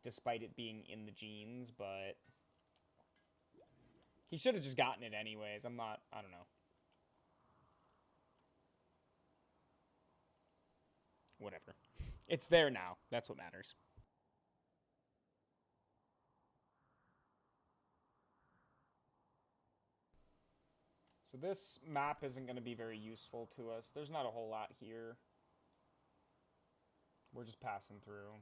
Despite it being in the genes, but he should have just gotten it anyways. I don't know. Whatever. It's there now. That's what matters. So this map isn't going to be very useful to us. There's not a whole lot here. We're just passing through.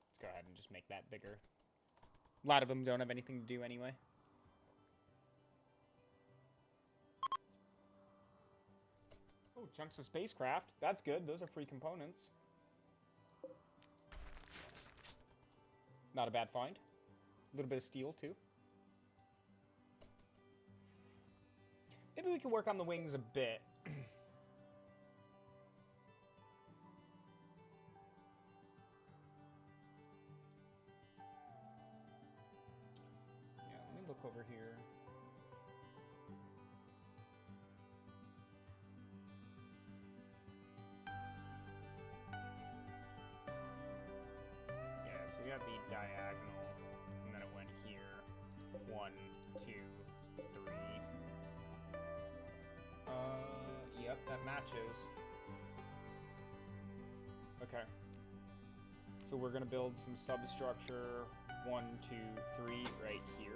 Let's go ahead and just make that bigger. A lot of them don't have anything to do anyway. Oh, chunks of spacecraft. That's good. Those are free components. Not a bad find. A little bit of steel, too. Maybe we can work on the wings a bit. Yeah, let me look over here. Yeah, so you have the diagonal, and then it went here. 1, 2, 3. Yep, that matches. Okay. So we're gonna build some substructure 1, 2, 3 right here.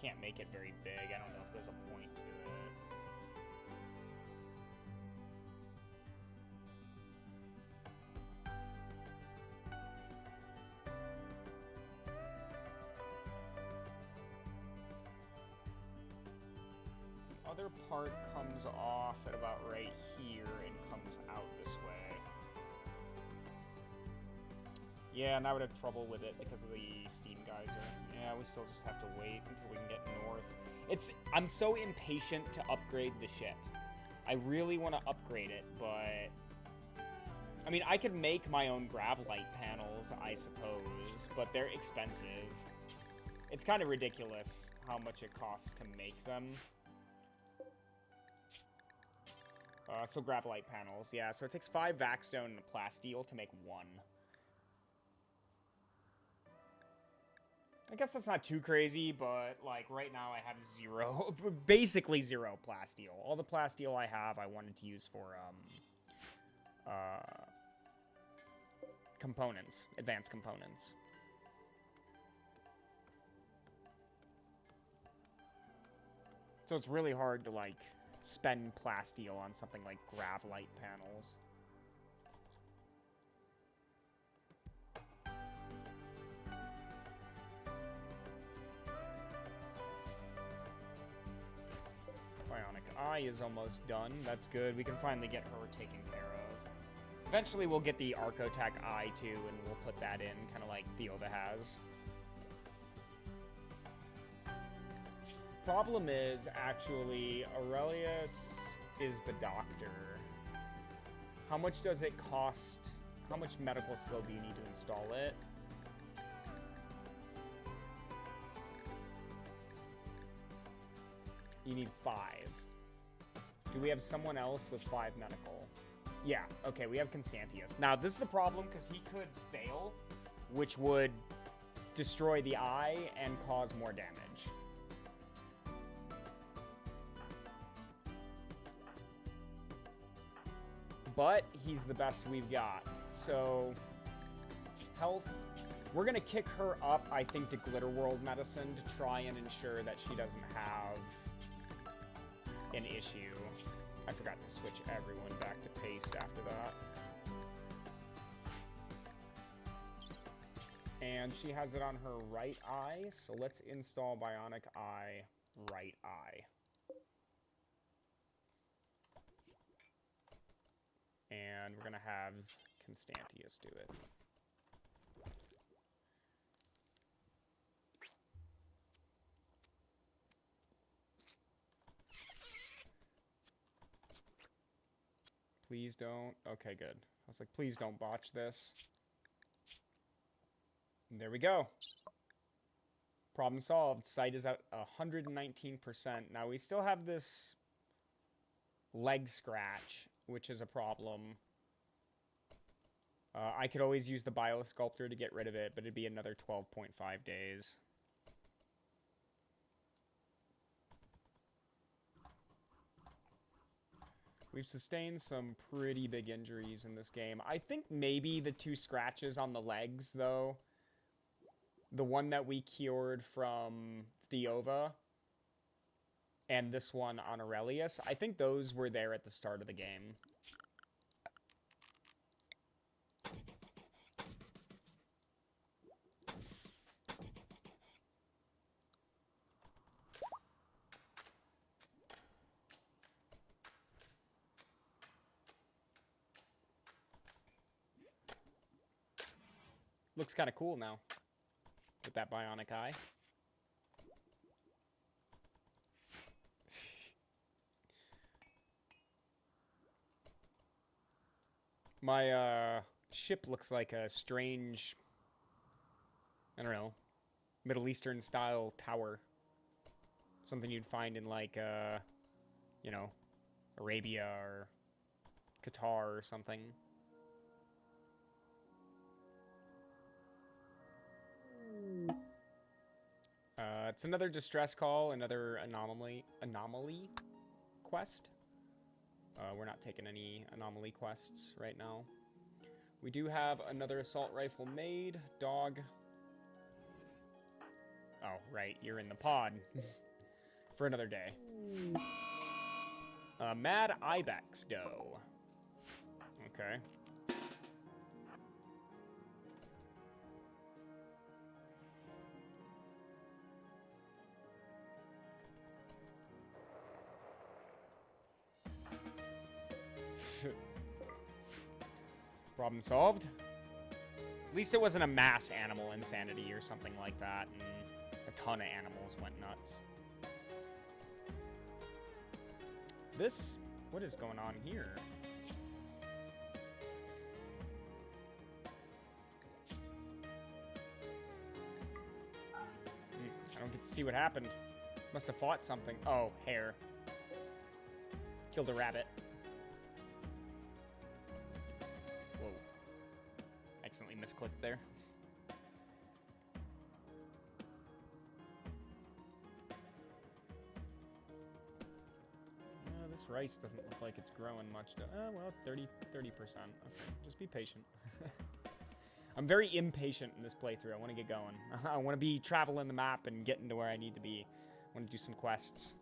Can't make it very big. I don't know if there's a point to it. Other part comes off at about right here and comes out this way. Yeah, and I would have trouble with it because of the steam geyser. Yeah, we still just have to wait until we can get north. I'm so impatient to upgrade the ship. I really want to upgrade it, but... I mean, I could make my own Gravlight panels, I suppose, but they're expensive. It's kind of ridiculous how much it costs to make them. So Gravlight panels, yeah. So it takes 5 Vaxstone and a Plasteel to make 1. I guess that's not too crazy, but, like, right now I have 0, basically 0 Plasteel. All the Plasteel I have I wanted to use for, components, advanced components. So it's really hard to, like, spend Plasteel on something like Gravlight panels. Bionic Eye is almost done. That's good. We can finally get her taken care of. Eventually we'll get the Arcotech Eye too, and we'll put that in, kind of like Theoda has. Problem is, actually, Aurelius is the doctor. How much does it cost? How much medical skill do you need to install it? You need 5. Do we have someone else with 5 medical? Yeah, okay, we have Constantius. Now, this is a problem because he could fail, which would destroy the eye and cause more damage. But he's the best we've got. So, health. We're going to kick her up, I think, to Glitterworld Medicine to try and ensure that she doesn't have an issue. I forgot to switch everyone back to paste after that. And she has it on her right eye, so let's install Bionic Eye right eye. And we're going to have Constantius do it. Please don't. Okay, good. I was like, please don't botch this. And there we go. Problem solved. Sight is at 119%. Now, we still have this leg scratch, which is a problem. I could always use the Biosculptor to get rid of it, but it'd be another 12.5 days. We've sustained some pretty big injuries in this game. I think maybe the 2 scratches on the legs, though. The one that we cured from Theova and this one on Aurelius. I think those were there at the start of the game. Looks kind of cool now with that bionic eye. My ship looks like a strange, I don't know, Middle Eastern style tower. Something you'd find in like you know, Arabia or Qatar or something. It's another distress call, another anomaly quest. We're not taking any anomaly quests right now. We do have another assault rifle made. Dog. Oh, right, you're in the pod. For another day. Mad Ibex doe. Okay. Problem solved. At least it wasn't a mass animal insanity or something like that, and a ton of animals went nuts. This... what is going on here? I don't get to see what happened. Must have fought something. Oh, hare. Killed a rabbit. Whoa. Accidentally misclicked there. This rice doesn't look like it's growing much. Well, 30%. Okay, just be patient. I'm very impatient in this playthrough. I want to get going. I want to be traveling the map and getting to where I need to be. I want to do some quests.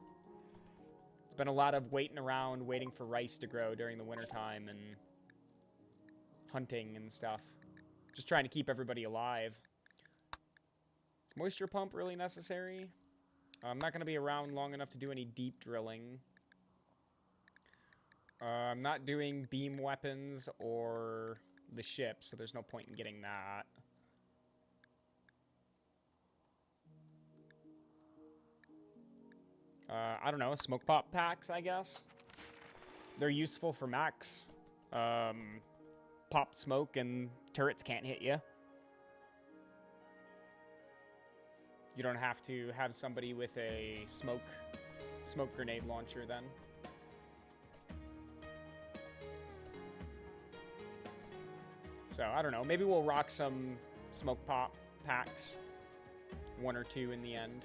It's been a lot of waiting around, waiting for rice to grow during the wintertime and hunting and stuff. Just trying to keep everybody alive. Is moisture pump really necessary? I'm not going to be around long enough to do any deep drilling. I'm not doing beam weapons or the ship, so there's no point in getting that. I don't know, smoke pop packs, I guess. They're useful for max. Pop smoke and turrets can't hit you. You don't have to have somebody with a smoke grenade launcher then. So, I don't know. Maybe we'll rock some smoke pop packs. 1 or 2 in the end.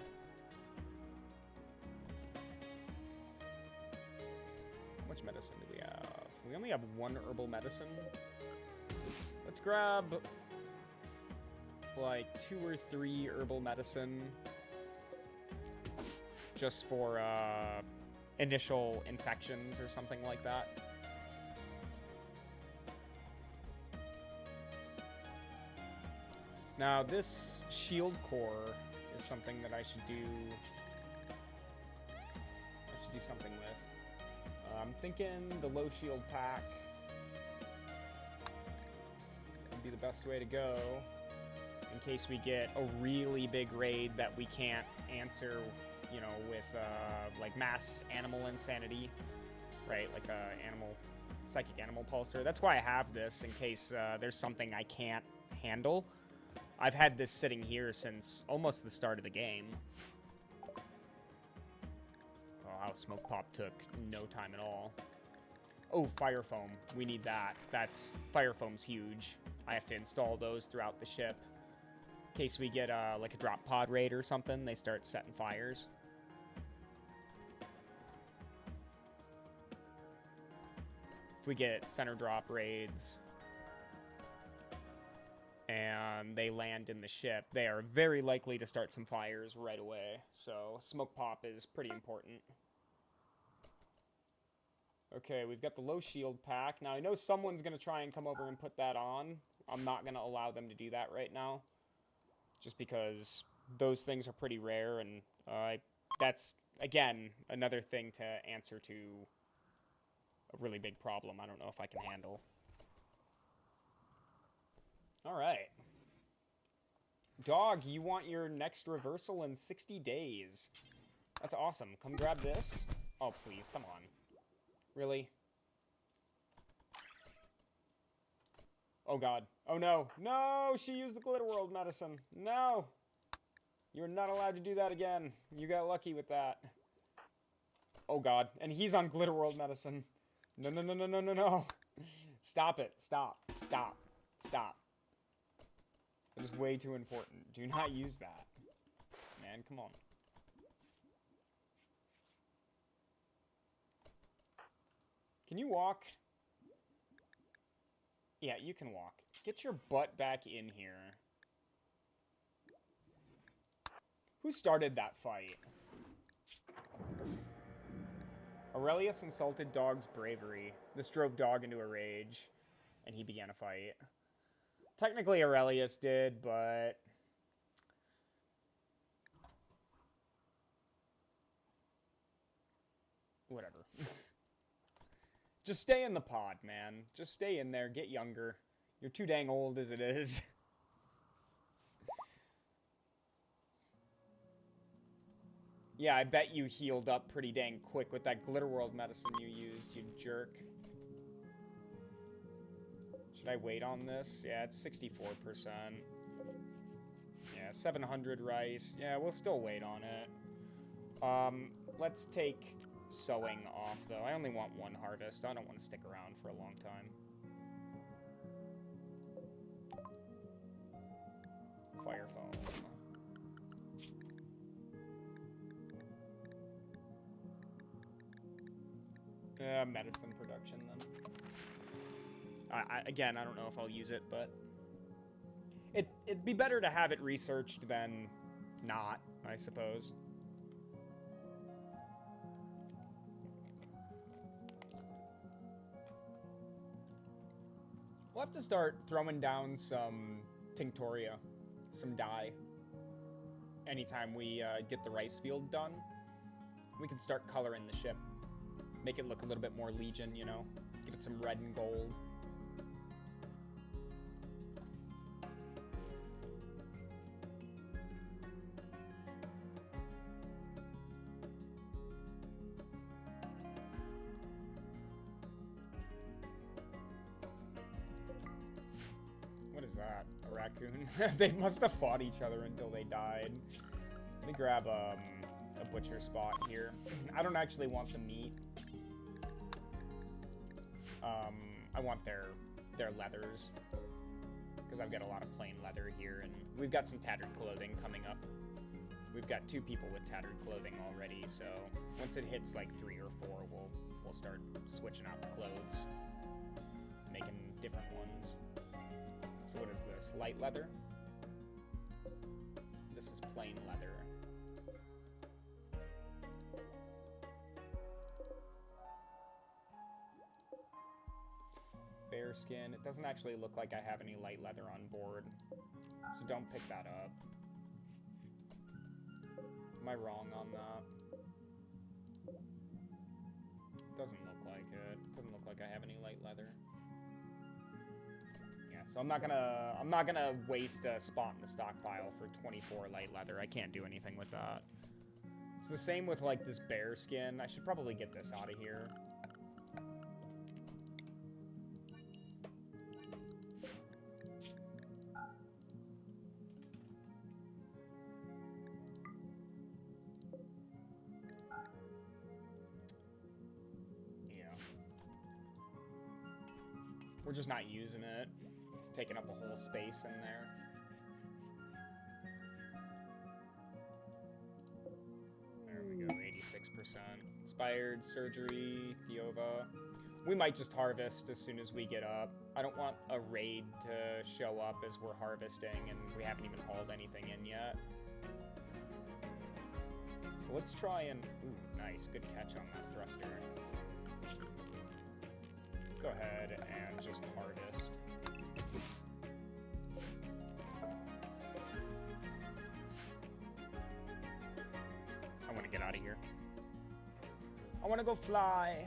How much medicine do we have? We only have 1 herbal medicine. Let's grab, like, 2 or 3 herbal medicine. Just for, initial infections or something like that. Now, this shield core is something that I should do something with. I'm thinking the low shield pack would be the best way to go in case we get a really big raid that we can't answer, you know, with like mass animal insanity, right? Like a psychic animal pulsar. That's why I have this, in case there's something I can't handle. I've had this sitting here since almost the start of the game. Oh, how smoke pop took no time at all. Oh, fire foam. We need that. Fire foam's huge. I have to install those throughout the ship. In case we get like a drop pod raid or something, they start setting fires. If we get center drop raids and they land in the ship, they are very likely to start some fires right away. So smoke pop is pretty important. Okay, we've got the low shield pack. Now, I know someone's going to try and come over and put that on. I'm not going to allow them to do that right now. Just because those things are pretty rare, and that's, again, another thing to answer to a really big problem I don't know if I can handle. All right. Dog, you want your next reversal in 60 days. That's awesome. Come grab this. Oh, please, come on. Really? Oh, God. Oh, no. No, she used the Glitter World medicine. No. You're not allowed to do that again. You got lucky with that. Oh, God. And he's on Glitter World medicine. No, no, no, no, no, no, no. Stop it. Stop. Stop. Stop. That is way too important. Do not use that. Man, come on. Can you walk? Yeah, you can walk. Get your butt back in here. Who started that fight? Aurelius insulted Dog's bravery. This drove Dog into a rage, and he began a fight. Technically, Aurelius did, but... whatever. Just stay in the pod, man. Just stay in there, get younger. You're too dang old as it is. Yeah, I bet you healed up pretty dang quick with that Glitter World medicine you used, you jerk. Should I wait on this? Yeah, it's 64%. Yeah, 700 rice. Yeah, we'll still wait on it. Let's take sowing off, though. I only want one harvest. I don't want to stick around for a long time. Fire foam. Medicine production, then. Again, I don't know if I'll use it, but... It'd be better to have it researched than not, I suppose. We'll have to start throwing down some Tinctoria, some dye. Anytime we get the rice field done, we can start coloring the ship. Make it look a little bit more Legion, you know? Give it some red and gold. What is that? A raccoon? They must have fought each other until they died. Let me grab a butcher spot here. I don't actually want the meat. I want their leathers, because I've got a lot of plain leather here, and we've got some tattered clothing coming up. We've got 2 people with tattered clothing already, so once it hits like 3 or 4, we'll start switching out the clothes, making different ones. So what is this? Light leather? This is plain leather. Bear skin. It doesn't actually look like I have any light leather on board, so don't pick that up. Am I wrong on that? Doesn't look like it. Doesn't look like I have any light leather. Yeah, so I'm not gonna waste a spot in the stockpile for 24 light leather. I can't do anything with that. It's the same with like this bear skin. I should probably get this out of here. We're just not using it. It's taking up a whole space in there. There we go, 86%. Inspired, Surgery, Theova. We might just harvest as soon as we get up. I don't want a raid to show up as we're harvesting and we haven't even hauled anything in yet. So let's try and... Ooh, nice. Good catch on that thruster. Let's go ahead and just harvest. I want to get out of here. I want to go fly.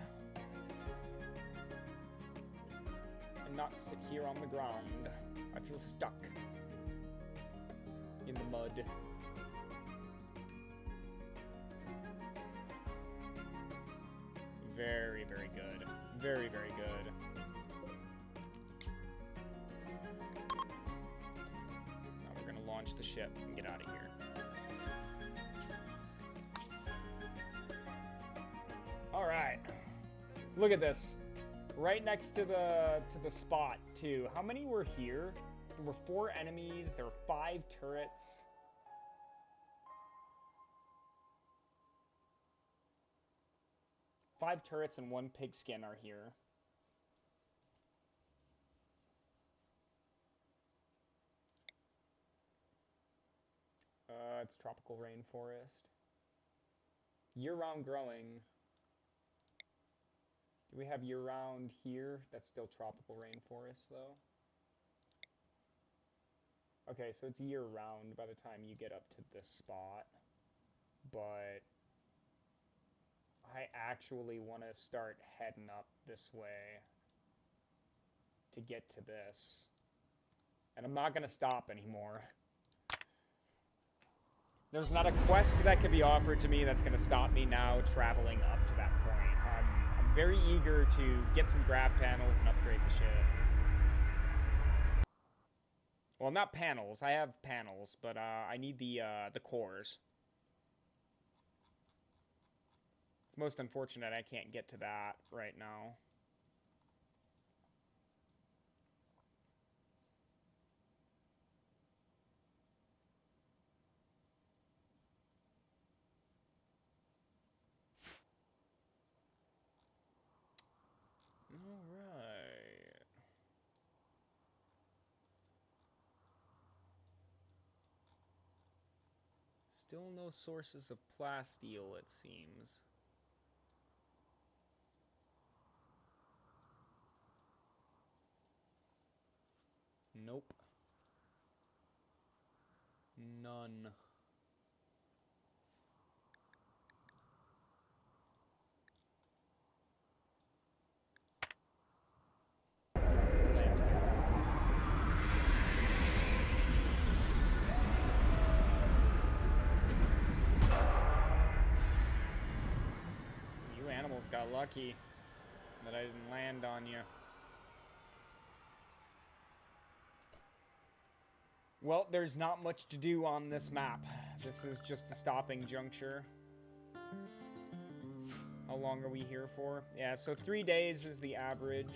And not sit here on the ground. I feel stuck. mud. Very, very good. Very, very good. Now we're gonna launch the ship and get out of here. All right. Look at this. Right next to the spot, too. How many were here? There were 4 enemies. There were 5 turrets. Five turrets and 1 pigskin are here. It's tropical rainforest. Year-round growing. Do we have year-round here? That's still tropical rainforest, though. Okay, so it's year-round by the time you get up to this spot. But I actually want to start heading up this way to get to this. And I'm not going to stop anymore. There's not a quest that could be offered to me that's going to stop me now traveling up to that point. I'm very eager to get some grav panels and upgrade the ship. Well, not panels. I have panels, but I need the cores. It's most unfortunate I can't get to that right now. Alright. Still no sources of plasteel, it seems. Nope. None. You animals got lucky that I didn't land on you. Well, there's not much to do on this map. This is just a stopping juncture. How long are we here for? Yeah, so 3 days is the average.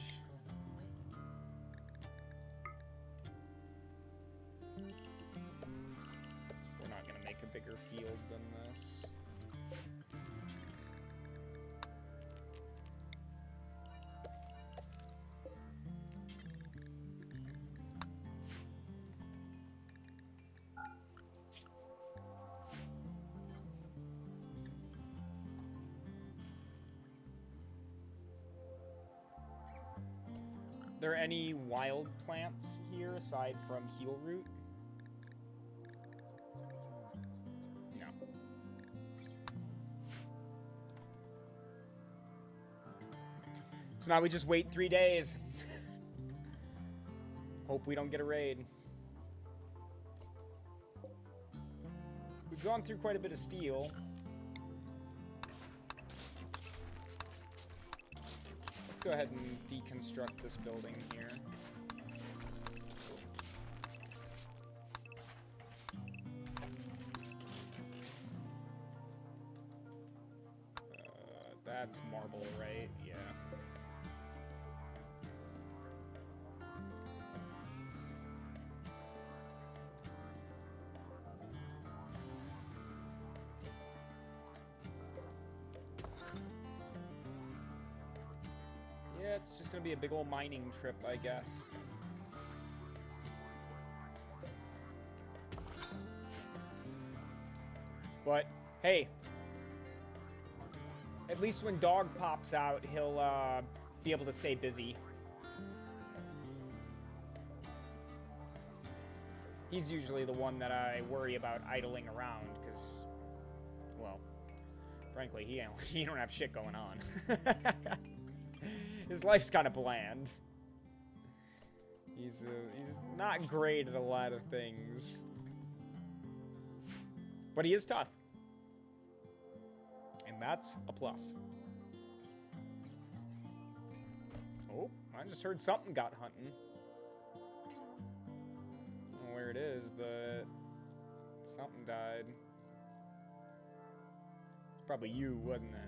We're not going to make a bigger field than this. Are there any wild plants here aside from heel root? No. So now we just wait 3 days. Hope we don't get a raid. We've gone through quite a bit of steel. Go ahead and deconstruct this building here. That's marble, right? Yeah. Yeah, it's just gonna be a big old mining trip, I guess. But, hey. At least when Dog pops out, he'll, be able to stay busy. He's usually the one that I worry about idling around, because, well, frankly, he don't have shit going on. His life's kind of bland. He's not great at a lot of things. But he is tough. And that's a plus. Oh, I just heard something got hunting. I don't know where it is, but something died. It's probably you, wasn't it?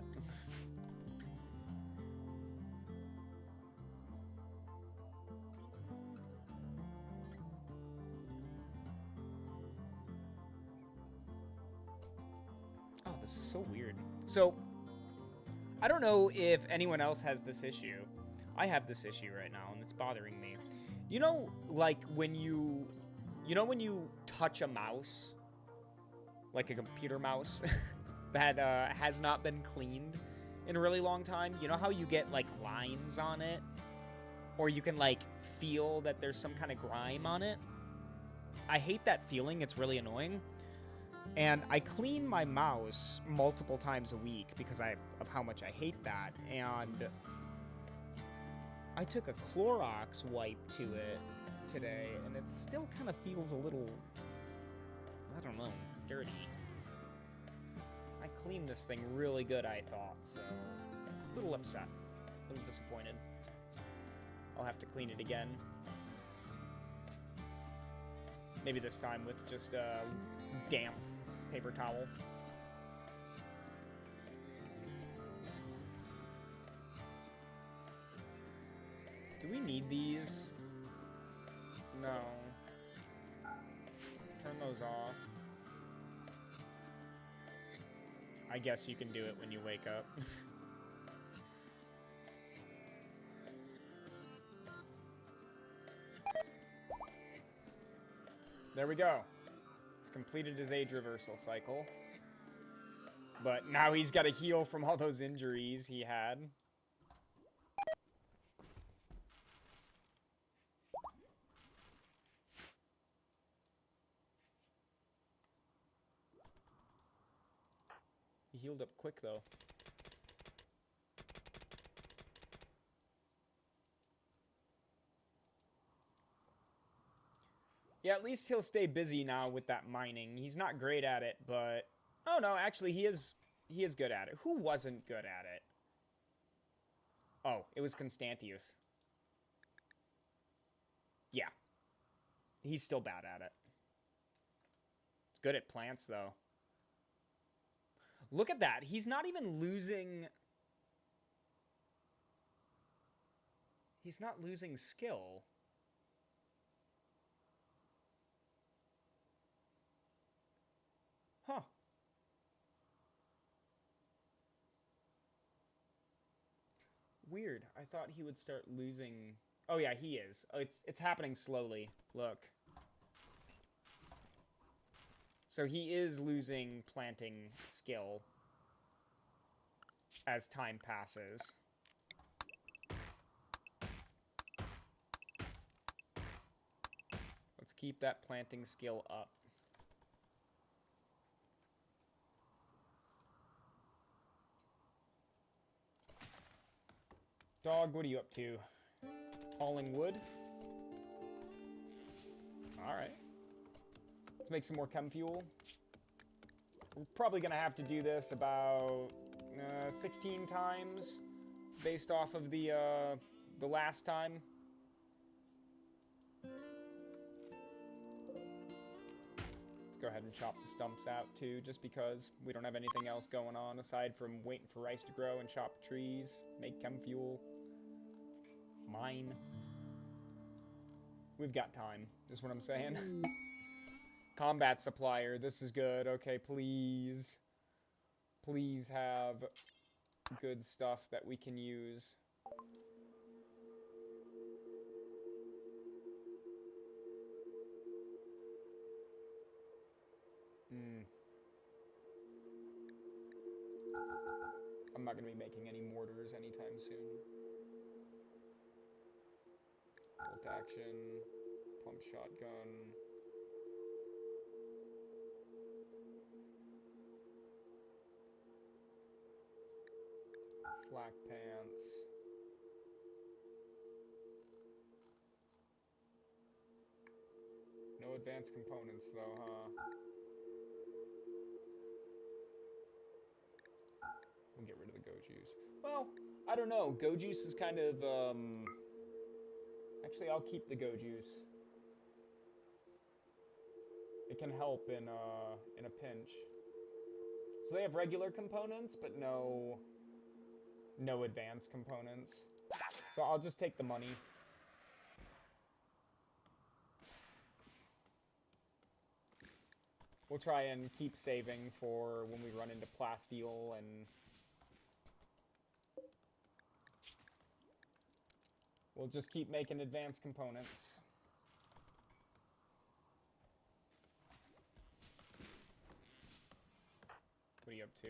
Oh, this is so weird. So, I don't know if anyone else has this issue. I have this issue right now, and it's bothering me. You know, like when you touch a mouse, like a computer mouse, that has not been cleaned in a really long time? You know how you get, like, lines on it? Or you can, like, feel that there's some kind of grime on it? I hate that feeling. It's really annoying. And I clean my mouse multiple times a week because of how much I hate that. And I took a Clorox wipe to it today, and it still kind of feels a little, I don't know, dirty. I cleaned this thing really good, I thought, so a little upset, a little disappointed. I'll have to clean it again. Maybe this time with just a damp paper towel. Do we need these? No. Turn those off. I guess you can do it when you wake up. There we go. He's completed his age reversal cycle. But now he's got to heal from all those injuries he had. He healed up quick, though. Yeah, at least he'll stay busy now with that mining. He's not great at it, but... Oh, no, actually, he is good at it. Who wasn't good at it? Oh, it was Constantius. Yeah. He's still bad at it. He's good at plants, though. Look at that. He's not even losing... He's not losing skill. Huh. Weird. I thought he would start losing... Oh, yeah, he is. Oh, it's happening slowly. Look. So he is losing planting skill as time passes. Let's keep that planting skill up. Dog, what are you up to? Hauling wood? Alright. Let's make some more chem fuel. We're probably going to have to do this about 16 times based off of the last time. Let's go ahead and chop the stumps out too, just because we don't have anything else going on aside from waiting for rice to grow and chop trees, make chem fuel, mine. We've got time, is what I'm saying. Combat supplier, this is good. Okay, please. Please have good stuff that we can use. I'm not going to be making any mortars anytime soon. Bolt action, pump shotgun. Flak pants. No advanced components though, huh? juice. Well, I don't know. Go juice is kind of, actually, I'll keep the go juice. It can help in a pinch. So they have regular components, but no advanced components. So I'll just take the money. We'll try and keep saving for when we run into plasteel and... We'll just keep making advanced components. What are you up to?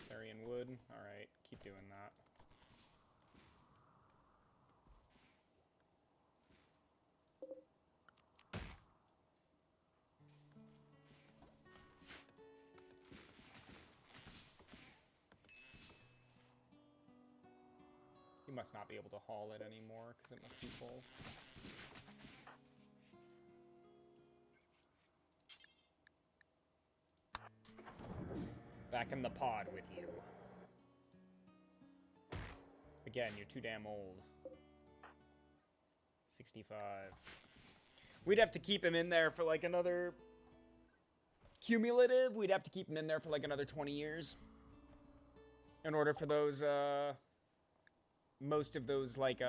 Clarion wood? Alright, keep doing that. You must not be able to haul it anymore, because it must be full. Back in the pod with you. Again, you're too damn old. 65. We'd have to keep him in there for like another... Cumulative, we'd have to keep him in there for like another 20 years. In order for those, most of those, like,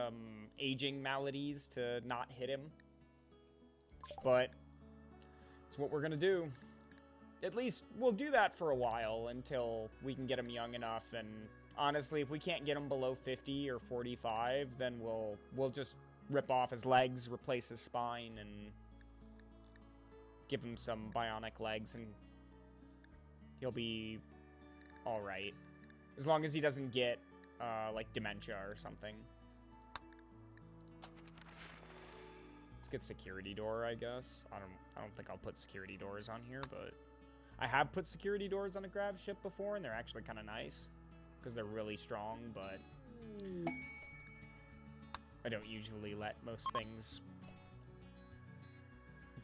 aging maladies to not hit him. But it's what we're gonna do. At least we'll do that for a while until we can get him young enough. And honestly, if we can't get him below 50 or 45, then we'll just rip off his legs, replace his spine, and give him some bionic legs, and he'll be all right. As long as he doesn't get, like, dementia or something. Let's get security door, I guess. I don't think I'll put security doors on here, but... I have put security doors on a Gravship before, and they're actually kind of nice. Because they're really strong, but... I don't usually let most things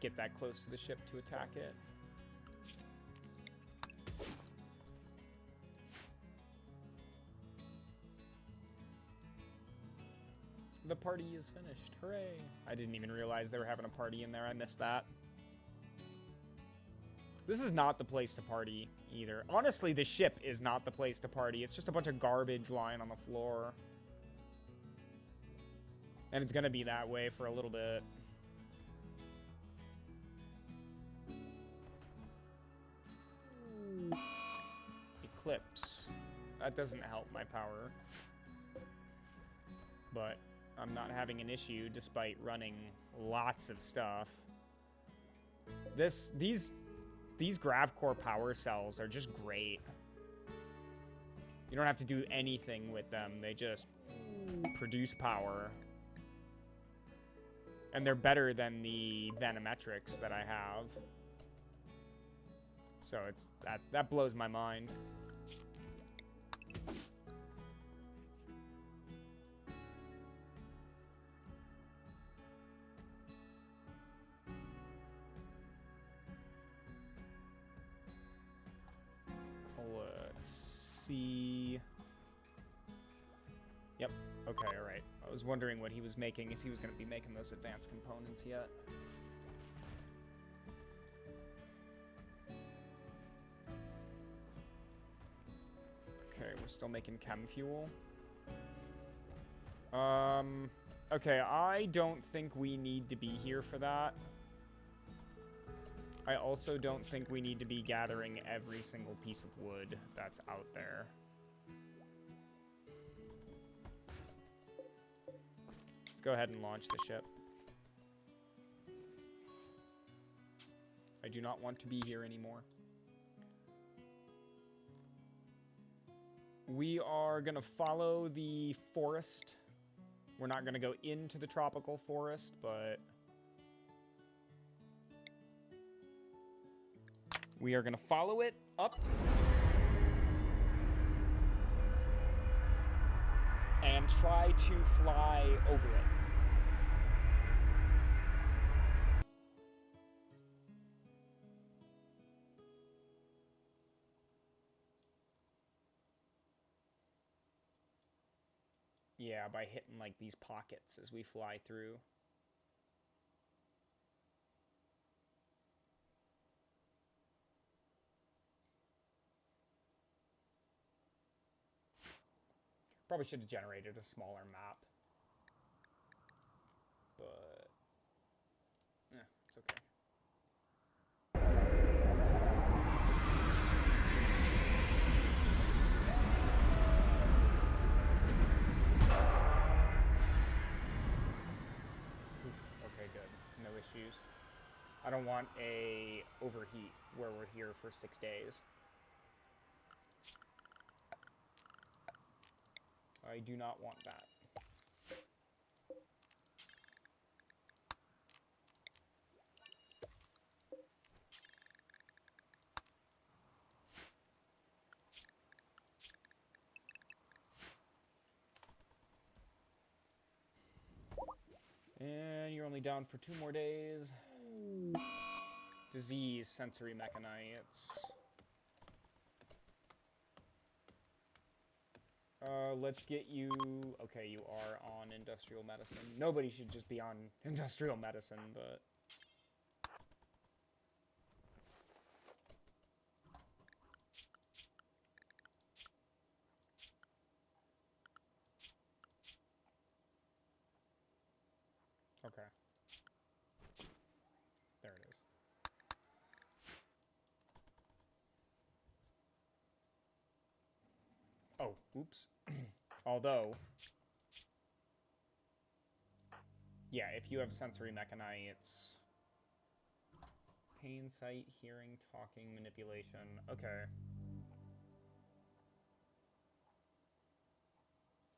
get that close to the ship to attack it. The party is finished. Hooray! I didn't even realize they were having a party in there. I missed that. This is not the place to party, either. Honestly, the ship is not the place to party. It's just a bunch of garbage lying on the floor. And it's gonna be that way for a little bit. Eclipse. That doesn't help my power. But I'm not having an issue despite running lots of stuff. These GravCore power cells are just great. You don't have to do anything with them. They just produce power. And they're better than the Venometrics that I have. So it's that blows my mind. Let's see. Yep. Okay, all right. I was wondering what he was making, if he was going to be making those advanced components yet. Okay, we're still making chem fuel. Okay, I don't think we need to be here for that. I also don't think we need to be gathering every single piece of wood that's out there. Let's go ahead and launch the ship. I do not want to be here anymore. We are going to follow the forest. We're not going to go into the tropical forest, but... we are going to follow it up. And try to fly over it. Yeah, by hitting, like, these pockets as we fly through. Probably should have generated a smaller map. But... yeah, it's okay. Okay, good. No issues. I don't want a overheat where we're here for 6 days. I do not want that. And you're only down for 2 more days. Disease, sensory mechanites. Let's get you... okay, you are on industrial medicine. Nobody should just be on industrial medicine, but... okay. There it is. Oh, oops. Although... yeah, if you have sensory mechanites... pain, sight, hearing, talking, manipulation. Okay.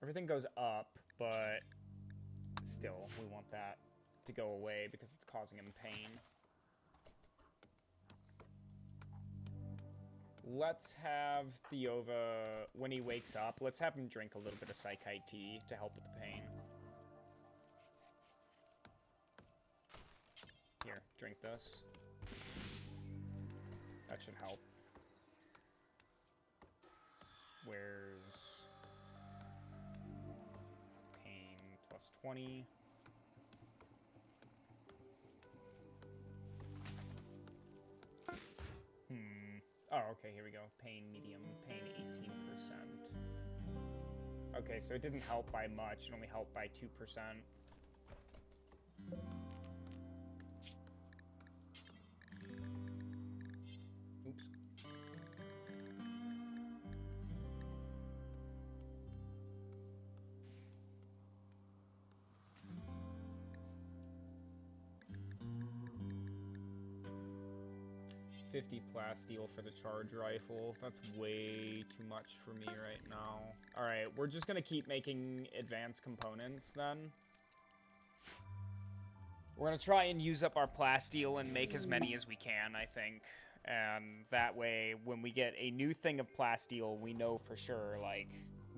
Everything goes up, but... still, we want that to go away because it's causing him pain. Let's have Theova, when he wakes up, let's have him drink a little bit of Psychite tea to help with the pain. Here, drink this. That should help. Where's... pain plus 20. Oh, okay, here we go. Pain medium, pain 18%. Okay, so it didn't help by much. It only helped by 2%. Oops. 50 plasteel for the charge rifle. That's way too much for me right now. Alright, we're just gonna keep making advanced components then. We're gonna try and use up our plasteel and make as many as we can, I think. And that way, when we get a new thing of plasteel, we know for sure, like,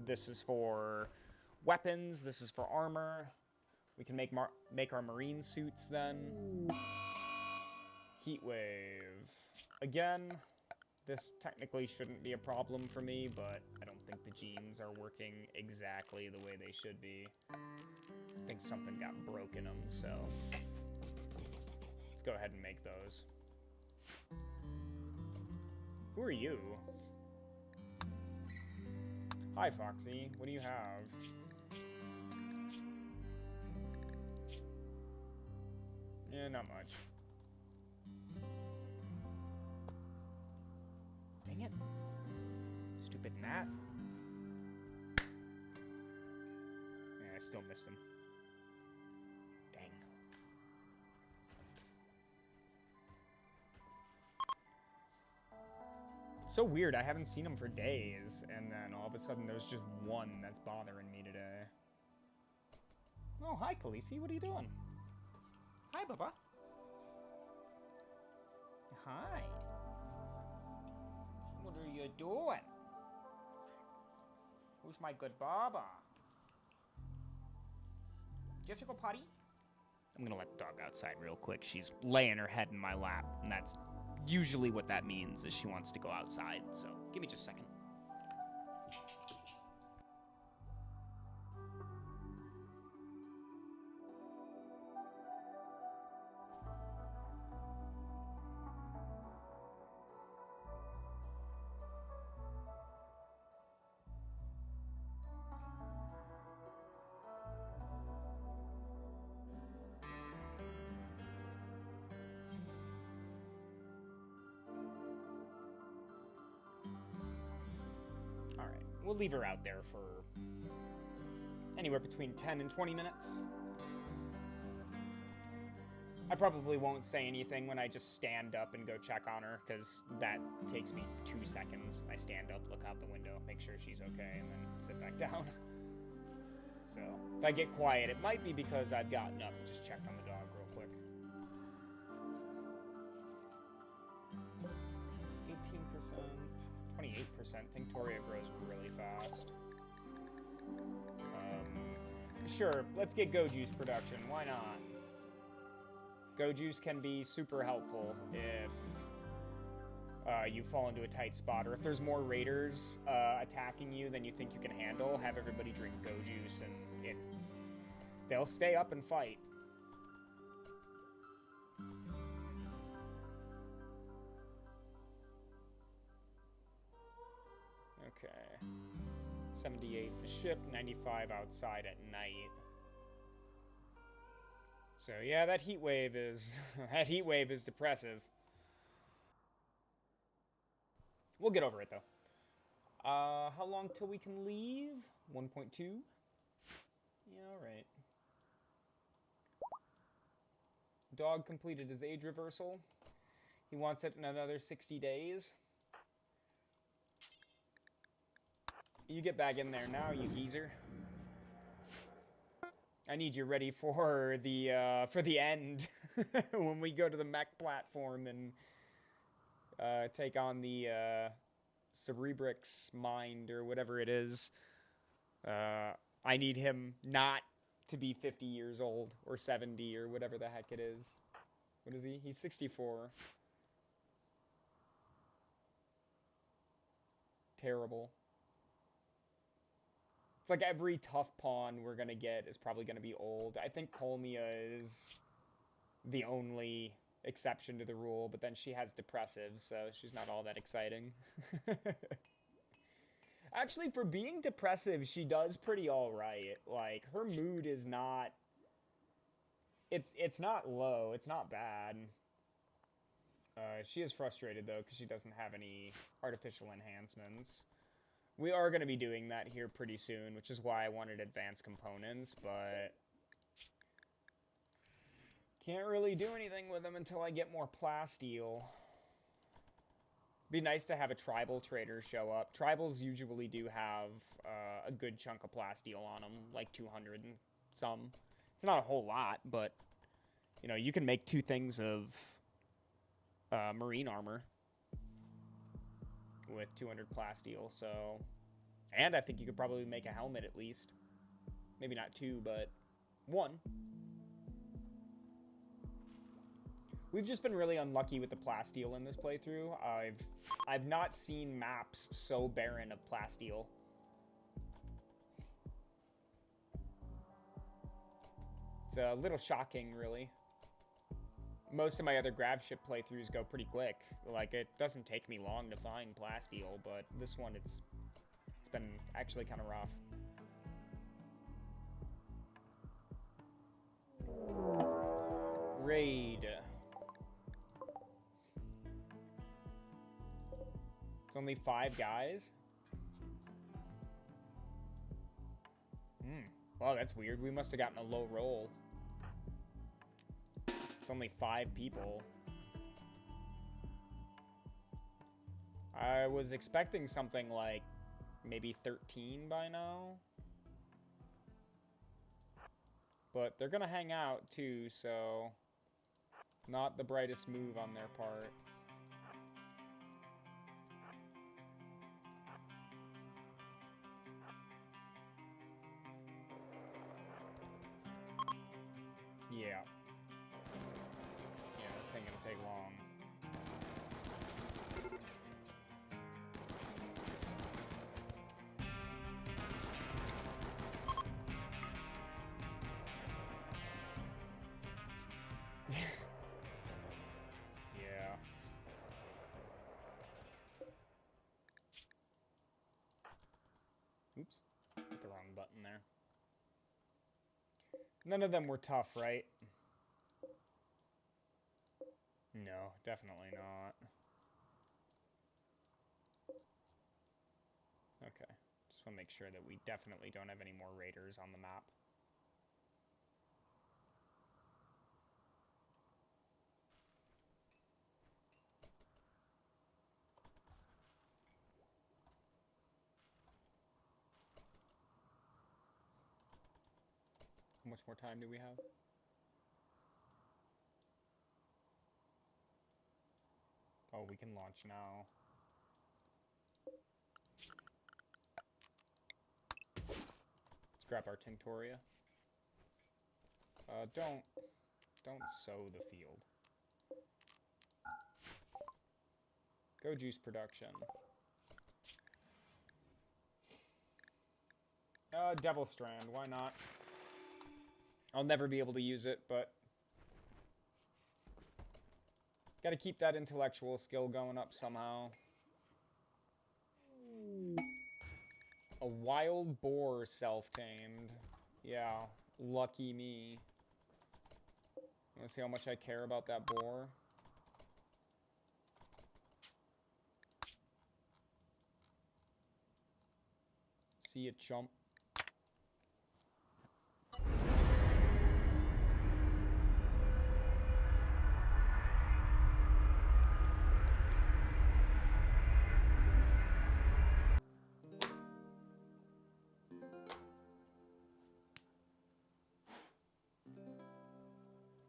this is for weapons, this is for armor. We can make our marine suits then. Heatwave. Again, this technically shouldn't be a problem for me, but I don't think the genes are working exactly the way they should be. I think something got broke in them, so let's go ahead and make those. Who are you? Hi, Foxy. What do you have? Yeah, not much. Dang it. Stupid gnat. Yeah, I still missed him. Dang. So weird, I haven't seen him for days, and then all of a sudden there's just one that's bothering me today. Oh, hi, Khaleesi. What are you doing? Hi, Bubba. Hi. What are you doing? Who's my good Baba? Do you have to go potty? I'm gonna let the dog outside real quick. She's laying her head in my lap, and that's usually what that means, is she wants to go outside. So, give me just a second. We'll leave her out there for anywhere between 10 and 20 minutes. I probably won't say anything when I just stand up and go check on her, because that takes me 2 seconds. I stand up, look out the window, make sure she's okay, and then sit back down. So, if I get quiet, it might be because I've gotten up and just checked on the dog real quick. 18%, 28%. Tinctoria grows really fast. Sure, let's get Go Juice production. Why not? Go Juice can be super helpful if you fall into a tight spot, or if there's more raiders attacking you than you think you can handle. Have everybody drink Go Juice, and they'll stay up and fight. Okay. 78 in the ship, 95 outside at night. So yeah, that heat wave is depressive. We'll get over it though. How long till we can leave? 1.2. Yeah, all right. Dog completed his age reversal. He wants it in another 60 days. You get back in there now, you geezer. I need you ready for the end when we go to the mech platform and take on the Cerebrix mind or whatever it is. I need him not to be 50 years old or 70 or whatever the heck it is. What is he? He's 64. Terrible. It's like every tough pawn we're going to get is probably going to be old. I think Colmia is the only exception to the rule, but then she has depressive, so she's not all that exciting. Actually, for being depressive, she does pretty alright. Like, her mood is not... It's not low. It's not bad. She is frustrated, though, because she doesn't have any artificial enhancements. We are going to be doing that here pretty soon, which is why I wanted advanced components, but... Can't really do anything with them until I get more plasteel. Be nice to have a tribal trader show up. Tribals usually do have a good chunk of plasteel on them, like 200 and some. It's not a whole lot, but, you know, you can make 2 things of marine armor with 200 plasteel, so... And I think you could probably make a helmet at least. Maybe not 2, but 1. We've just been really unlucky with the plasteel in this playthrough. I've not seen maps so barren of plasteel. It's a little shocking, really. Most of my other Gravship playthroughs go pretty quick. Like, it doesn't take me long to find plasteel, but this one, it's been actually kind of rough. Raid. It's only 5 guys? Well, that's weird. We must have gotten a low roll. It's only 5 people. I was expecting something like maybe 13 by now. But they're gonna hang out too, so not the brightest move on their part. Yeah. Yeah, this ain't gonna take long. Yeah. Oops. Hit the wrong button there. None of them were tough, right? No, definitely not. Okay. Just want to make sure that we definitely don't have any more raiders on the map. How much more time do we have? Oh, we can launch now. Let's grab our Tinctoria. Don't sow the field. Go juice production. Devil Strand, why not? I'll never be able to use it, but gotta keep that intellectual skill going up somehow. A wild boar self-tamed. Yeah, lucky me. Wanna see how much I care about that boar? See ya, chump.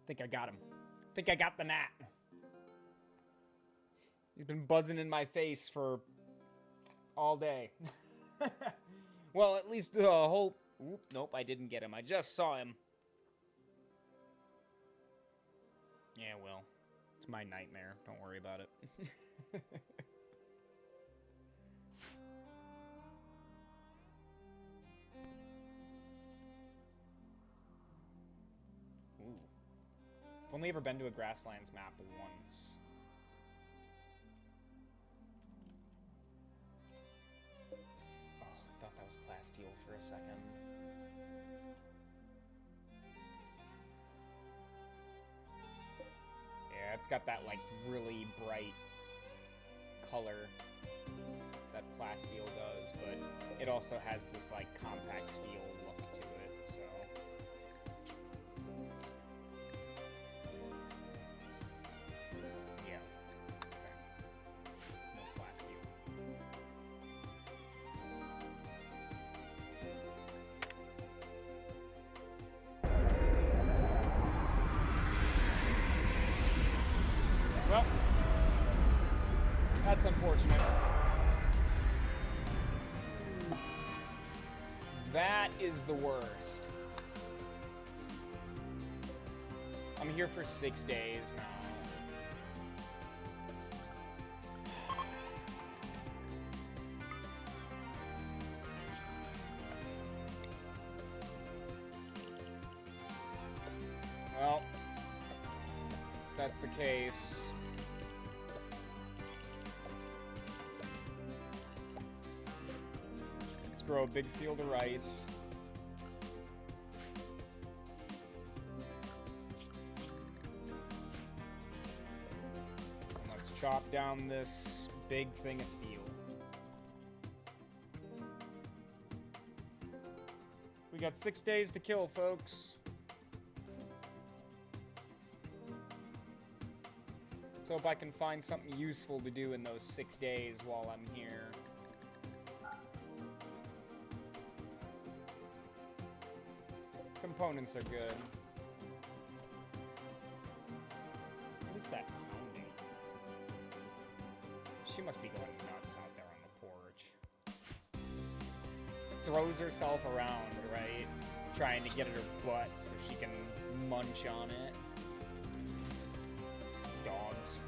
Think I got him. Think I got the gnat. He's been buzzing in my face for all day. Well, at least the whole... Oop, nope, I didn't get him. I just saw him. Yeah, well, it's my nightmare. Don't worry about it. Ooh. I've only ever been to a Grasslands map once. Oh, I thought that was plasteel for a second. Yeah, it's got that, like, really bright color that plasteel does, but it also has this, like, compact steel look to it, so... Yeah. No plasteel. Well, that's unfortunate. That is the worst. I'm here for 6 days now. Well, if that's the case. Let's grow a big field of rice. And let's chop down this big thing of steel. We got 6 days to kill, folks. Let's hope I can find something useful to do in those 6 days while I'm here. Components are good. What is that pounding? She must be going nuts out there on the porch. Throws herself around, right? Trying to get at her butt so she can munch on it. Dogs.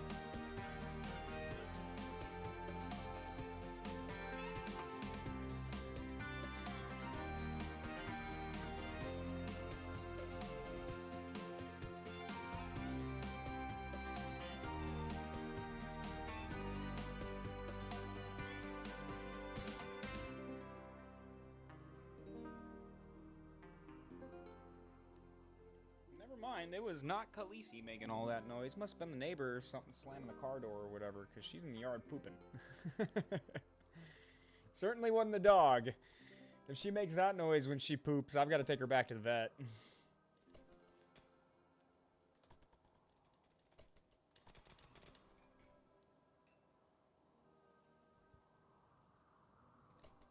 Never mind, it was not Khaleesi making all that noise. Must have been the neighbor or something slamming the car door or whatever, because she's in the yard pooping. Certainly wasn't the dog. If she makes that noise when she poops, I've got to take her back to the vet.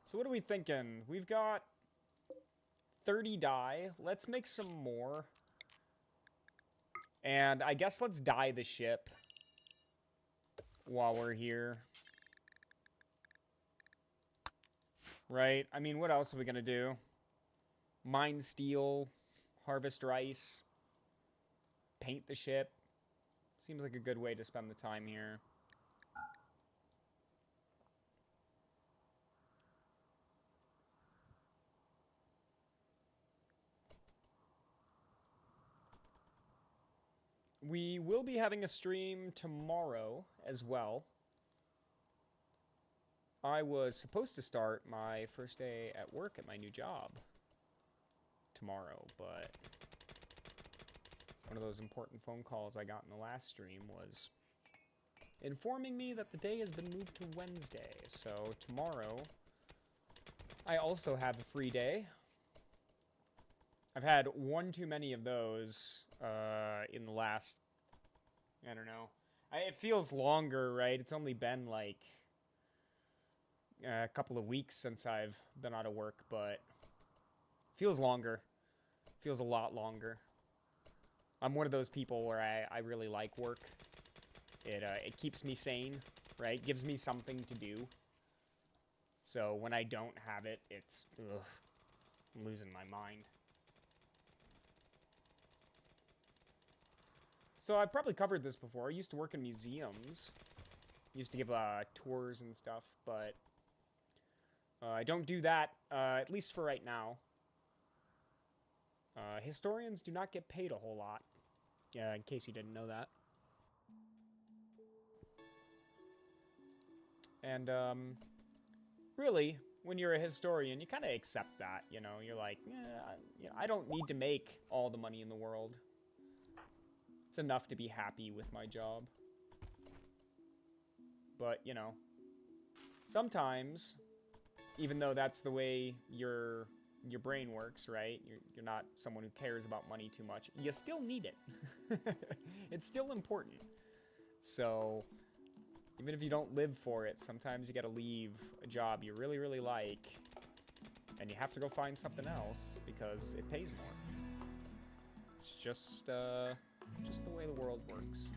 So what are we thinking? We've got 30 dye. Let's make some more. And I guess let's dye the ship while we're here. Right? I mean, what else are we going to do? Mine steel, harvest rice, paint the ship. Seems like a good way to spend the time here. We will be having a stream tomorrow as well. I was supposed to start my first day at work at my new job tomorrow, but one of those important phone calls I got in the last stream was informing me that the day has been moved to Wednesday. So tomorrow, I also have a free day. I've had one too many of those in the last, I don't know. It feels longer, right? It's only been like a couple of weeks since I've been out of work, but feels longer. Feels a lot longer. I'm one of those people where I really like work. It keeps me sane, right? Gives me something to do. So when I don't have it, it's, ugh, I'm losing my mind. So I've probably covered this before. I used to work in museums. Used to give tours and stuff, but I don't do that, at least for right now. Historians do not get paid a whole lot, in case you didn't know that. And, really, when you're a historian, you kind of accept that, you know? You're like, I don't need to make all the money in the world. It's enough to be happy with my job. But, you know, sometimes, even though that's the way your brain works, right? You're not someone who cares about money too much. You still need it. It's still important. So, even if you don't live for it, sometimes you gotta leave a job you really, really like, and you have to go find something else because it pays more. It's just the way the world works.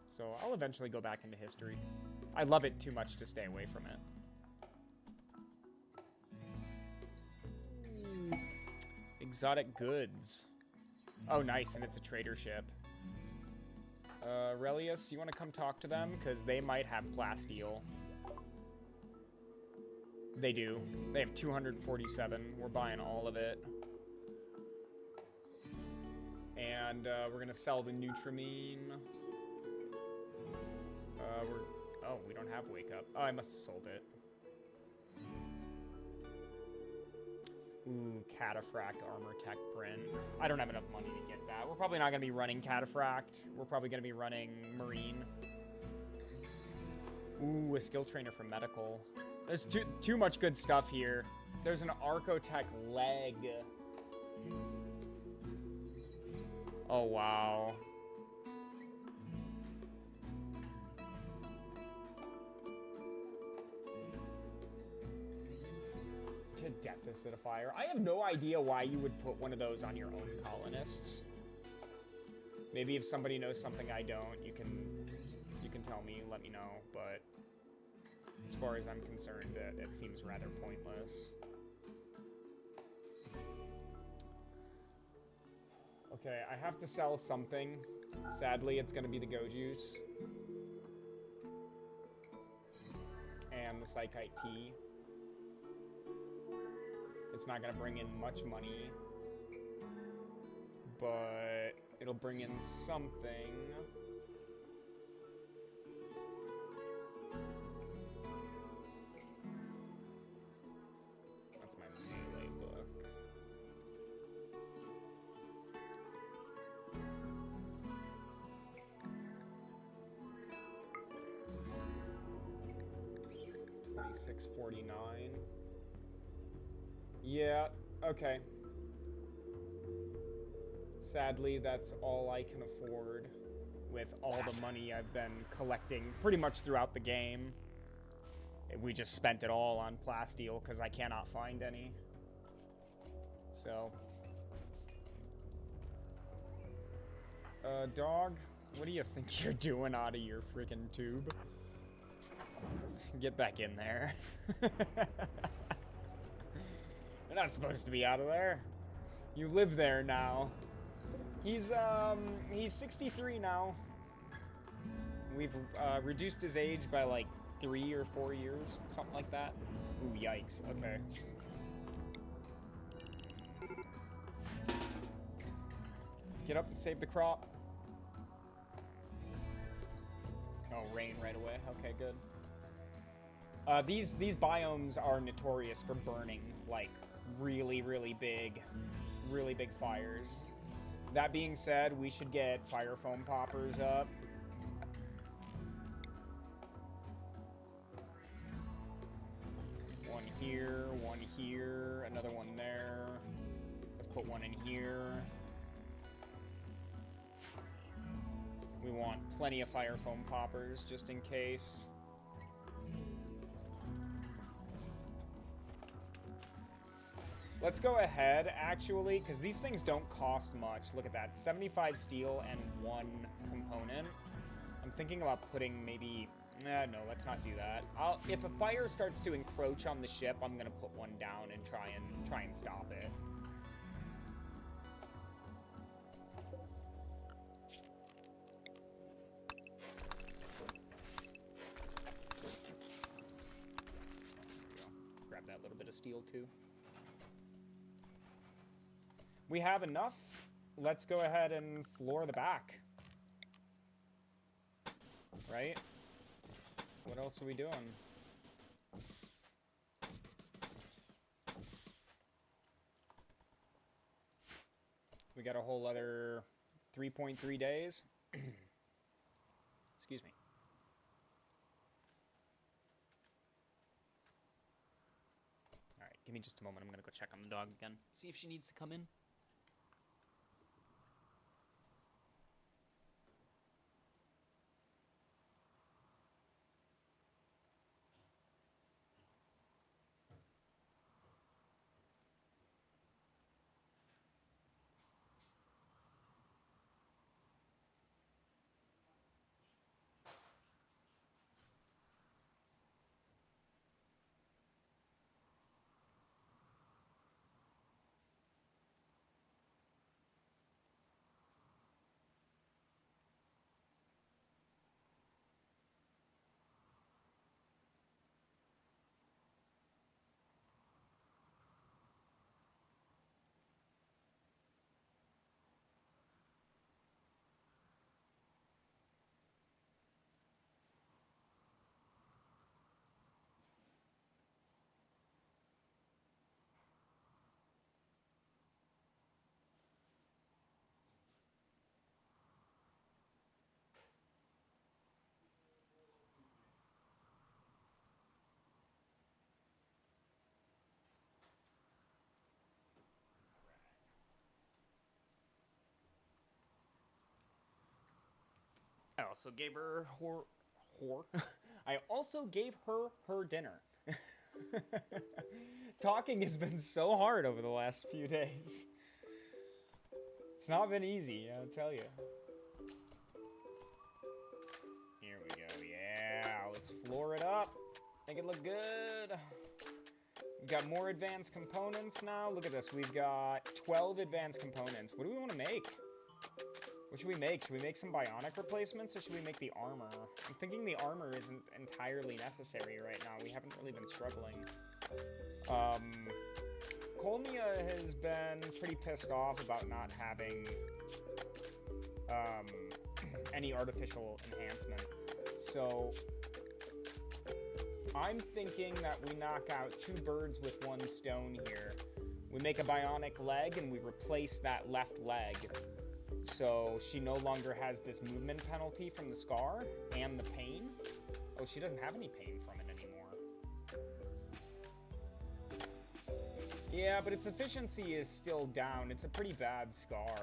So I'll eventually go back into history. I love it too much to stay away from it. Exotic goods. Oh, nice, and it's a trader ship. Relius, you want to come talk to them? Because they might have plasteel. They do. They have 247. We're buying all of it. And we're going to sell the Nutramine. Oh, we don't have Wake Up. Oh, I must have sold it. Ooh, Cataphract Armor Tech Print. I don't have enough money to get that. We're probably not going to be running Cataphract. We're probably going to be running Marine. Ooh, a skill trainer for medical. There's too much good stuff here. There's an Archotech leg. Oh, wow. Death acidifier. I have no idea why you would put one of those on your own colonists. Maybe if somebody knows something I don't, you can tell me, let me know, but as far as I'm concerned, it seems rather pointless. Okay, I have to sell something. Sadly, it's going to be the Go Juice. And the Psychite Tea. It's not going to bring in much money, but it'll bring in something. That's my melee book. 2649. Yeah, okay. Sadly, that's all I can afford with all the money I've been collecting pretty much throughout the game. We just spent it all on plasteel because I cannot find any. So. Dog, what do you think you're doing out of your freaking tube? Get back in there. You're not supposed to be out of there. You live there now. He's 63 now. We've reduced his age by like 3 or 4 years, something like that. Ooh, yikes. Okay. Get up and save the crop. Oh, rain right away. Okay, good. These biomes are notorious for burning, like, really big fires. That being said, we should get fire foam poppers up. One here, another one there. Let's put one in here. We want plenty of fire foam poppers, just in case. Let's go ahead, actually, because these things don't cost much. Look at that, 75 steel and 1 component. I'm thinking about putting maybe... no, let's not do that. If a fire starts to encroach on the ship, I'm gonna put one down and try and stop it. Grab that little bit of steel too. We have enough. Let's go ahead and floor the back. Right? What else are we doing? We got a whole other 3.3 days. Excuse me. All right, give me just a moment. I'm gonna go check on the dog again. See if she needs to come in. I also gave her I also gave her dinner. Talking has been so hard over the last few days. It's not been easy, I'll tell you. Here we go, yeah. Let's floor it up. Make it look good. We've got more advanced components now. Look at this. We've got 12 advanced components. What do we want to make? What should we make? Should we make some bionic replacements, or should we make the armor? I'm thinking the armor isn't entirely necessary right now. We haven't really been struggling. Colmia has been pretty pissed off about not having any artificial enhancement. So I'm thinking that we knock out 2 birds with 1 stone here. We make a bionic leg and we replace that left leg. So she no longer has this movement penalty from the scar and the pain. Oh, she doesn't have any pain from it anymore. Yeah, but its efficiency is still down. It's a pretty bad scar.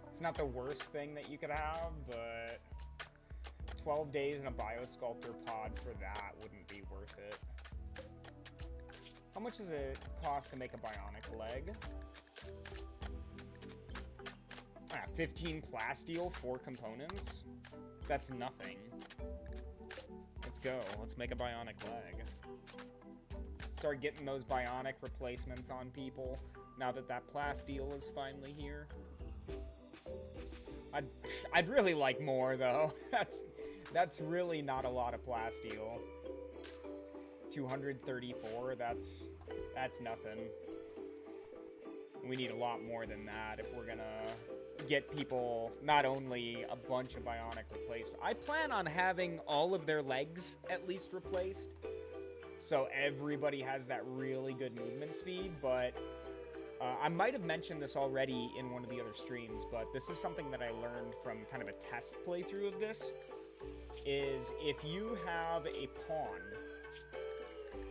It's not the worst thing that you could have, but 12 days in a Biosculptor pod for that wouldn't be worth it. How much does it cost to make a bionic leg? 15 plasteel, 4 components? That's nothing. Let's go. Let's make a bionic leg. Start getting those bionic replacements on people now that that plasteel is finally here. I'd really like more though. That's really not a lot of plasteel. 234, that's nothing. We need a lot more than that if we're gonna get people not only a bunch of bionic replacement. I plan on having all of their legs at least replaced, so everybody has that really good movement speed, but I might have mentioned this already in one of the other streams, but this is something that I learned from kind of a test playthrough of this, is if you have a pawn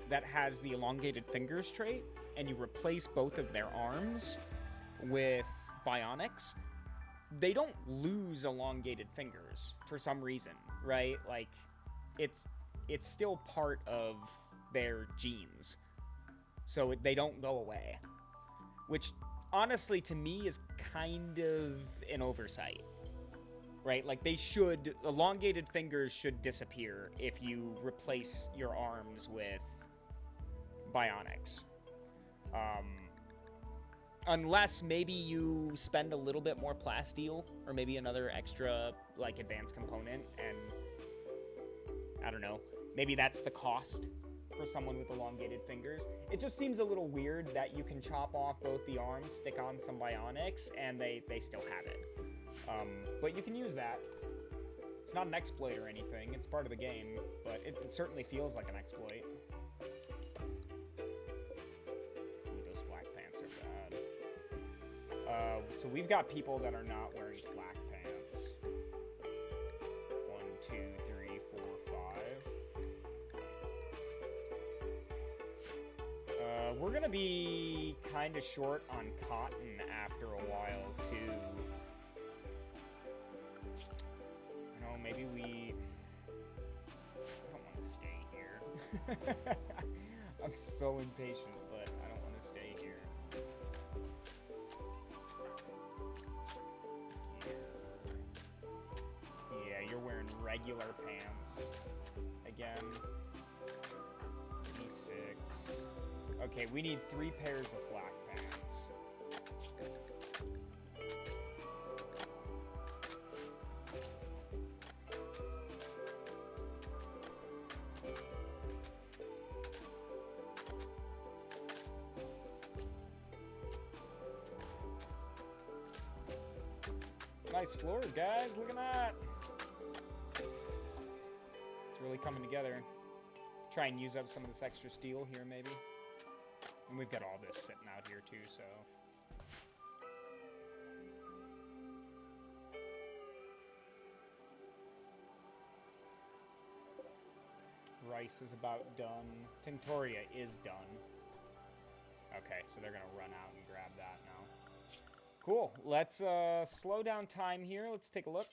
that has the elongated fingers trait, and you replace both of their arms with bionics, they don't lose elongated fingers for some reason, right? Like, it's still part of their genes, so they don't go away. Which, honestly, to me, is kind of an oversight, right? Like, elongated fingers should disappear if you replace your arms with bionics. Unless maybe you spend a little bit more plasteel, or maybe another extra, like, advanced component, and, I don't know, maybe that's the cost for someone with elongated fingers. It just seems a little weird that you can chop off both the arms, stick on some bionics, and they still have it. But you can use that. It's not an exploit or anything, it's part of the game, but it certainly feels like an exploit. Ooh, those flak pants are bad. So we've got people that are not wearing flak pants. 1, 2, 3, 4, 5. We're gonna be kind of short on cotton after a while, too. You know, maybe we... I don't want to stay here. I'm so impatient, but I don't want to stay here. Yeah, you're wearing regular pants. Again. E6. Okay, we need 3 pairs of flak pants. Nice floors, guys. Look at that. It's really coming together. Try and use up some of this extra steel here, maybe. And we've got all this sitting out here, too, so... Rice is about done. Tinctoria is done. Okay, so they're gonna run out and grab that now. Cool. Let's slow down time here. Let's take a look.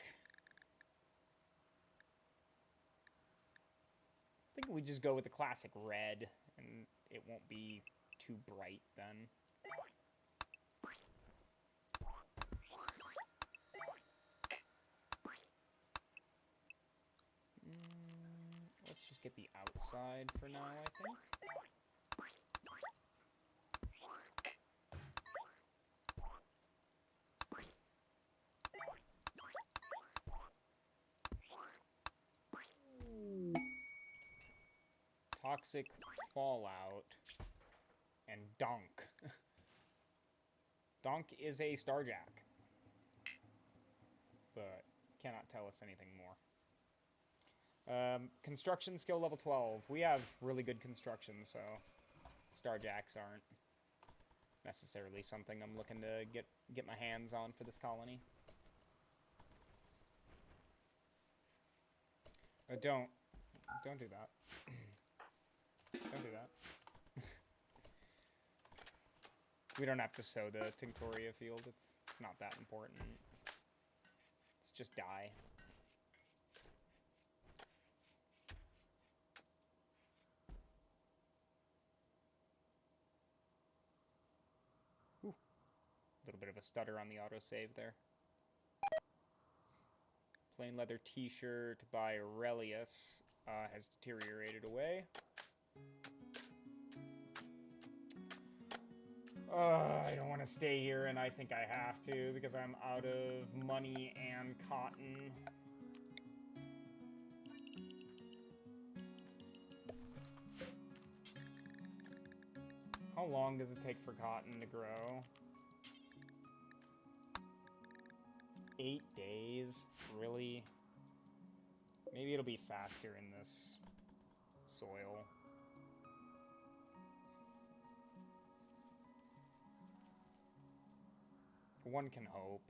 I think we just go with the classic red, and it won't be too bright then. Let's just get the outside for now, I think. Toxic Fallout and Donk. Donk is a Starjack, but cannot tell us anything more. Construction skill level 12. We have really good construction, so Starjacks aren't necessarily something I'm looking to get my hands on for this colony. Don't do that. Don't do that. We don't have to sow the Tinctoria field. It's not that important. It's just dye. Ooh. A little bit of a stutter on the autosave there. Plain leather t-shirt by Aurelius has deteriorated away. I don't want to stay here, and I think I have to because I'm out of money and cotton. How long does it take for cotton to grow? 8 days? Really? Maybe it'll be faster in this soil. One can hope.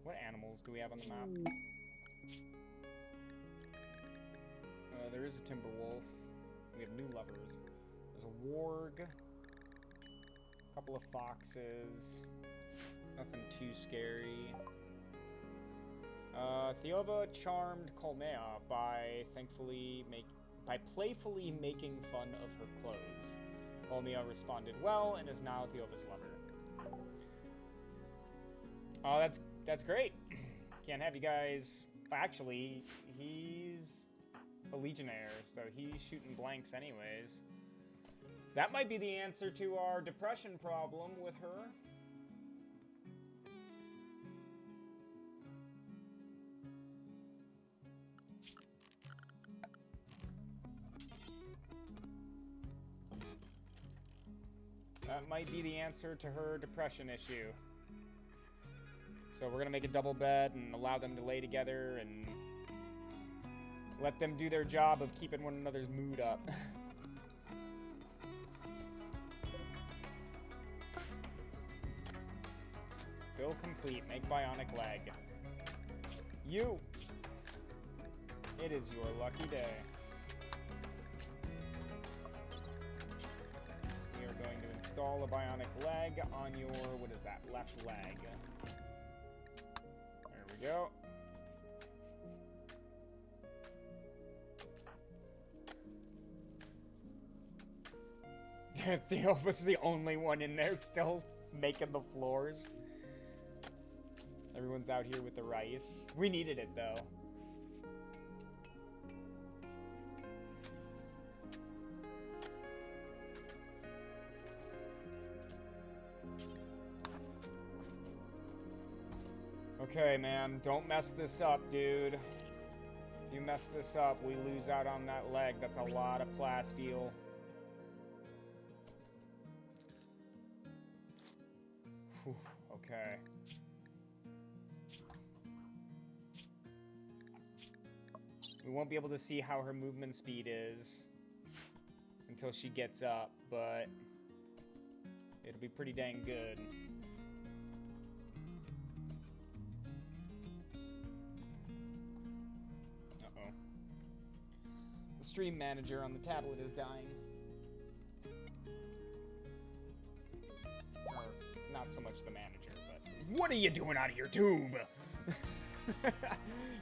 What animals do we have on the map? There is a timber wolf. We have new lovers. There's a warg. A couple of foxes. Nothing too scary. Theova charmed Colmea by playfully making fun of her clothes. Colmea responded well and is now Theova's lover. Oh, that's great. Can't have you guys. Actually, he's a legionnaire, so he's shooting blanks anyways. That might be the answer to our depression problem with her. That might be the answer to her depression issue. So we're gonna make a double bed and allow them to lay together and let them do their job of keeping one another's mood up. Build complete. Make bionic leg. You! It is your lucky day. We are going to install a bionic leg on your, what is that, left leg. There we go. Theo was the only one in there still making the floors. Everyone's out here with the rice. We needed it, though. Okay, man. Don't mess this up, dude. If you mess this up, we lose out on that leg. That's a lot of plasteel. Whew, okay. We won't be able to see how her movement speed is until she gets up, but it'll be pretty dang good. Uh-oh. The stream manager on the tablet is dying. Or, not so much the manager, but... What are you doing out of your tube?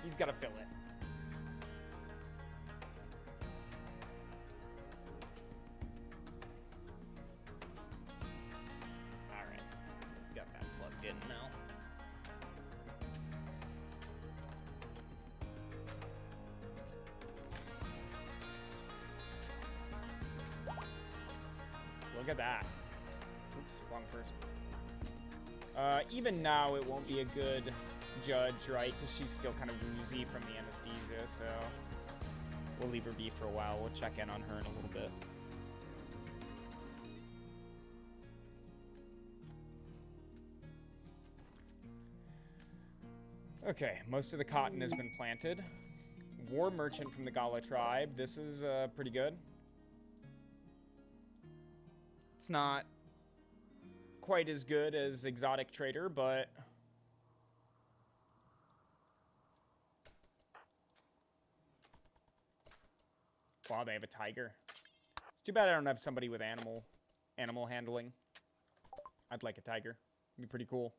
He's gotta fill it. Look at that. Oops, wrong person. Even now, it won't be a good judge, right? Because she's still kind of woozy from the anesthesia, so we'll leave her be for a while. We'll check in on her in a little bit. Okay, most of the cotton has been planted. War merchant from the Gala tribe. This is pretty good. It's not quite as good as exotic trader, but Wow, they have a tiger. It's too bad I don't have somebody with animal handling. I'd like a tiger. It'd be pretty cool.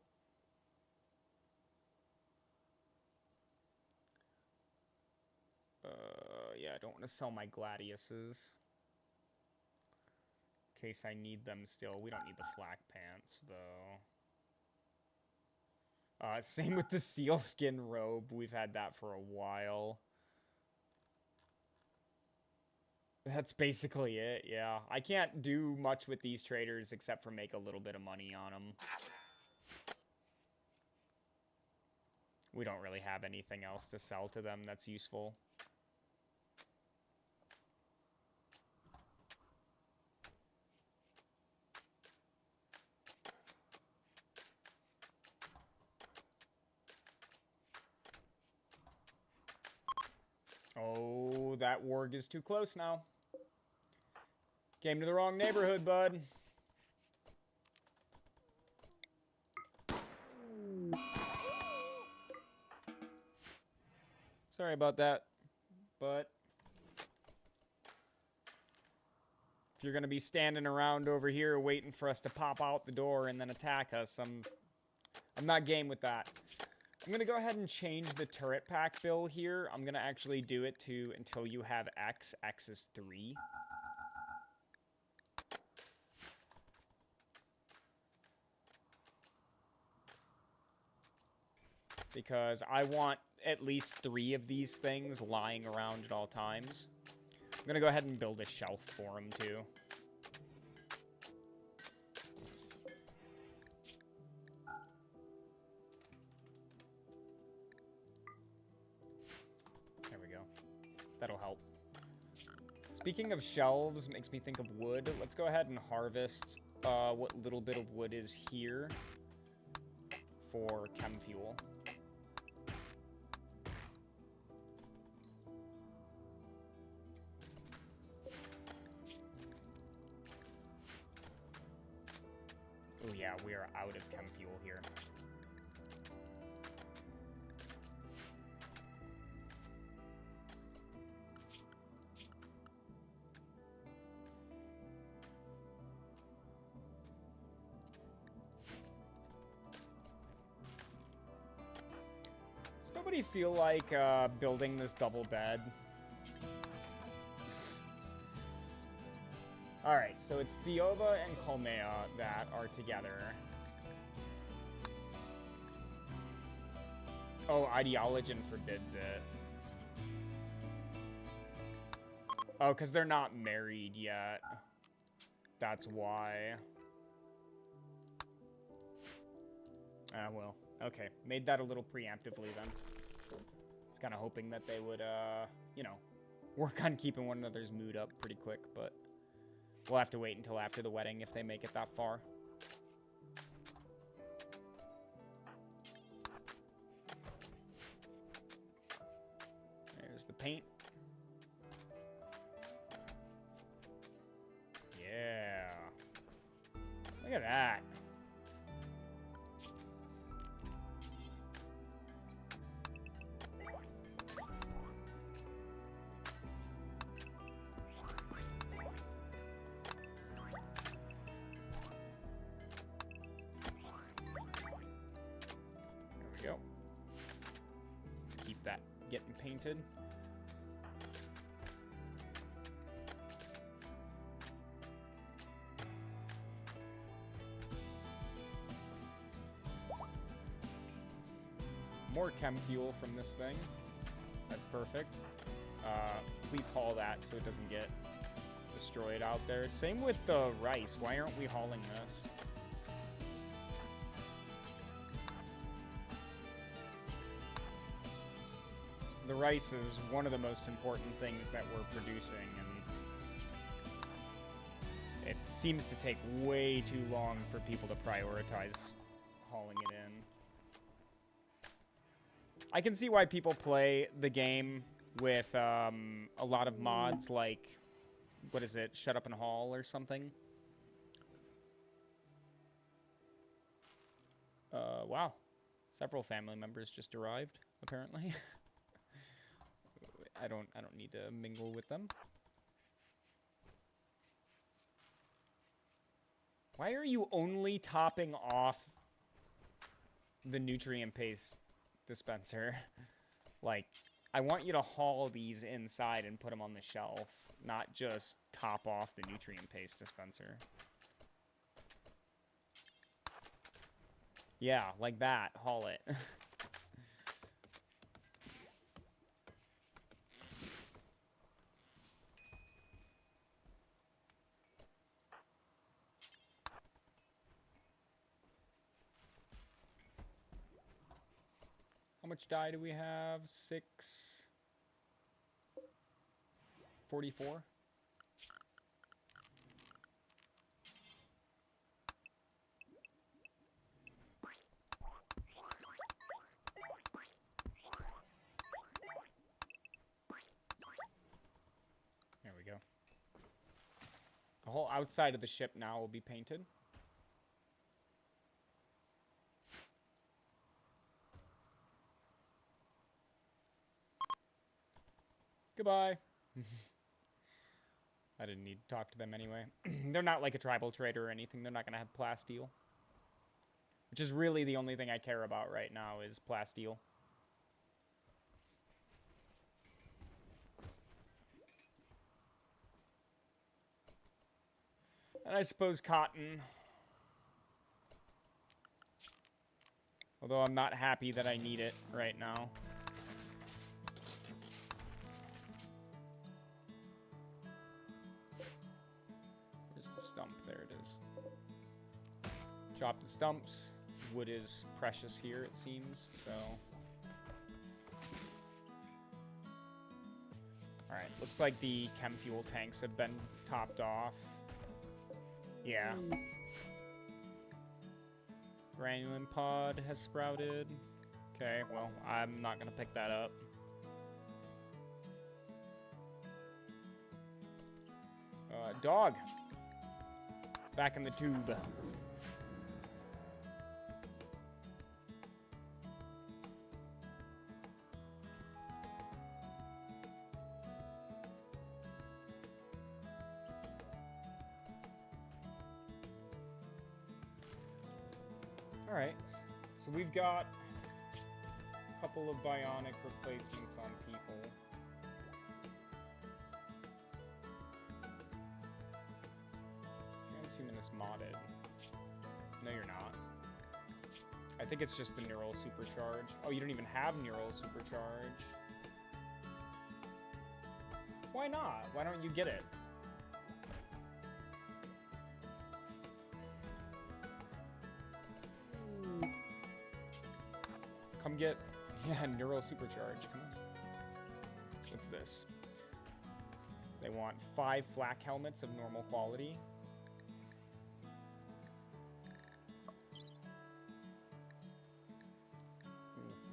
Yeah, I don't want to sell my gladiuses. In case I need them still. We don't need the flak pants, though. Same with the sealskin robe. We've had that for a while. That's basically it, yeah. I can't do much with these traders except for make a little bit of money on them. We don't really have anything else to sell to them that's useful. Oh, that warg is too close now. Came to the wrong neighborhood, bud. Sorry about that, but if you're gonna be standing around over here waiting for us to pop out the door and then attack us, I'm not game with that. I'm gonna go ahead and change the turret pack bill here. I'm gonna actually do it to until you have X. X is 3. Because I want at least 3 of these things lying around at all times. I'm gonna go ahead and build a shelf for them too. There we go. That'll help. Speaking of shelves, makes me think of wood. Let's go ahead and harvest what little bit of wood is here for chem fuel. Oh yeah, we are out of chem fuel here. Does nobody feel like building this double bed? Alright, so it's Theova and Colmea that are together. Oh, Ideologian forbids it. Oh, because they're not married yet. That's why. Well, okay. Made that a little preemptively then. I was kind of hoping that they would, you know, work on keeping one another's mood up pretty quick, but we'll have to wait until after the wedding if they make it that far. There's the paint. Yeah. Look at that. Go. Let's keep that getting painted. More chem fuel from this thing. That's perfect. Please haul that so it doesn't get destroyed out there. Same with the rice. Why aren't we hauling this? The rice is one of the most important things that we're producing, and it seems to take way too long for people to prioritize hauling it in. I can see why people play the game with a lot of mods like, what is it, Shut Up and Haul or something. Wow. Several family members just arrived, apparently. I don't need to mingle with them. Why are you only topping off the nutrient paste dispenser? Like, I want you to haul these inside and put them on the shelf, not just top off the nutrient paste dispenser. Yeah, like that. Haul it. How much dye do we have? 644. There we go. The whole outside of the ship now will be painted. Goodbye. I didn't need to talk to them anyway. They're not like a tribal trader or anything. They're not going to have plasteel. Which is really the only thing I care about right now is plasteel. And I suppose cotton. Although I'm not happy that I need it right now. Where's the stump? There it is. Chop the stumps. Wood is precious here, it seems, so... Alright, looks like the chem fuel tanks have been topped off. Yeah. Granulin pod has sprouted. Okay, well, I'm not gonna pick that up. Dog! Back in the tube. Alright, so we've got a couple of bionic replacements on people. I'm this modded. No, you're not. I think it's just the neural supercharge. Oh, you don't even have neural supercharge. Why not? Why don't you get it? Come get, yeah, neural supercharge. Come on. What's this? They want 5 flak helmets of normal quality.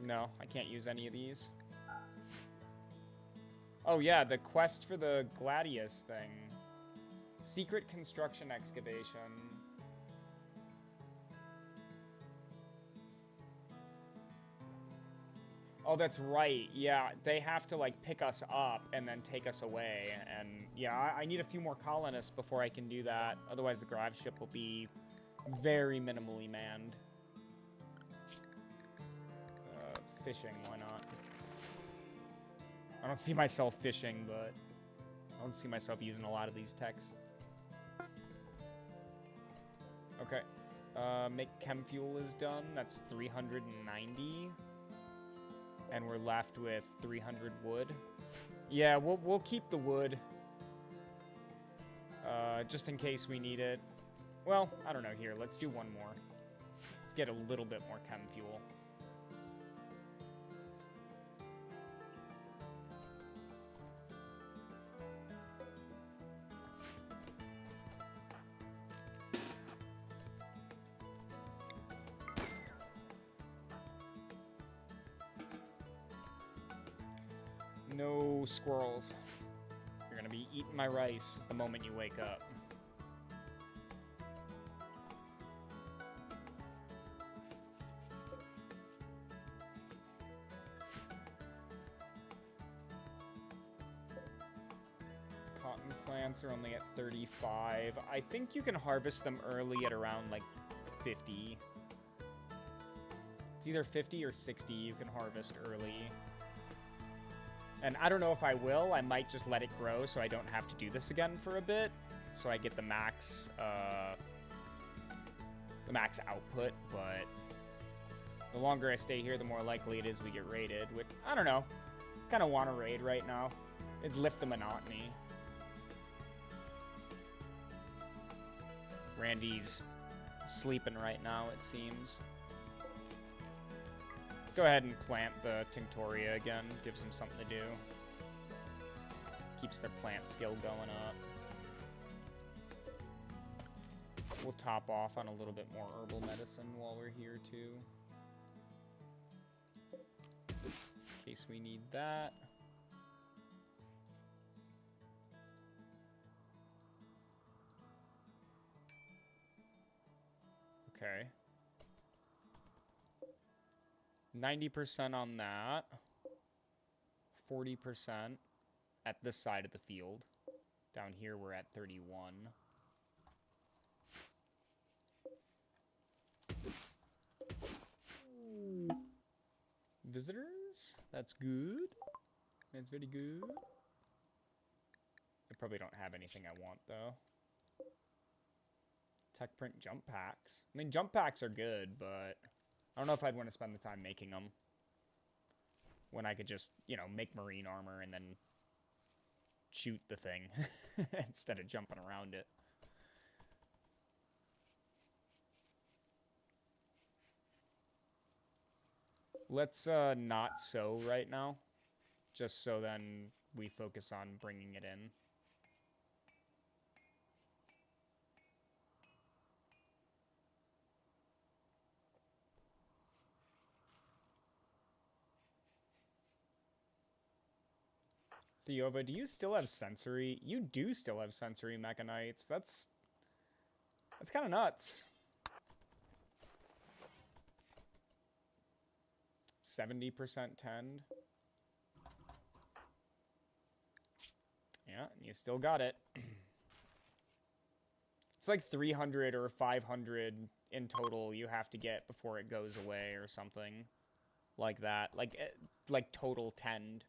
No, I can't use any of these. Oh yeah, the quest for the Gladius thing. Secret construction excavation. Oh, that's right. Yeah, they have to, like, pick us up and then take us away. And, yeah, I need a few more colonists before I can do that. Otherwise, the Gravship will be very minimally manned. Fishing, why not? I don't see myself fishing, but I don't see myself using a lot of these techs. Okay. Make chem fuel is done. That's 390. And we're left with 300 wood. Yeah, we'll keep the wood. Just in case we need it. Well, I don't know. Here, let's do one more. Let's get a little bit more chem fuel. No squirrels. You're gonna be eating my rice the moment you wake up. Cotton plant. plants are only at 35. I think you can harvest them early at around, like, 50. It's either 50 or 60 you can harvest early. And I don't know if I will. I might just let it grow so I don't have to do this again for a bit. So I get the max output, but the longer I stay here, the more likely it is we get raided, which, I don't know. Kind of want to raid right now. It'd lift the monotony. Randy's sleeping right now, it seems. Let's go ahead and plant the Tinctoria again. Gives them something to do. Keeps their plant skill going up. We'll top off on a little bit more herbal medicine while we're here, too. In case we need that. Okay. 90% on that. 40% at this side of the field. Down here we're at 31. Visitors? That's good. That's very good. I probably don't have anything I want, though. Tech print jump packs. I mean, jump packs are good, but I don't know if I'd want to spend the time making them. When I could just, you know, make marine armor and then shoot the thing instead of jumping around it. Let's not sow right now, just so then we focus on bringing it in. Theova, do you still have sensory? You do still have sensory mechanites. That's kind of nuts. 70% tend. Yeah, you still got it. It's like 300 or 500 in total you have to get before it goes away or something like that. Like total tend.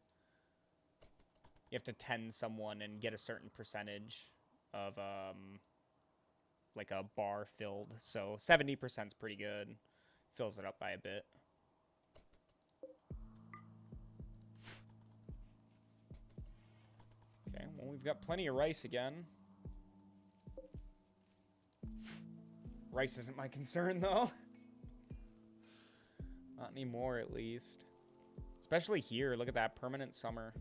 You have to tend someone and get a certain percentage of like a bar filled. So 70% is pretty good. Fills it up by a bit. Okay, well, we've got plenty of rice again. Rice isn't my concern, though. Not anymore, at least. Especially here. Look at that. Permanent summer.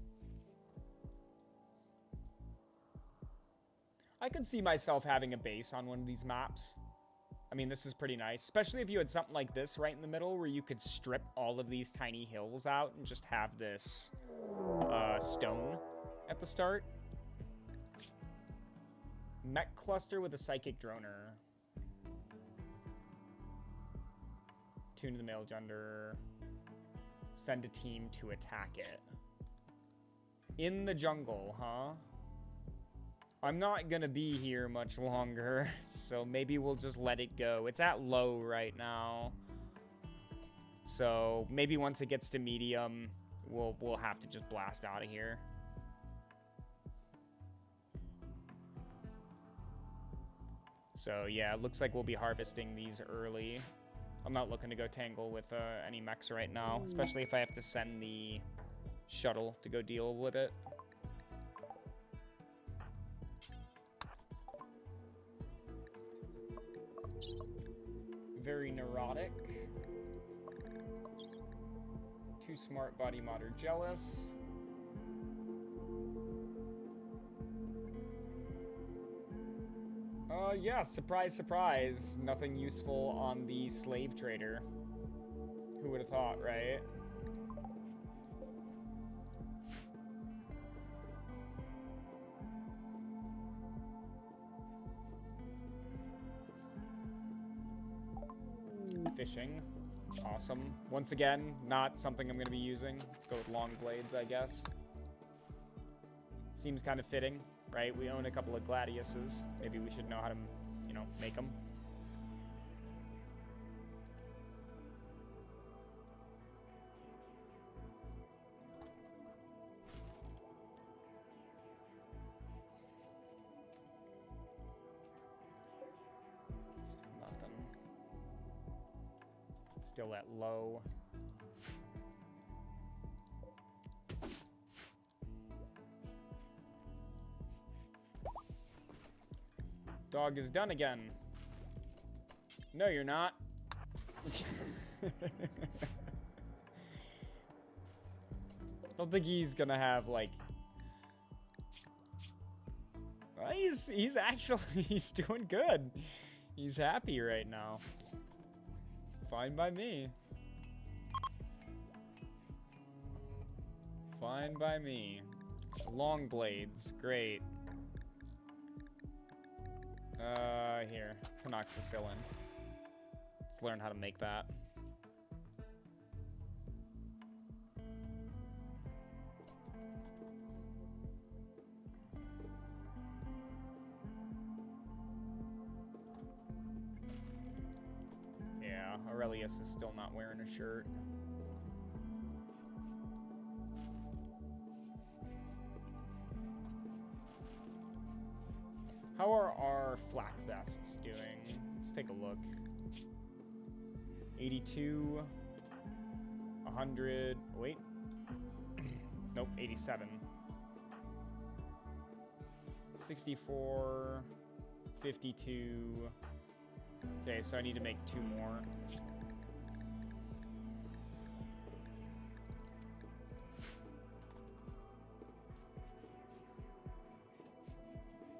I could see myself having a base on one of these maps. I mean, this is pretty nice. Especially if you had something like this right in the middle where you could strip all of these tiny hills out and just have this stone at the start. Mech cluster with a psychic droner. Tune to the male gender. Send a team to attack it. In the jungle, huh? I'm not gonna be here much longer, so maybe we'll just let it go. It's at low right now. So maybe once it gets to medium, we'll have to just blast out of here. So yeah, it looks like we'll be harvesting these early. I'm not looking to go tangle with any mechs right now, especially if I have to send the shuttle to go deal with it. Very neurotic. Too smart, body mod, or jealous. Yeah, surprise, surprise. Nothing useful on the slave trader. Who would have thought, right? Fishing. Awesome. Once again, not something I'm going to be using. Let's go with long blades, I guess. Seems kind of fitting. right? We own a couple of gladiuses. Maybe we should know how to, you know, make them. Still nothing. Still at low. Dog is done again. No, you're not. I don't think he's gonna have, like... Well, he's actually... He's doing good. He's happy right now. Fine by me. Fine by me. Long blades. Great. Here. Penoxycillin. Let's learn how to make that. Yeah, Aurelius is still not wearing a shirt. How are our flak vests doing? Let's take a look. 82, 100, wait. Nope, 87. 64, 52. Okay, so I need to make 2 more.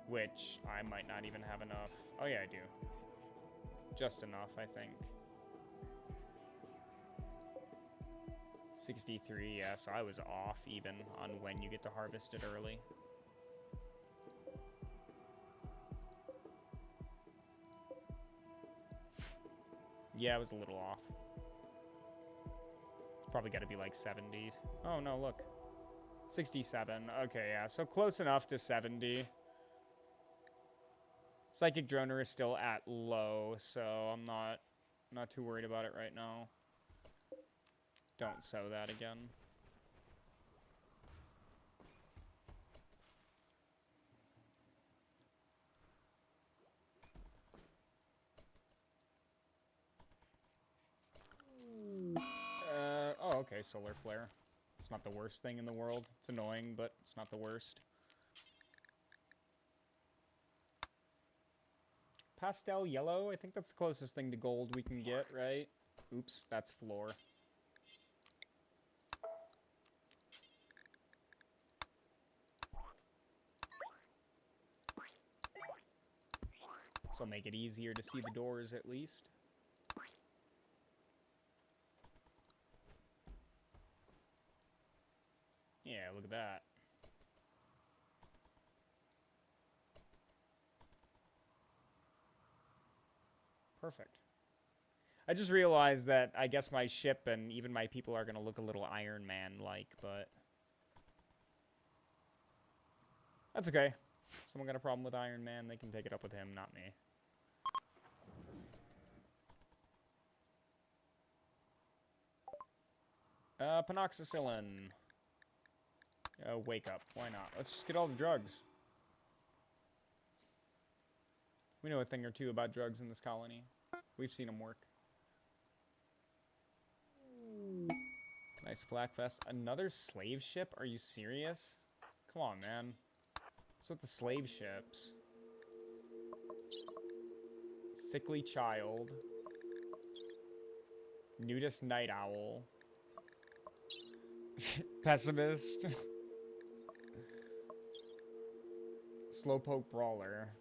Which I might not even have enough. Oh yeah, I do. Just enough, I think. 63, yeah, so I was off even on when you get to harvest it early. Yeah, I was a little off. It's probably got to be like 70. Oh no, look. 67. Okay, yeah, so close enough to 70. Psychic Droner is still at low, so I'm not too worried about it right now. Don't sow that again. Oh, okay, Solar Flare. It's not the worst thing in the world. It's annoying, but it's not the worst. Pastel yellow, I think that's the closest thing to gold we can get, right? Oops, that's floor. So make it easier to see the doors at least. Yeah, look at that. Perfect. I just realized that I guess my ship and even my people are going to look a little Iron Man-like, but... That's okay. If someone got a problem with Iron Man, they can take it up with him, not me. Penoxycillin. Wake up. Why not? Let's just get all the drugs. We know a thing or two about drugs in this colony. We've seen them work. Nice flak vest. Another slave ship? Are you serious? Come on, man. What's with the slave ships? Sickly child. Nudist night owl. Pessimist. Slowpoke brawler.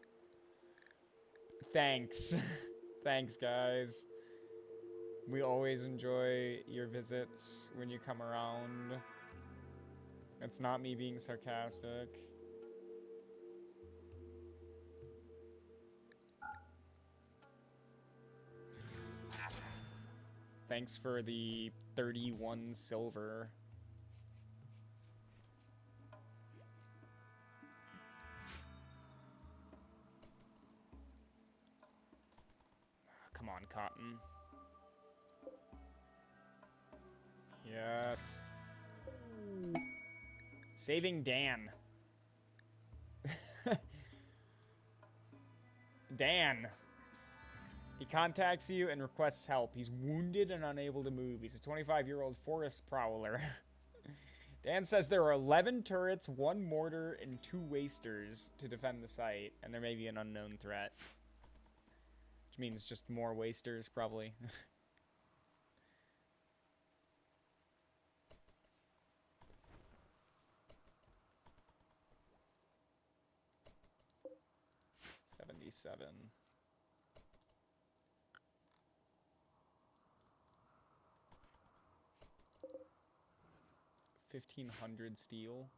Thanks. Thanks, guys. We always enjoy your visits when you come around. It's not me being sarcastic. Thanks for the 31 silver. cotton. Yes. Saving Dan. Dan. He contacts you and requests help. He's wounded and unable to move. He's a 25-year-old forest prowler. Dan says there are 11 turrets, 1 mortar, and 2 wasters to defend the site. And there may be an unknown threat. Which means just more wasters, probably. $77. 1,500 steel.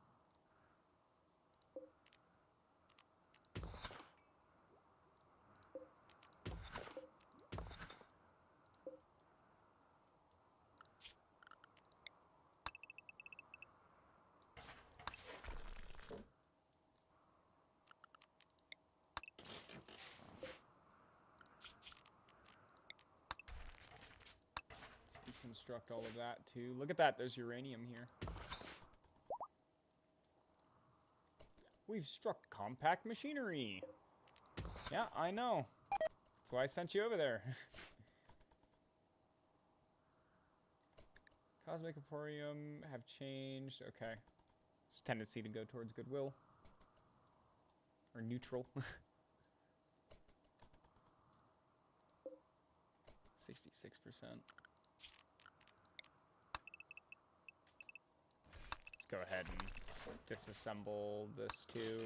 Construct all of that too. Look at that, there's uranium here. We've struck compact machinery. Yeah, I know. That's why I sent you over there. Cosmic Emporium have changed. Okay. There's tendency to go towards goodwill. Or neutral. 66%. Go ahead and disassemble this too.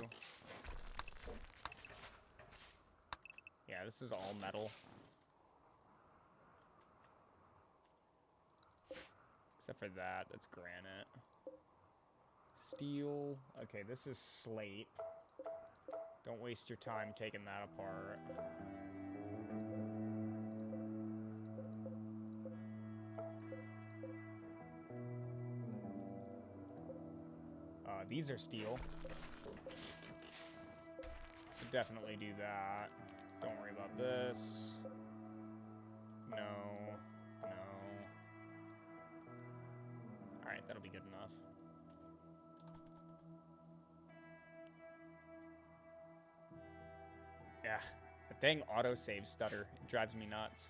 Yeah, this is all metal. Except for that, that's granite. Steel. Okay, this is slate. Don't waste your time taking that apart. These are steel. So definitely do that. Don't worry about this. No. No. Alright, that'll be good enough. Yeah. The dang autosave stutter. It drives me nuts.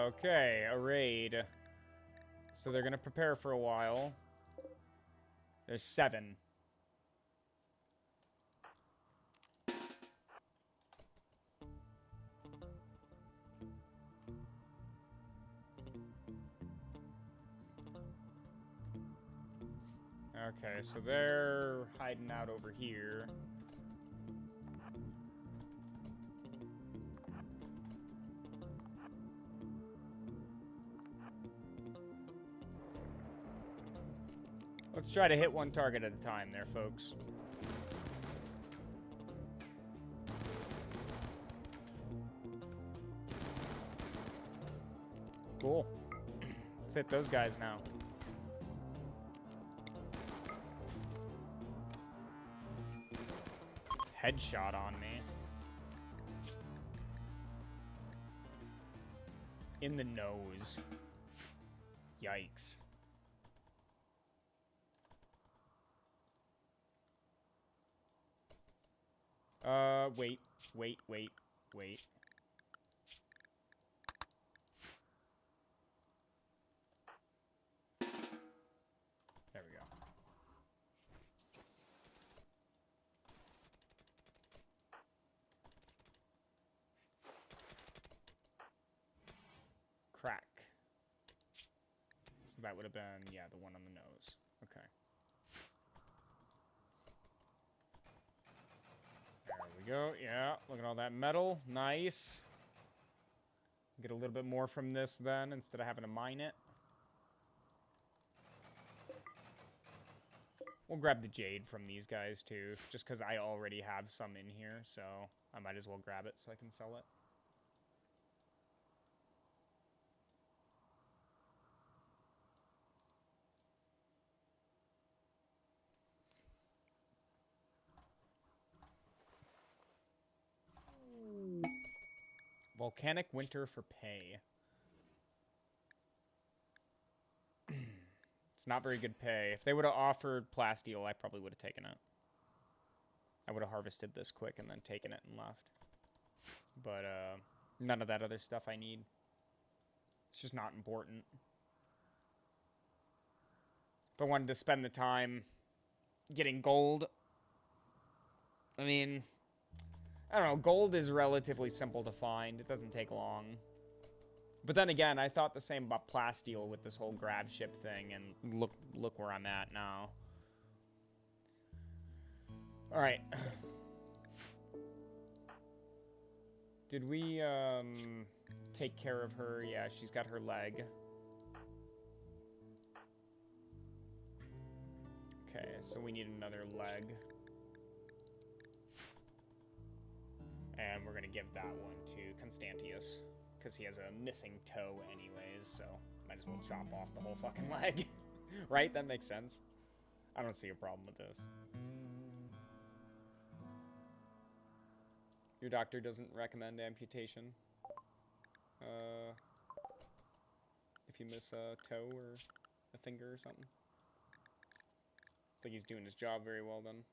Okay, a raid. So they're gonna prepare for a while. There's 7. Okay, so they're hiding out over here. Let's try to hit one target at a time there, folks. Cool. Let's hit those guys now. Headshot on me. In the nose. Yikes. Wait. There we go. Crack. So that would have been, yeah, the one on the nose. Okay. There we go. Yeah, look at all that metal. Nice. Get a little bit more from this then, instead of having to mine it. We'll grab the jade from these guys too, just because I already have some in here, so I might as well grab it so I can sell it. Volcanic winter for pay. It's not very good pay. If they would have offered plasteel, I probably would have taken it. I would have harvested this quick and then taken it and left. But none of that other stuff I need. It's just not important. If I wanted to spend the time getting gold, I mean, I don't know, gold is relatively simple to find. It doesn't take long. But then again, I thought the same about plasteel with this whole Gravship thing, and look where I'm at now. Alright. Did we take care of her? Yeah, she's got her leg. Okay, so we need another leg. And we're going to give that one to Constantius, because he has a missing toe anyways, so might as well chop off the whole fucking leg. Right? That makes sense. I don't see a problem with this. Your doctor doesn't recommend amputation. If you miss a toe or a finger or something. I think he's doing his job very well then.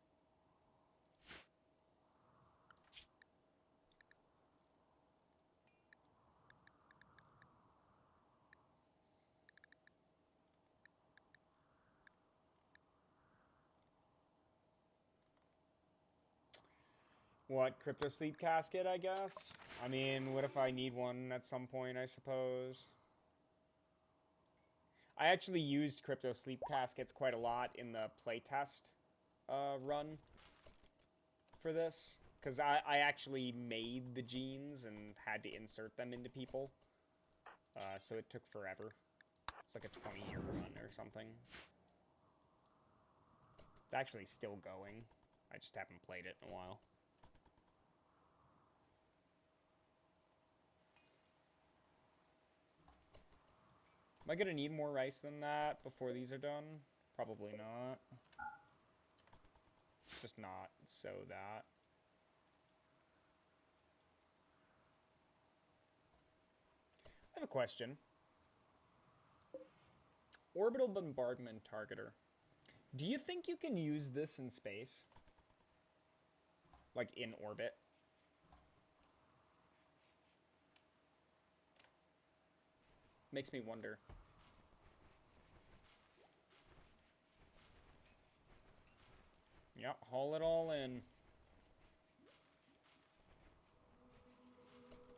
What, crypto sleep casket, I guess? I mean, what if I need one at some point, I suppose? I actually used crypto sleep caskets quite a lot in the playtest run for this. Because I actually made the genes and had to insert them into people. So it took forever. It's like a 20-year run or something. It's actually still going. I just haven't played it in a while. Am I gonna need more rice than that before these are done? Probably not. Just not so that. I have a question. Orbital bombardment targeter. Do you think you can use this in space? Like in orbit? Makes me wonder. Yep, haul it all in.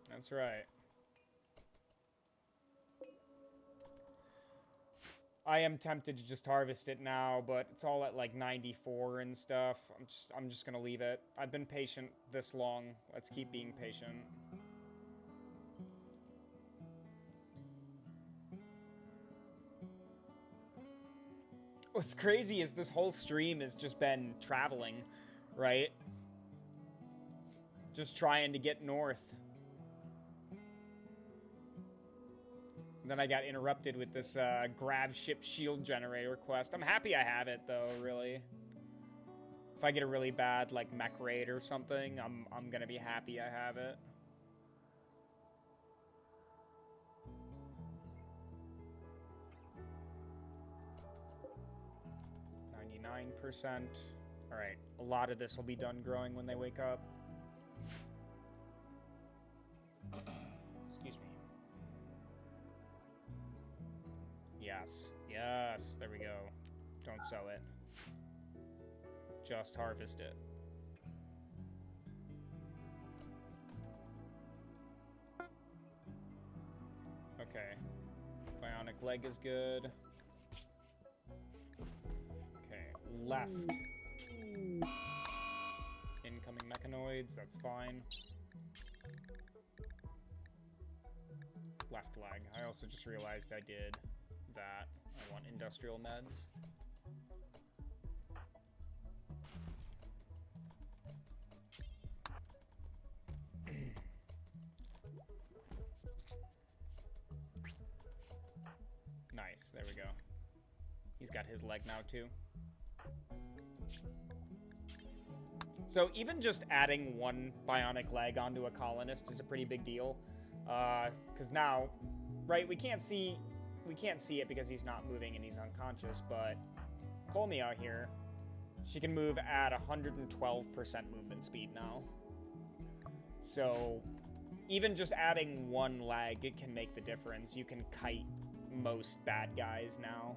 That's right. I am tempted to just harvest it now, but it's all at like 94 and stuff. I'm just gonna leave it. I've been patient this long. Let's keep being patient. What's crazy is this whole stream has just been traveling, right? Just trying to get north. And then I got interrupted with this Gravship shield generator quest. I'm happy I have it though, really. If I get a really bad like mech raid or something, I'm gonna be happy I have it. %. All right, a lot of this will be done growing when they wake up. Excuse me. Yes, yes, there we go. Don't sow it. Just harvest it. Okay. Bionic leg is good. Left. Incoming mechanoids, that's fine. Left leg. I also just realized I did that. I want industrial meds. Nice, there we go. He's got his leg now too. So even just adding one bionic leg onto a colonist is a pretty big deal. Because now, right, we can't see it because he's not moving and he's unconscious, but Colmia here, she can move at 112% movement speed now. So even just adding one leg, it can make the difference. You can kite most bad guys now.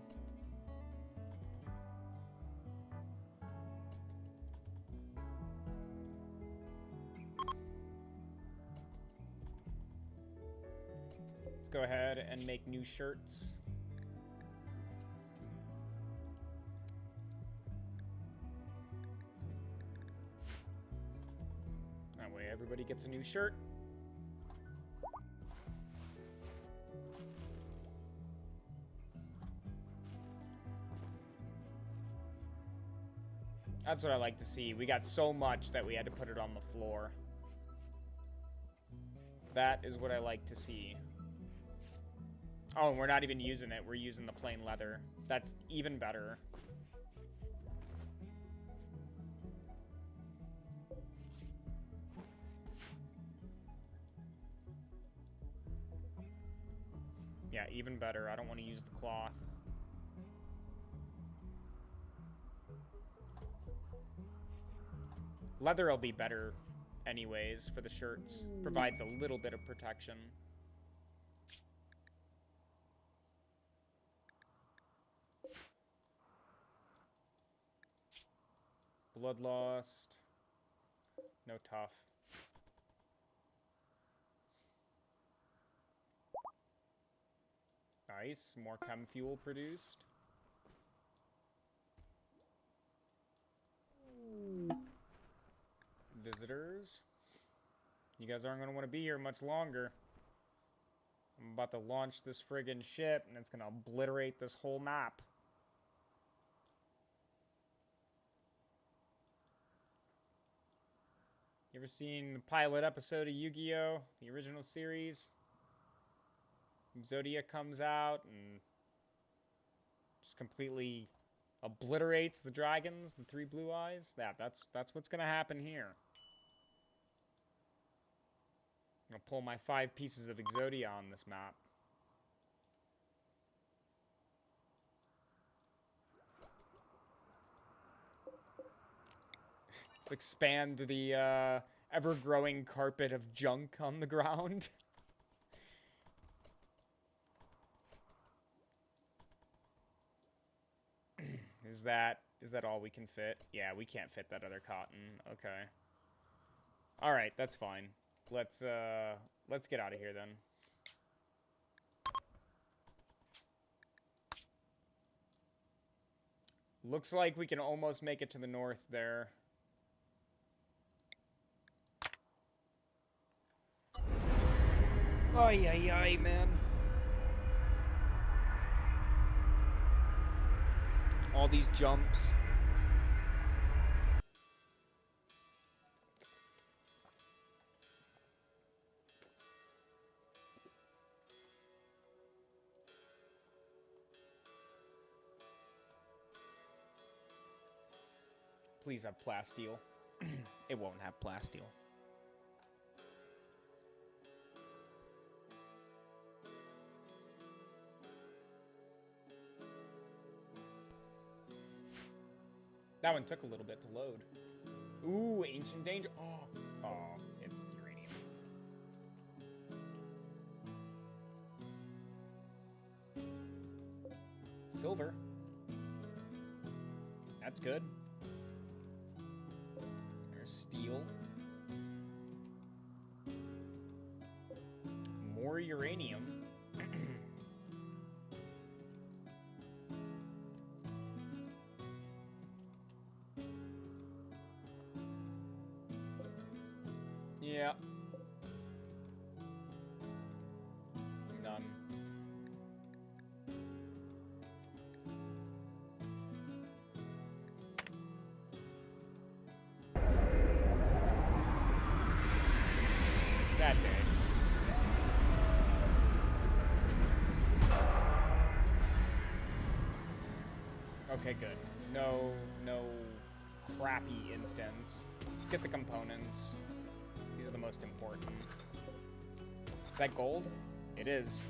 Let's go ahead and make new shirts. That way everybody gets a new shirt. That's what I like to see. We got so much that we had to put it on the floor. That is what I like to see. Oh, and we're not even using it. We're using the plain leather. That's even better. Yeah, even better. I don't want to use the cloth. Leather will be better anyways for the shirts. Provides a little bit of protection. Bloodlust. No tough. Nice. More chem fuel produced. Visitors. You guys aren't going to want to be here much longer. I'm about to launch this friggin' ship, and it's going to obliterate this whole map. You ever seen the pilot episode of Yu-Gi-Oh! The original series? Exodia comes out and just completely obliterates the dragons, the 3 blue eyes. That's what's going to happen here. I'm going to pull my 5 pieces of Exodia on this map. Let's expand the ever-growing carpet of junk on the ground. Is that all we can fit? Yeah, we can't fit that other cotton. Okay. All right, that's fine. Let's get out of here then. Looks like we can almost make it to the north there. Ay, ay, ay, man. All these jumps. Please have plasteel. It won't have plasteel. That one took a little bit to load. Ooh, ancient danger. Oh, it's uranium. Silver. That's good. There's steel. More uranium. Yeah. I'm done. Sad day. Okay, good. No crappy instance. Let's get the components. These are the most important. Is that gold? It is.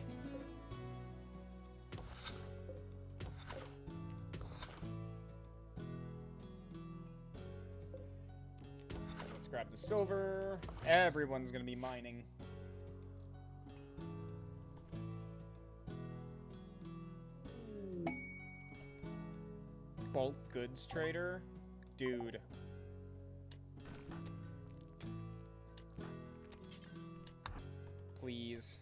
Let's grab the silver. Everyone's gonna be mining. Bulk goods trader? Dude. Please.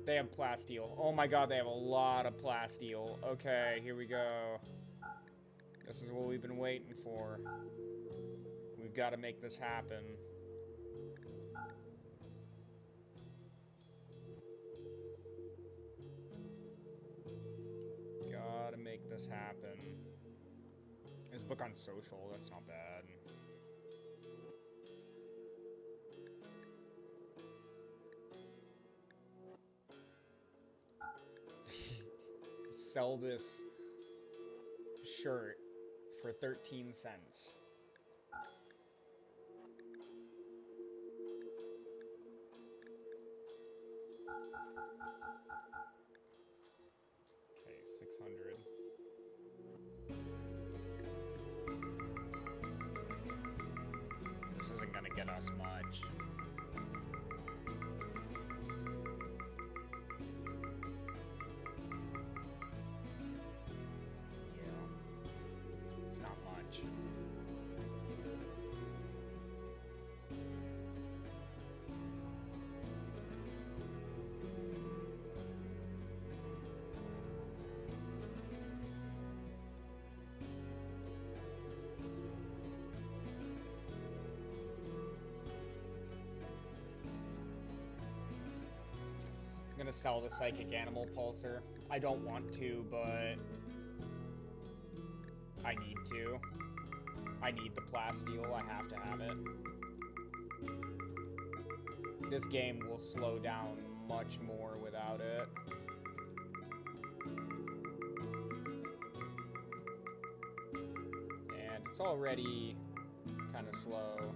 They have plasteel. Oh my god, they have a lot of plasteel. Okay, here we go. This is what we've been waiting for. We've got to make this happen. Gotta make this happen. This book on social, that's not bad. Sell this shirt for 13 cents. Okay, 600. This isn't gonna get us much. I'm gonna sell the psychic animal pulsar. I don't want to, but I need to. I need the plasteel. I have to have it. This game will slow down much more without it. And it's already kind of slow.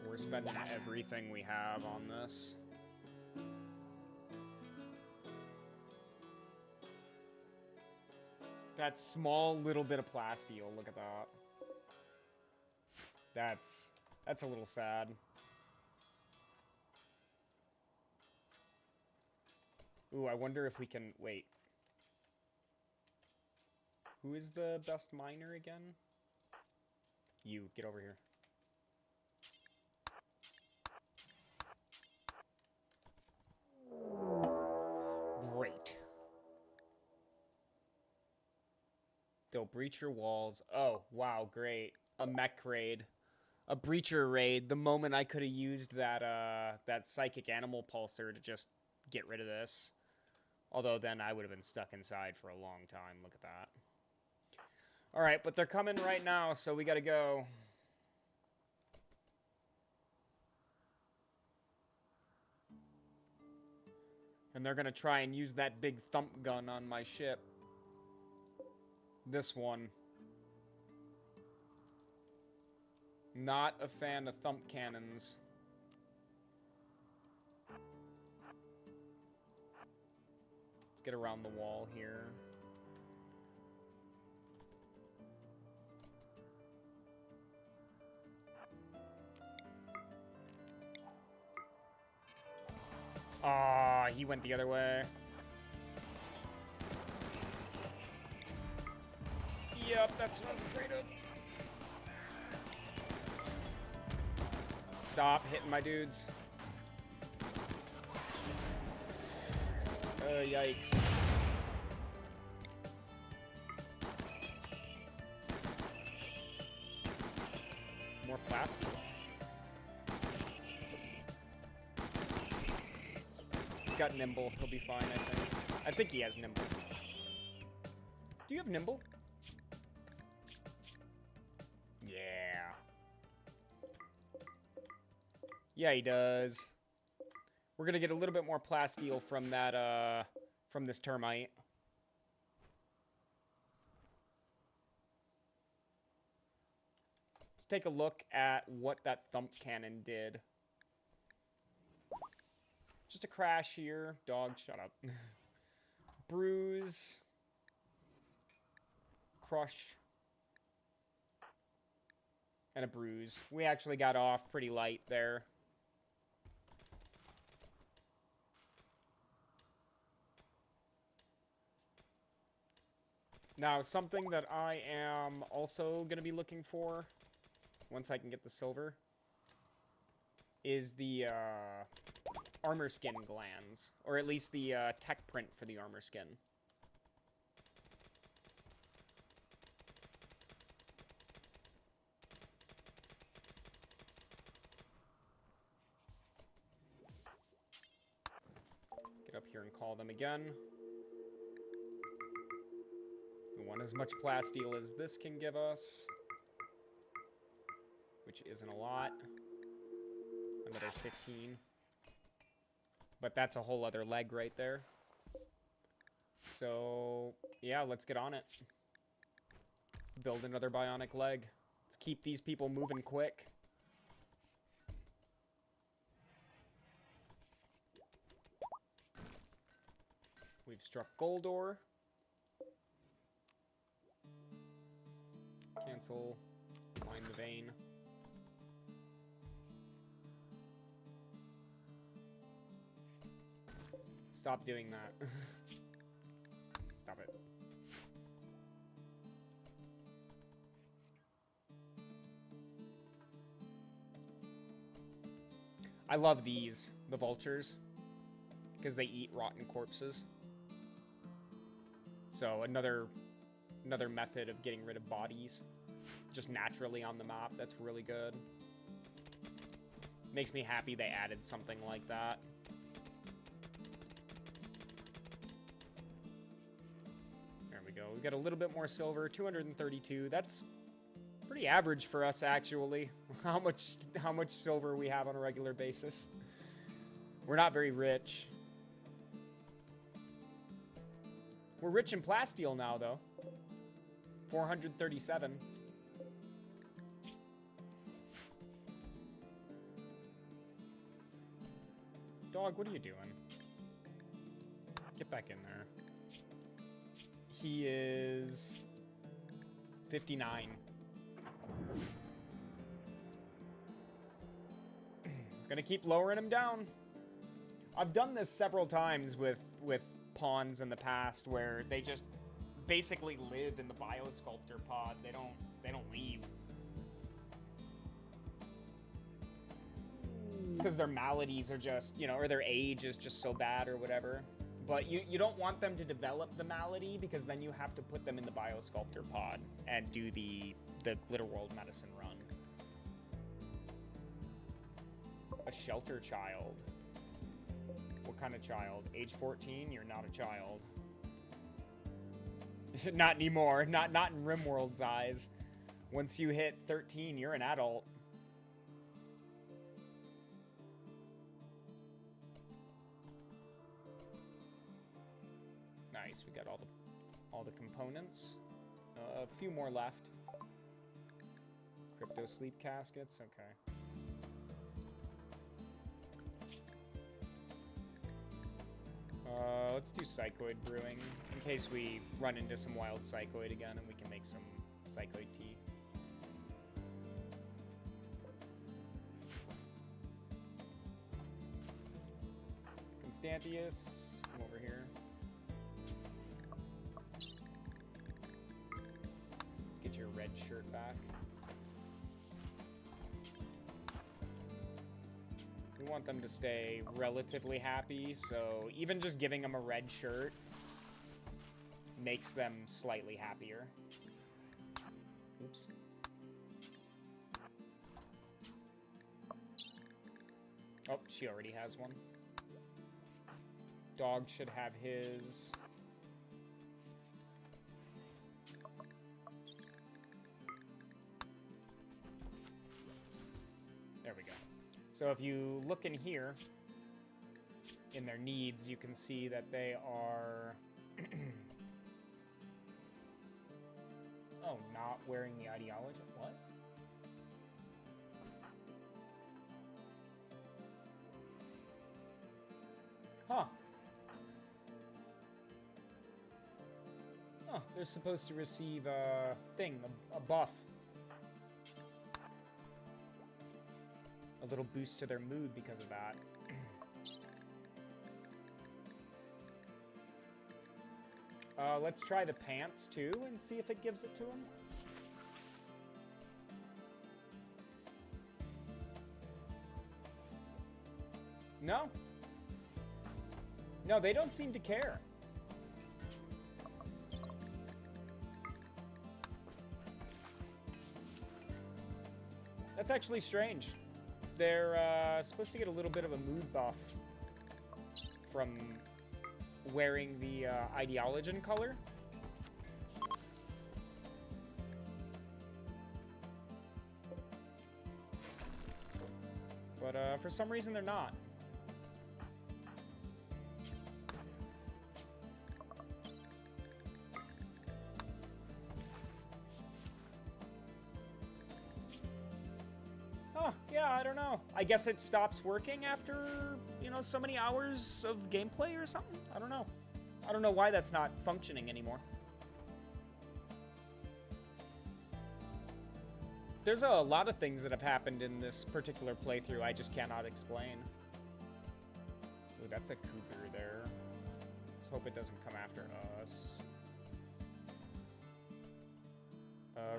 We're spending everything we have on this. That small little bit of plasteel, look at that. That's a little sad. Ooh, I wonder if we can, wait. Who is the best miner again? You, get over here. Great. They'll breach your walls. Oh, wow, great. A mech raid. A breacher raid. The moment I could have used that that psychic animal pulsar to just get rid of this. Although then I would have been stuck inside for a long time. Look at that. Alright, but they're coming right now, so we gotta go. And they're gonna try and use that big thump gun on my ship. This one. Not a fan of thump cannons. Let's get around the wall here. Ah, he went the other way. Yep, that's what I was afraid of. Stop hitting my dudes. Yikes. More plastic. He's got nimble. He'll be fine, I think. I think he has nimble. Do you have nimble? Yeah. Yeah, he does. We're gonna get a little bit more plasteel from that, from this termite. take a look at what that thump cannon did. Just a crash here. Dog, shut up. Bruise. Crush. And a bruise. We actually got off pretty light there. Now, something that I am also going to be looking for, once I can get the silver, is the armor skin glands. Or at least the tech print for the armor skin. Get up here and call them again. We want as much plasteel as this can give us, which isn't a lot. Another 15. But that's a whole other leg right there. So, yeah, let's get on it. Let's build another bionic leg. Let's keep these people moving quick. We've struck gold ore. Cancel. Mine the vein. Stop doing that. Stop it. I love these, the vultures, because they eat rotten corpses. So another method of getting rid of bodies just naturally on the map. That's really good. Makes me happy they added something like that. There we go. We got a little bit more silver, 232. That's pretty average for us, actually. How much silver we have on a regular basis. We're not very rich. We're rich in plasteel now, though. 437. Dog, what are you doing? Get back in there. He is 59. Gonna keep lowering him down. I've done this several times with pawns in the past where they just basically live in the biosculptor pod. They don't leave. It's because their maladies are just, you know, or their age is just so bad or whatever. But you don't want them to develop the malady, because then you have to put them in the biosculptor pod and do the Glitter World medicine run. A shelter child. What kind of child? Age 14? You're not a child. Not anymore. Not in Rimworld's eyes. Once you hit 13, you're an adult. Nice. We got all the components. A few more left. Crypto sleep caskets. Okay. Let's do psychoid brewing, in case we run into some wild psychoid again and we can make some psychoid tea. Constantius, come over here. Let's get your red shirt back. We want them to stay relatively happy, so even just giving them a red shirt makes them slightly happier. Oops. Oh, she already has one. Dog should have his. There we go. So if you look in here, in their needs, you can see that they are... Oh, not wearing the ideology? What? they're supposed to receive a thing, a buff. A little boost to their mood because of that. Let's try the pants, too, and see if it gives it to him. No. No, they don't seem to care. That's actually strange. They're supposed to get a little bit of a mood buff from wearing the Ideologen color. But for some reason they're not. Yeah, I don't know. I guess it stops working after, you know, so many hours of gameplay or something? I don't know. I don't know why that's not functioning anymore. There's a lot of things that have happened in this particular playthrough I just cannot explain. Ooh, that's a cougar there. Let's hope it doesn't come after us.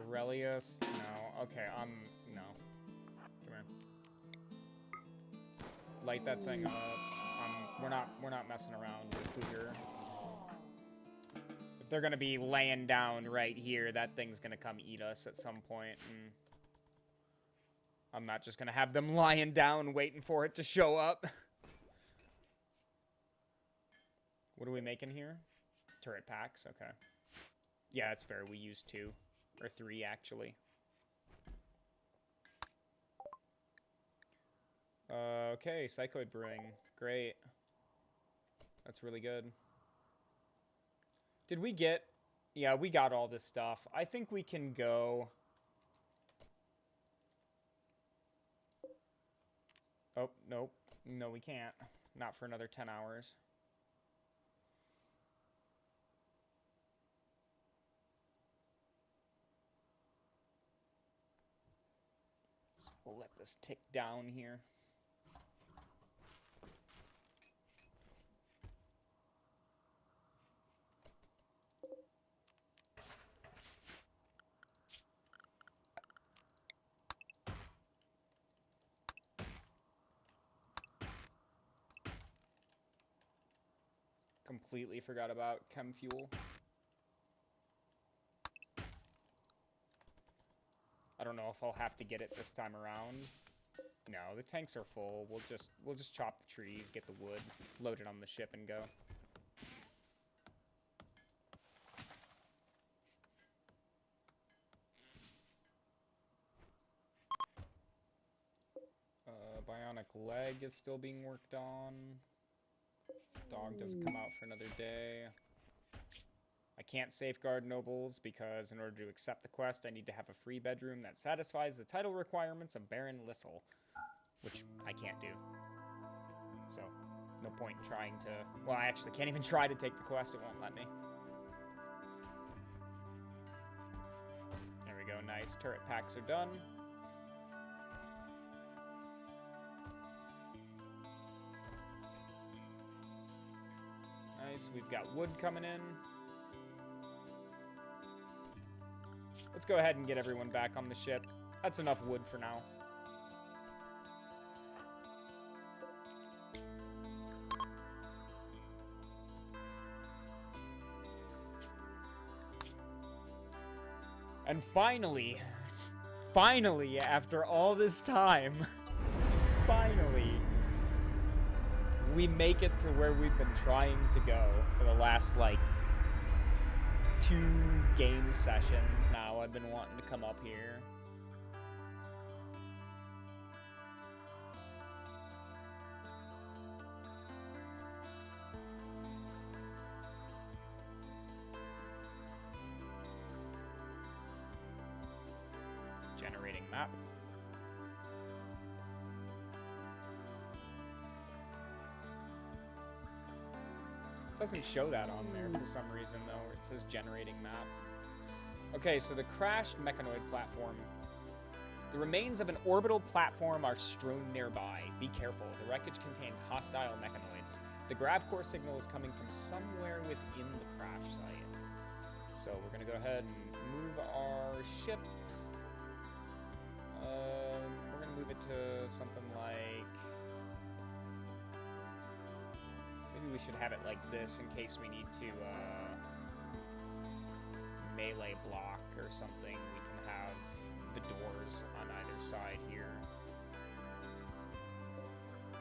Relius? No. Okay, no. Light that thing up. We're not messing around with Cougar. If they're gonna be laying down right here, that thing's gonna come eat us at some point, and I'm not just gonna have them lying down waiting for it to show up. What are we making here? Turret packs, okay. Yeah, that's fair. We used 2 or 3 actually. Okay, Psychoid Brewing. Great. That's really good. Did we get... Yeah, we got all this stuff. I think we can go... Oh, nope. No, we can't. Not for another 10 hours. So we'll let this tick down here. Completely forgot about chem fuel. I don't know if I'll have to get it this time around. No, the tanks are full. We'll just chop the trees, get the wood, load it on the ship, and go. Bionic leg is still being worked on. Dog doesn't come out for another day. I can't safeguard nobles because in order to accept the quest, I need to have a free bedroom that satisfies the title requirements of Baron Lissel, which I can't do. So, no point in trying to... Well, I actually can't even try to take the quest. It won't let me. There we go. Nice. Turret packs are done. Nice. We've got wood coming in. Let's go ahead and get everyone back on the ship. That's enough wood for now. And finally, after all this time, finally, we make it to where we've been trying to go for the last, like, 2 game sessions now. I've been wanting to come up here. Generating map. Doesn't show that on there for some reason, though, where it says generating map. Okay, so the crashed mechanoid platform. The remains of an orbital platform are strewn nearby. Be careful. The wreckage contains hostile mechanoids. The grav core signal is coming from somewhere within the crash site. So we're going to go ahead and move our ship. We're going to move it to something like... Maybe we should have it like this in case we need to melee block or something. We can have the doors on either side here.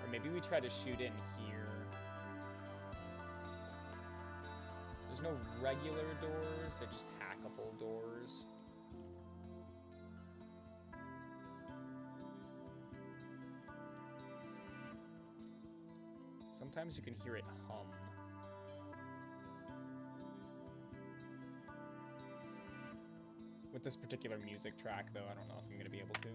Or maybe we try to shoot in here. There's no regular doors, they're just hackable doors. Sometimes you can hear it hum. With this particular music track, though, I don't know if I'm going to be able to.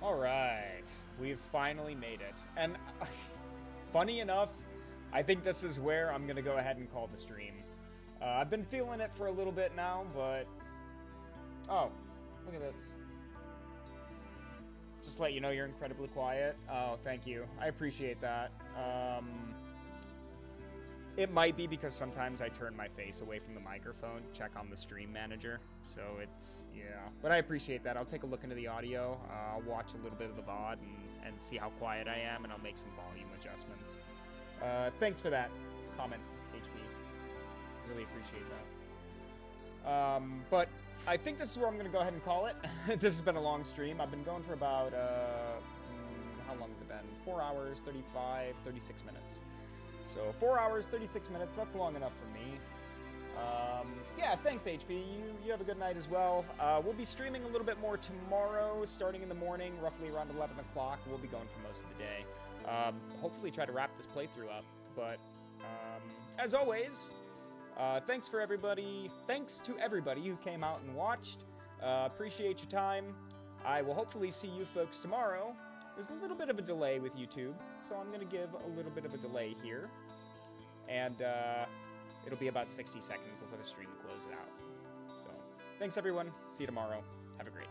All right, we've finally made it. And funny enough, I think this is where I'm going to go ahead and call the stream. I've been feeling it for a little bit now, but... Oh, look at this. Just let you know you're incredibly quiet. Oh, thank you. I appreciate that. It might be because sometimes I turn my face away from the microphone, check on the stream manager. So it's, yeah. But I appreciate that. I'll take a look into the audio. I'll watch a little bit of the VOD and see how quiet I am, and I'll make some volume adjustments. Thanks for that comment, HB. Really appreciate that. But I think this is where I'm going to go ahead and call it. This has been a long stream. I've been going for about, how long has it been? 4 hours, 36 minutes. So 4 hours, 36 minutes, that's long enough for me. Yeah, thanks, HP. You have a good night as well. We'll be streaming a little bit more tomorrow, starting in the morning, roughly around 11 o'clock. We'll be going for most of the day. Hopefully try to wrap this playthrough up. But, as always... thanks to everybody who came out and watched. Appreciate your time. I will hopefully see you folks tomorrow. There's a little bit of a delay with YouTube, so I'm going to give a little bit of a delay here. And it'll be about 60 seconds before the stream closes out. So, thanks everyone. See you tomorrow. Have a great night.